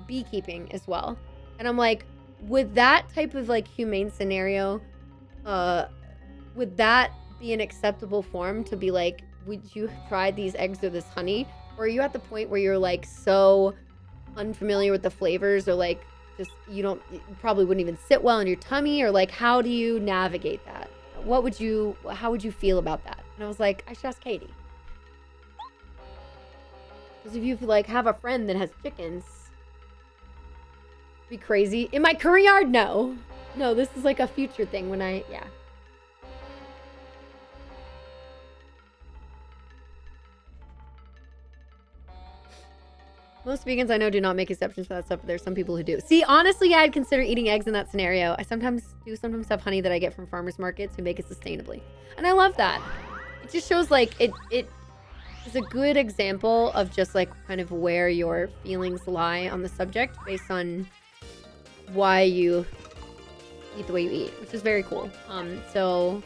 [SPEAKER 1] beekeeping as well. And I'm like, would that type of like humane scenario, would that be an acceptable form to be like, would you try these eggs or this honey? Or are you at the point where you're like so unfamiliar with the flavors, or like just you probably wouldn't even sit well in your tummy, or like how do you navigate that? How would you feel about that? And I was like, I should ask Katie. Because if you like have a friend that has chickens, be crazy. In my curry yard? No, this is like a future thing when yeah. Most vegans I know do not make exceptions for that stuff, but there's some people who do. See, honestly, I'd consider eating eggs in that scenario. I sometimes have honey that I get from farmers markets who make it sustainably. And I love that. It just shows like it is a good example of just like kind of where your feelings lie on the subject based on why you eat the way you eat, which is very cool. Cool.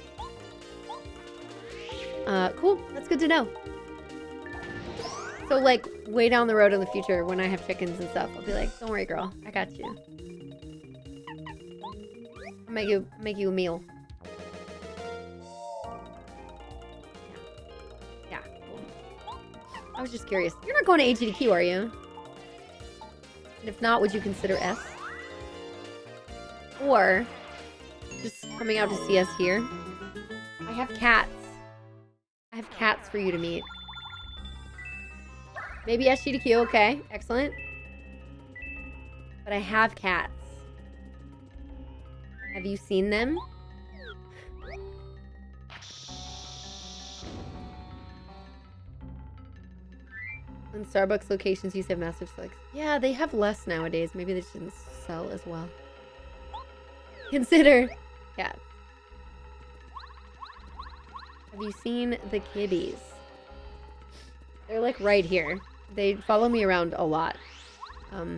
[SPEAKER 1] That's good to know. So like way down the road in the future when I have chickens and stuff, I'll be like, don't worry, girl, I got you. I'll make you a meal. Yeah, cool. I was just curious. You're not going to AGDQ, are you? And if not, would you consider S? Or just coming out to see us here? I have cats. I have cats for you to meet. Maybe SGDQ, okay. Excellent. But I have cats. Have you seen them? When Starbucks locations used to have massive selects. Yeah, they have less nowadays. Maybe they shouldn't sell as well. Consider cats. Have you seen the kibbies? They're like right here. They follow me around a lot. What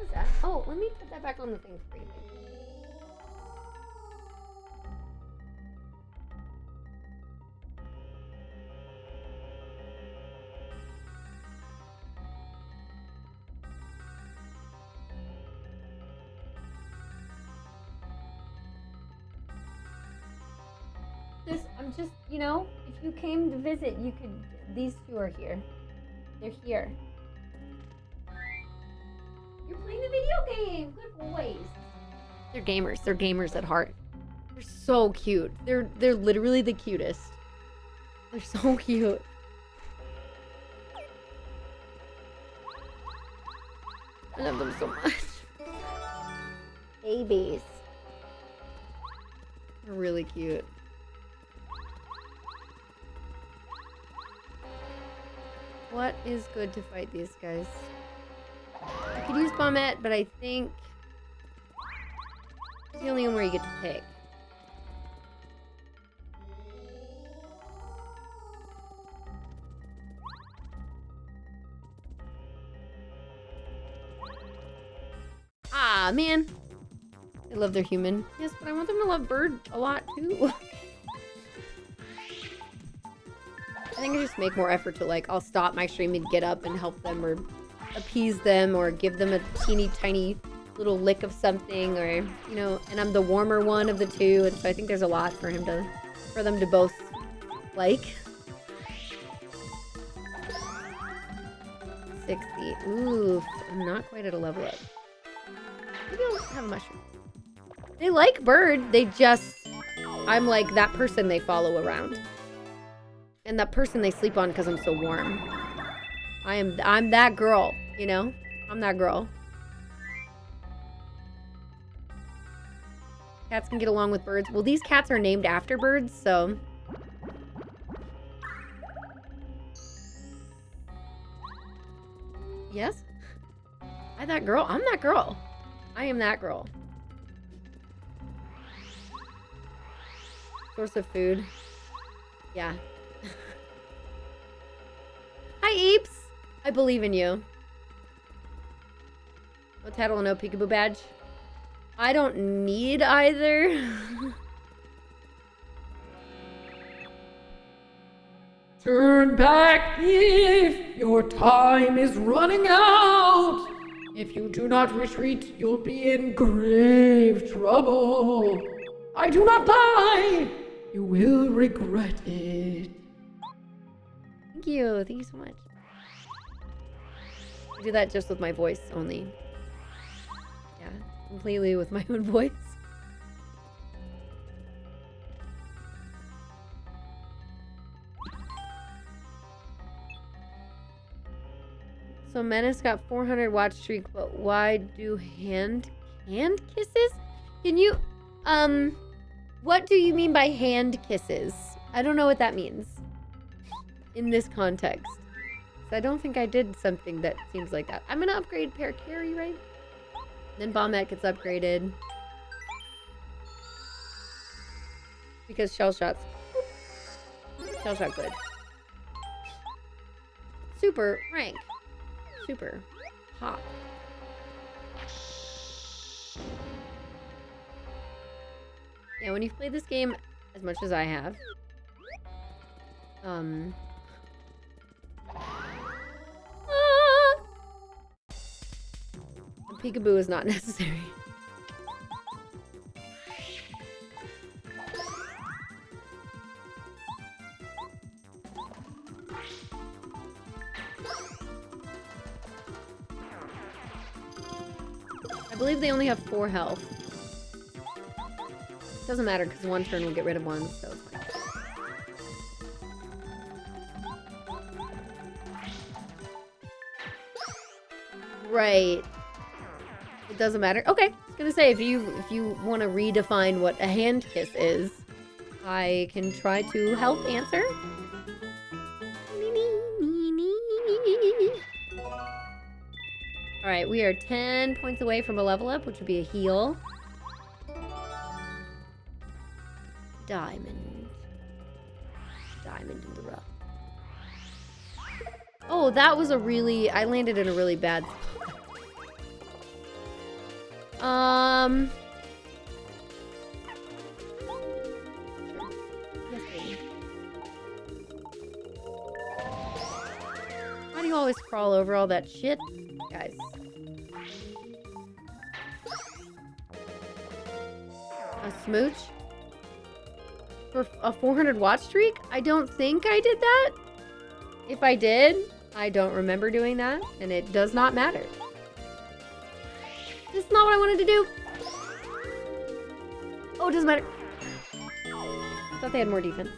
[SPEAKER 1] is that? Oh, let me put that back on the thing for you. I'm just, you know, if you came to visit, you could, these two are here. They're here. You're playing the video game! Good boys! They're gamers. They're gamers at heart. They're so cute. They're literally the cutest. They're so cute. I love them so much. Babies. They're really cute. What is good to fight these guys? I could use Bombette, but I think it's the only one where you get to pick. Ah, man. I love their human. Yes, but I want them to love Bird a lot, too. I think I just make more effort to, like, I'll stop my stream and get up and help them or appease them or give them a teeny tiny little lick of something or, you know, and I'm the warmer one of the two, and so I think there's a lot for them to both like. 60. Ooh, I'm not quite at a level up. Maybe I'll have a mushroom. They like Bird, they just, I'm like that person they follow around. And that person they sleep on because I'm so warm. I'm that girl, you know? I'm that girl. Cats can get along with birds. Well, these cats are named after birds, so... Yes? I'm that girl. I'm that girl. I am that girl. Source of food. Yeah. Hi, Eeps! I believe in you. No tattle, no peekaboo badge. I don't need either.
[SPEAKER 4] Turn back if your time is running out. If you do not retreat, you'll be in grave trouble. I do not die. You will regret it.
[SPEAKER 1] Thank you. Thank you so much. I do that just with my voice only. Yeah, completely with my own voice. So Menace got 400 watch streak, but why do hand kisses? Can you, what do you mean by hand kisses? I don't know what that means in this context. So I don't think I did something that seems like that. I'm gonna upgrade Parakarry, right? Then Bombette gets upgraded. Because Shell Shot's... Shell Shot good. Super rank. Super pop. Yeah, when you've played this game as much as I have, peekaboo is not necessary. I believe they only have 4 health. Doesn't matter because one turn will get rid of one, so it's fine. Right. It doesn't matter. Okay, was gonna say, if you want to redefine what a hand kiss is, I can try to help answer. Alright, we are 10 points away from a level up, which would be a heal. Diamond. Diamond in the rough. Oh, that was a really... I landed in a really bad spot. Yes, baby. Why do you always crawl over all that shit? Guys. A smooch? For a 400 watch streak? I don't think I did that. If I did, I don't remember doing that, and it does not matter. This is not what I wanted to do. Oh, it doesn't matter. I thought they had more defense.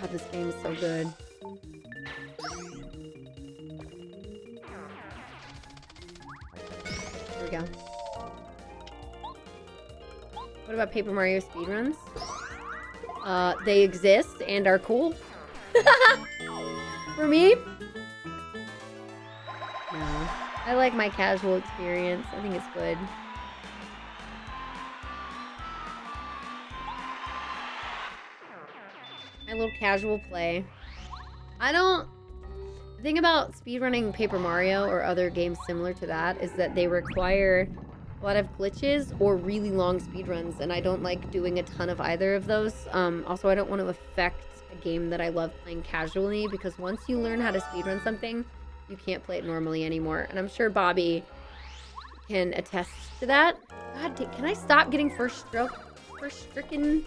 [SPEAKER 1] God, this game is so good. There we go. What about Paper Mario speedruns? They exist and are cool. For me? No. I like my casual experience. I think it's good. My little casual play. The thing about speedrunning Paper Mario or other games similar to that is that they require a lot of glitches or really long speedruns, and I don't like doing a ton of either of those. Also, I don't want to affect a game that I love playing casually, because once you learn how to speedrun something, you can't play it normally anymore. And I'm sure Bobby can attest to that. God, can I stop getting first stricken?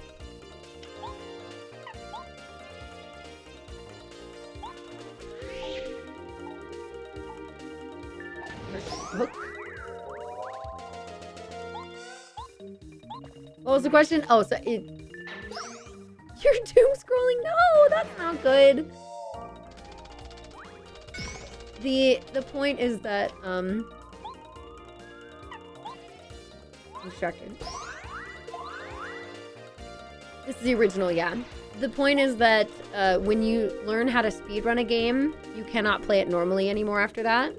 [SPEAKER 1] What was the question? Oh, so you're doom scrolling? No, that's not good. The point is that I'm distracted. This is the original, yeah. The point is that when you learn how to speedrun a game, you cannot play it normally anymore after that.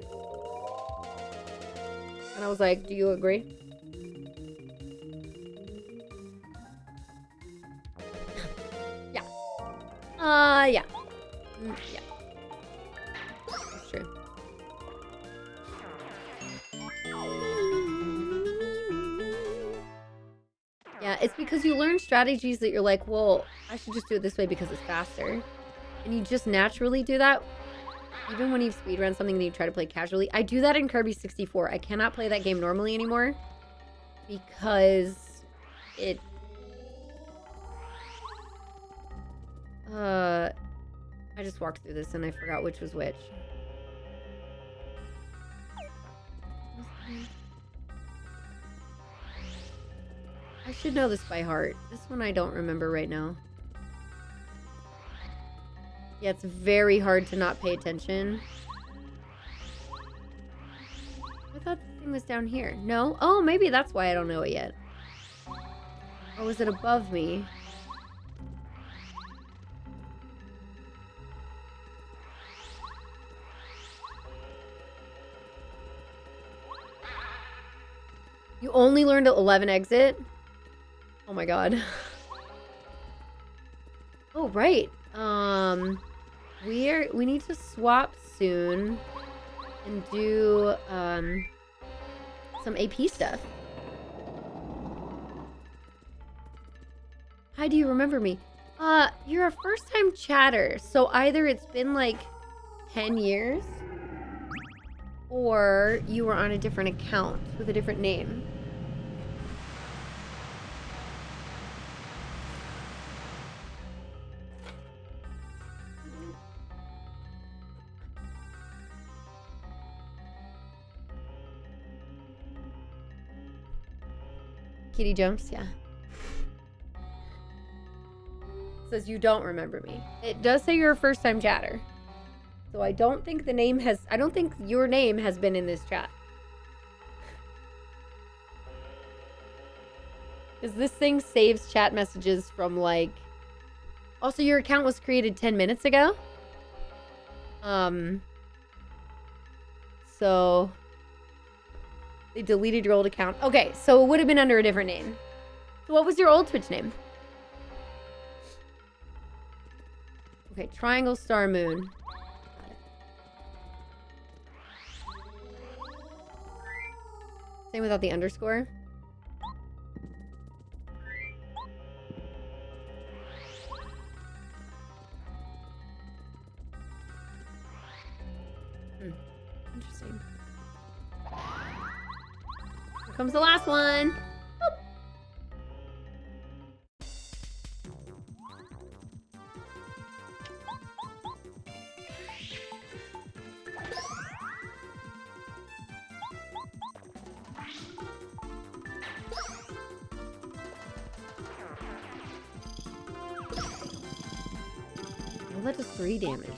[SPEAKER 1] And I was like, do you agree? Yeah. Yeah. Yeah. That's true. Yeah, it's because you learn strategies that you're like, well, I should just do it this way because it's faster. And you just naturally do that. Even when you speedrun something and you try to play casually. I do that in Kirby 64. I cannot play that game normally anymore because it... I just walked through this and I forgot which was which. I should know this by heart. This one I don't remember right now. Yeah, it's very hard to not pay attention. I thought the thing was down here. No? Oh, maybe that's why I don't know it yet. Or was it above me? You only learned at 11 exit? Oh my god. Oh, right. We need to swap soon and do some AP stuff. Hi, do you remember me? You're a first-time chatter, so either it's been like 10 years or you were on a different account with a different name. Kitty jumps, yeah. Says you don't remember me. It does say you're a first-time chatter. So I don't think the name has... I don't think your name has been in this chat. Because this thing saves chat messages from, like... Also, your account was created 10 minutes ago. So... They deleted your old account. Okay, so it would have been under a different name. So what was your old Twitch name? Okay, Triangle Star Moon. Same without the underscore. Interesting. Here comes the last one. Boop. Well, that does 3 damage.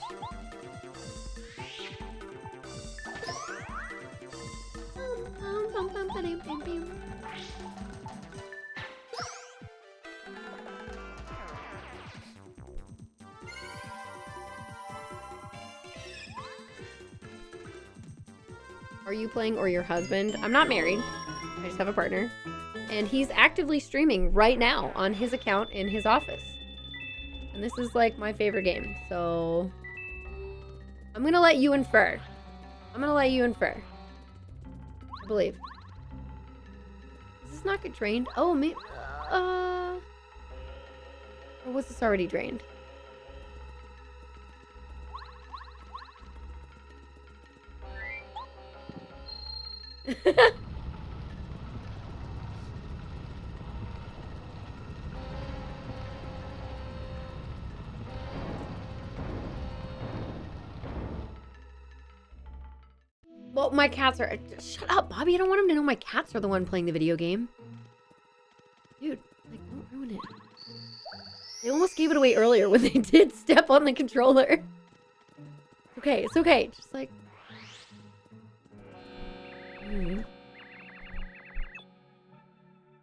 [SPEAKER 1] Are you playing or your husband? I'm not married. I just have a partner. And he's actively streaming right now on his account in his office. And this is like my favorite game. So I'm gonna let you infer. I'm gonna let you infer. I believe. Does this not get drained? Oh, maybe. Or was this already drained? Well, my cats are... Shut up, Bobby. I don't want him to know my cats are the one playing the video game. Dude, like, don't ruin it. They almost gave it away earlier when they did step on the controller. Okay, it's okay. Just like...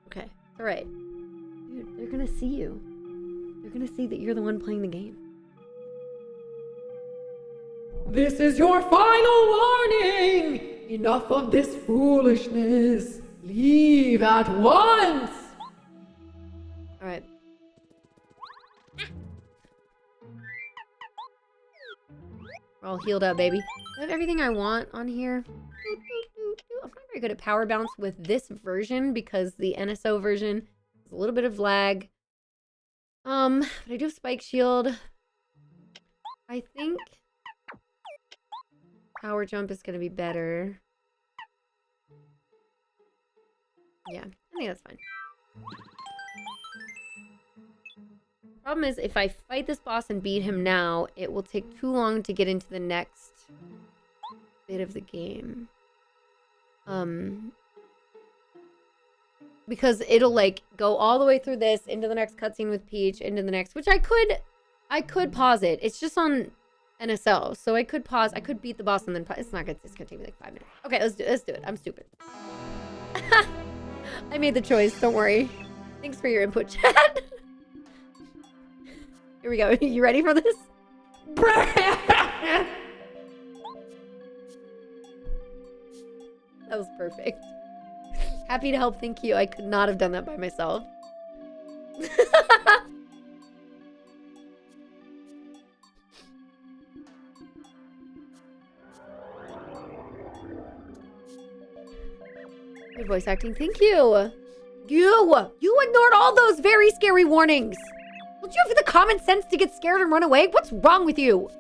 [SPEAKER 1] Okay, it's alright. Dude, they're gonna see you. They're gonna see that you're the one playing the game.
[SPEAKER 4] This is your final warning! Enough of this foolishness. Leave at once!
[SPEAKER 1] Alright. We're all healed up, baby. I have everything I want on here. I'm not very good at power bounce with this version because the NSO version has a little bit of lag. But I do have Spike Shield. I think power jump is gonna be better. Yeah, I think that's fine. Problem is, if I fight this boss and beat him now, it will take too long to get into the next bit of the game. Because it'll like go all the way through this into the next cutscene with Peach, into the next, which I could pause it. It's just on NSO, so I could pause. I could beat the boss and then it's not gonna. It's gonna take me like 5 minutes. Okay, let's do it. I'm stupid. I made the choice. Don't worry. Thanks for your input, chat. Here we go. You ready for this? That was perfect. Happy to help. Thank you. I could not have done that by myself. Good voice acting. Thank you. You ignored all those very scary warnings. Don't you have the common sense to get scared and run away? What's wrong with you?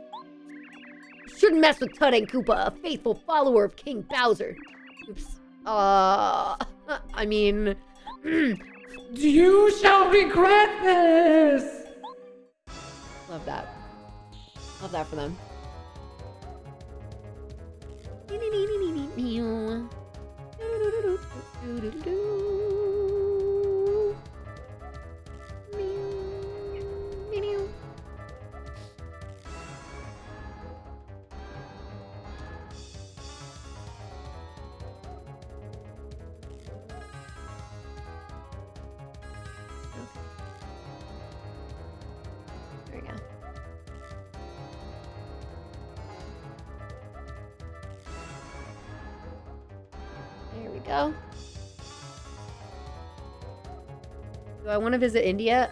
[SPEAKER 1] You shouldn't mess with Toad and Koopa, a faithful follower of King Bowser. Oops. I mean...
[SPEAKER 4] You shall regret this!
[SPEAKER 1] Love that. Love that for them. go. Do I want to visit India?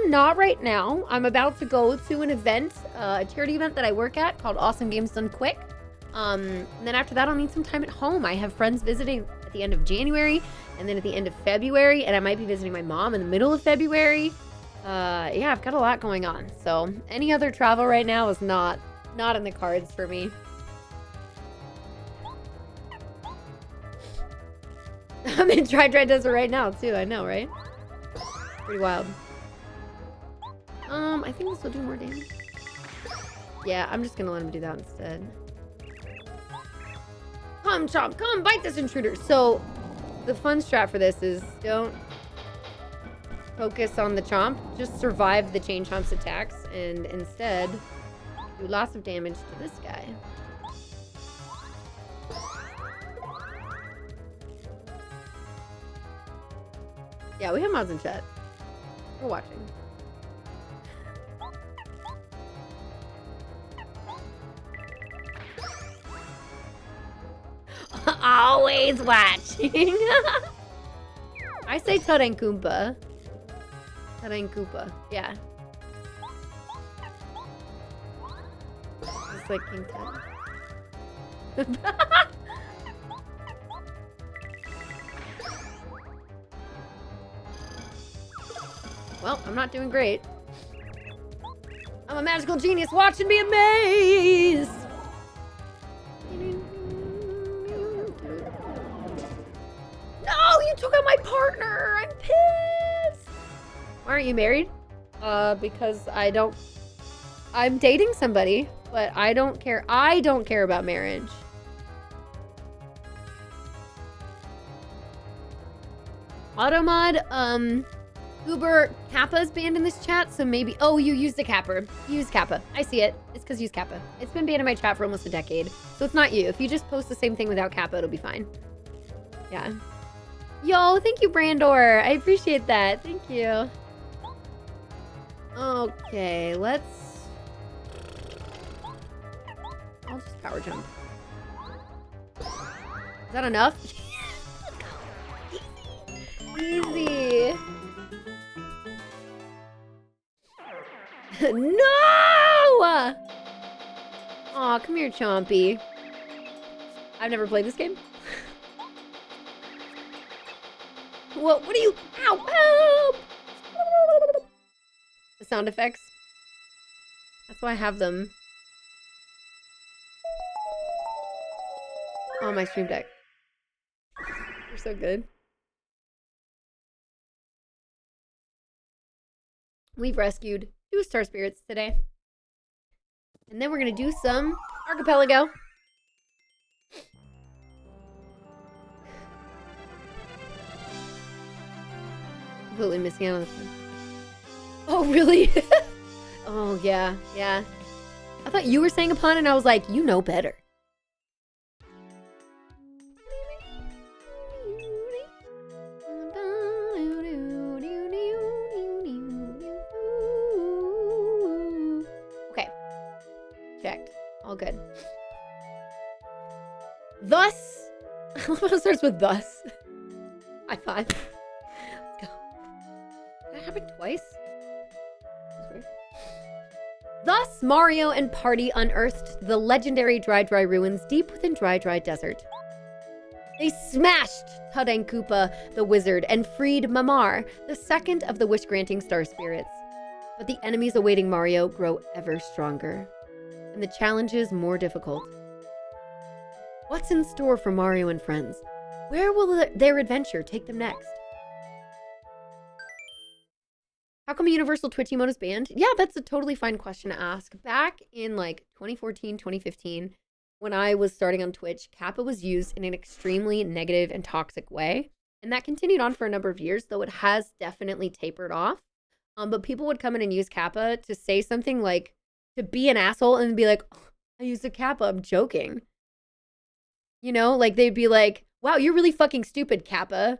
[SPEAKER 1] Not right now. I'm about to go to an event, a charity event that I work at called Awesome Games Done Quick. And then after that, I'll need some time at home. I have friends visiting at the end of January and then at the end of February, and I might be visiting my mom in the middle of February. Yeah, I've got a lot going on. So any other travel right now is not in the cards for me. I'm in Dry Desert right now too. I know, right? Pretty wild. I think this will do more damage. Yeah, I'm just gonna let him do that instead. Come, Chomp, come bite this intruder. So the fun strat for this is don't focus on the Chomp, just survive the Chain Chomp's attacks and instead do lots of damage to this guy. Yeah, we have mods in chat. We're watching.
[SPEAKER 3] Always watching.
[SPEAKER 1] I say Tarenkumpa. Tarenkumpa, yeah. It's like King Tut. Well, I'm not doing great. I'm a magical genius. Watch and be amazed. No, you took out my partner. I'm pissed. Why aren't you married? Because I'm dating somebody, but I don't care. I don't care about marriage. Automod, Uber Kappa's banned in this chat, so maybe... Oh, you used the Kappa. You use Kappa. I see it. It's because you use Kappa. It's been banned in my chat for almost a decade, so it's not you. If you just post the same thing without Kappa, it'll be fine. Yeah. Yo, thank you, Brandor. I appreciate that. Thank you. Okay, let's... I'll just power jump. Is that enough? Easy. No! Aw, come here, Chompy. I've never played this game. What are you? Ow! Help! The sound effects. That's why I have them. On my stream deck. You're so good. We've rescued 2 star spirits today. And then we're gonna do some archipelago. Completely missing out on this one. Oh, really? Oh, yeah, yeah. I thought you were saying a pun and I was like, you know better. Checked. All good. Thus, I love how it starts with thus. High five. Let's go. Did that happen twice? That's weird. Thus, Mario and party unearthed the legendary Dry ruins deep within Dry Desert. They smashed Tarenkumpa the wizard and freed Mamar, the second of the wish-granting star spirits. But the enemies awaiting Mario grow ever stronger, and the challenges more difficult. What's in store for Mario and friends? Where will their adventure take them next? How come Universal Twitch emote is banned? Yeah, that's a totally fine question to ask. Back in like 2014, 2015, when I was starting on Twitch, Kappa was used in an extremely negative and toxic way. And that continued on for a number of years, though it has definitely tapered off. But people would come in and use Kappa to say something like, to be an asshole and be like, oh, I used a Kappa, I'm joking. You know, like they'd be like, wow, you're really fucking stupid, Kappa.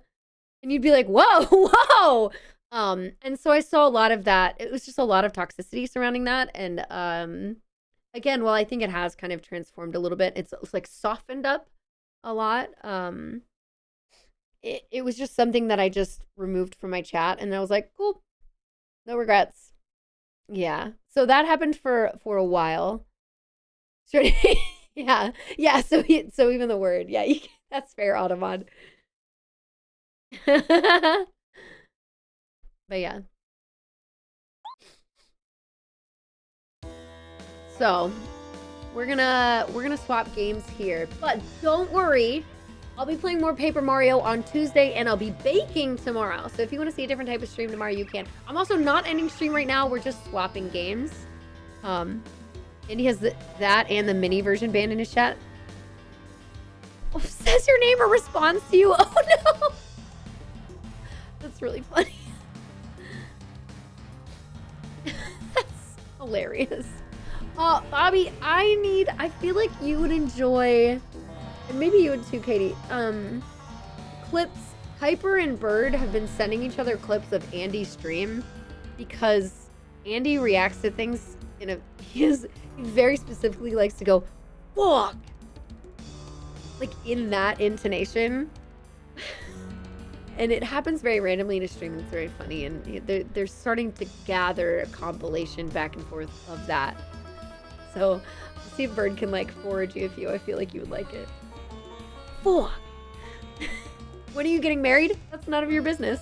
[SPEAKER 1] And you'd be like, whoa, whoa. And so I saw a lot of that. It was just a lot of toxicity surrounding that. And again, while I think it has kind of transformed a little bit, it's like softened up a lot. it was just something that I just removed from my chat, and I was like, cool, no regrets. Yeah. So that happened for a while. Yeah. Yeah. So even the word. Yeah. That's fair, Automod. But yeah. So we're gonna swap games here, but don't worry. I'll be playing more Paper Mario on Tuesday, and I'll be baking tomorrow. So if you want to see a different type of stream tomorrow, you can. I'm also not ending stream right now. We're just swapping games. Andy has that and the mini version banned in his chat. Oh, says your name or responds to you. Oh no, that's really funny. That's hilarious. Bobby, I feel like you would enjoy, and maybe you would too, Katie. Clips. Hyper and Bird have been sending each other clips of Andy's stream because Andy reacts to things he very specifically likes to go, fuck, like in that intonation. And it happens very randomly in a stream. It's very funny, and they're starting to gather a compilation back and forth of that. So let's see if Bird can like forward you a few. I feel like you would like it. Fuck. When are you getting married? That's none of your business.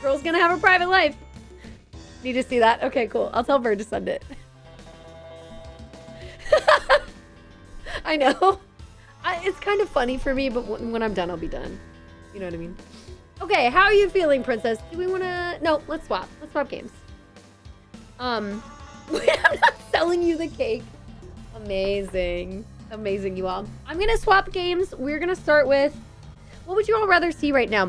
[SPEAKER 1] Girl's gonna have a private life. Need to see that? Okay, cool. I'll tell Bird to send it. I know. It's kind of funny for me, but when I'm done, I'll be done. You know what I mean? Okay, how are you feeling, Princess? Do we want to... No, let's swap. Let's swap games. I'm not selling you the cake. Amazing. Amazing, you all. I'm going to swap games. We're going to start with... What would you all rather see right now?